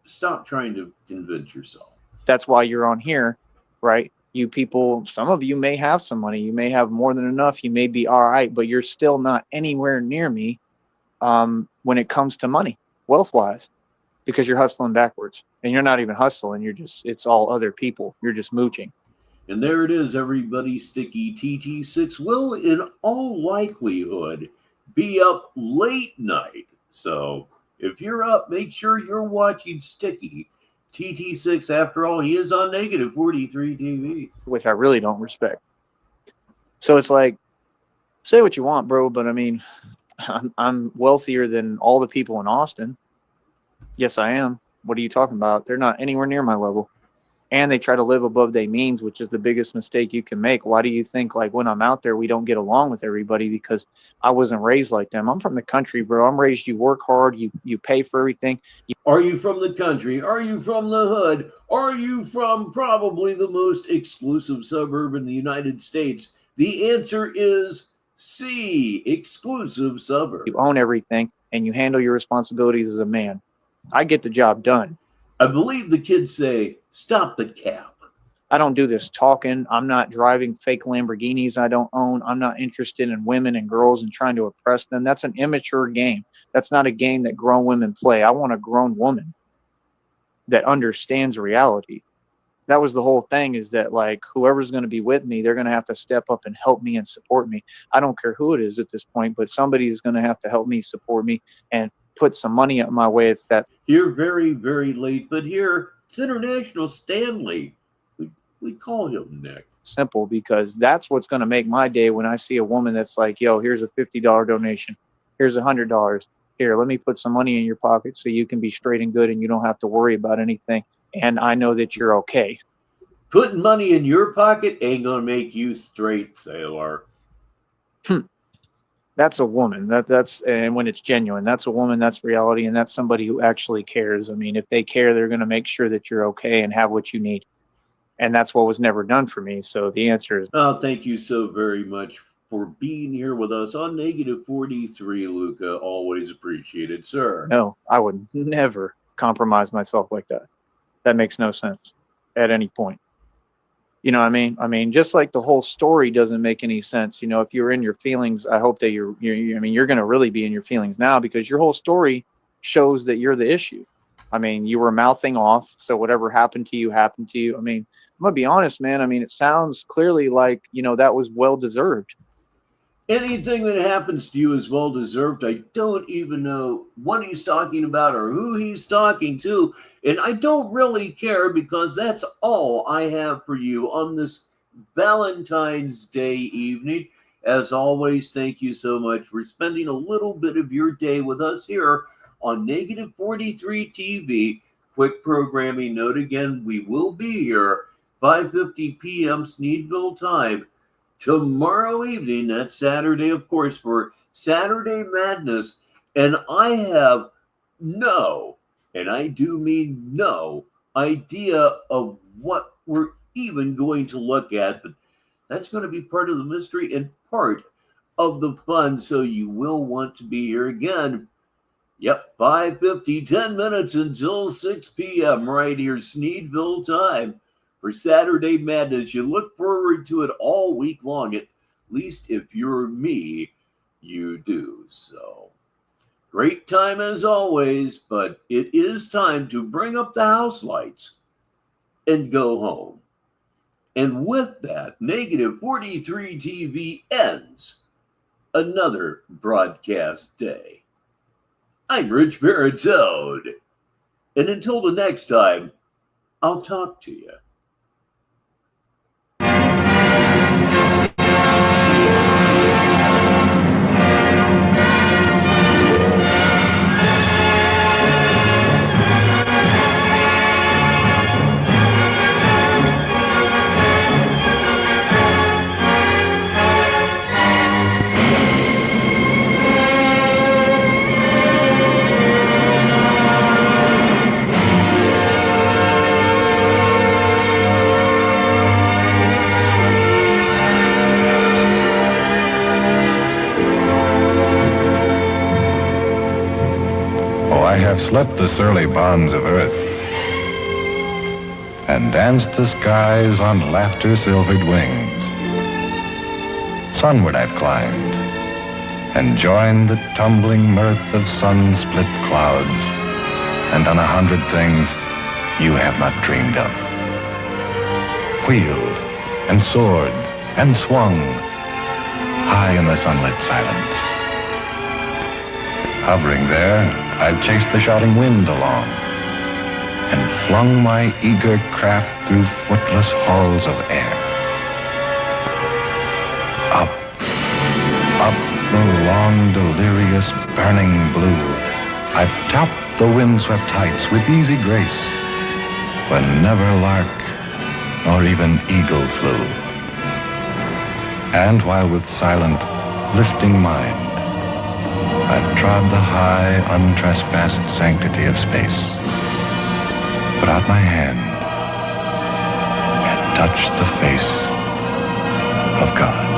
Stop trying to convince yourself. That's why you're on here, right? You people, some of you may have some money. You may have more than enough. You may be all right, but you're still not anywhere near me when it comes to money, wealth-wise, because you're hustling backwards. And you're not even hustling. You're just, it's all other people. You're just mooching. And there it is, everybody. Sticky TT6 will, in all likelihood, be up late night. So if you're up, make sure you're watching Sticky TT6. After all, he is on negative 43 TV. Which I really don't respect. So it's like, say what you want, bro, but I mean, I'm wealthier than all the people in Austin. Yes, I am. What are you talking about? They're not anywhere near my level. And they try to live above their means, which is the biggest mistake you can make. Why do you think, like, when I'm out there, we don't get along with everybody? Because I wasn't raised like them. I'm from the country, bro. I'm raised, you work hard, you pay for everything. Are you from the country? Are you from the hood? Are you from probably the most exclusive suburb in the United States? The answer is C, exclusive suburb. You own everything, and you handle your responsibilities as a man. I get the job done. I believe the kids say, stop the cap. I don't do this talking. I'm not driving fake Lamborghinis I don't own. I'm not interested in women and girls and trying to oppress them. That's an immature game. That's not a game that grown women play. I want a grown woman that understands reality. That was the whole thing, is that, like, whoever's going to be with me, they're going to have to step up and help me and support me. I don't care who it is at this point, but somebody is going to have to help me, support me, and put some money up my way. It's that. You're very, very late, but here, it's International Stanley. We call him Nick. Simple, because that's what's going to make my day when I see a woman that's like, yo, here's a $50 donation. Here's $100. Here, let me put some money in your pocket so you can be straight and good and you don't have to worry about anything. And I know that you're okay. Putting money in your pocket ain't going to make you straight, sailor. That's a woman. That's and when it's genuine, that's a woman, that's reality, and that's somebody who actually cares. I mean, if they care, they're going to make sure that you're okay and have what you need. And that's what was never done for me. So the answer is, thank you so very much for being here with us on negative 43, Luca. Always appreciated, sir. No, I would never compromise myself like that. That makes no sense at any point. You know what I mean? I mean, just like the whole story doesn't make any sense. You know, if you're in your feelings, I hope that I mean, you're going to really be in your feelings now, because your whole story shows that you're the issue. I mean, you were mouthing off, so whatever happened to you happened to you. I mean, I'm gonna be honest, man. I mean, it sounds clearly like, that was well deserved. Anything that happens to you is well deserved. I don't even know what he's talking about or who he's talking to. And I don't really care, because that's all I have for you on this Valentine's Day evening. As always, thank you so much for spending a little bit of your day with us here on Negative 43 TV. Quick programming note again, we will be here 5:50 p.m. Sneedville time tomorrow evening. That's Saturday, of course, for Saturday Madness. And I have and I do mean no idea of what we're even going to look at, but that's going to be part of the mystery and part of the fun. So you will want to be here again. Yep, 5:50, 10 minutes until 6 p.m. right here, Sneedville time for Saturday Madness. You look forward to it all week long. At least if you're me, you do. So great time as always, but it is time to bring up the house lights and go home. And with that, Negative 43 TV ends another broadcast day. I'm Richbartone, and until the next time, I'll talk to you. I have slit the surly bonds of earth and danced the skies on laughter-silvered wings. Sunward I've climbed and joined the tumbling mirth of sun-split clouds, and done 100 things you have not dreamed of. Wheeled and soared and swung high in the sunlit silence. Hovering there, I've chased the shouting wind along and flung my eager craft through footless halls of air. Up, up the long, delirious, burning blue, I've topped the windswept heights with easy grace, when never lark nor even eagle flew. And while with silent, lifting mind, I've trod the high, untrespassed sanctity of space, put out my hand and touched the face of God.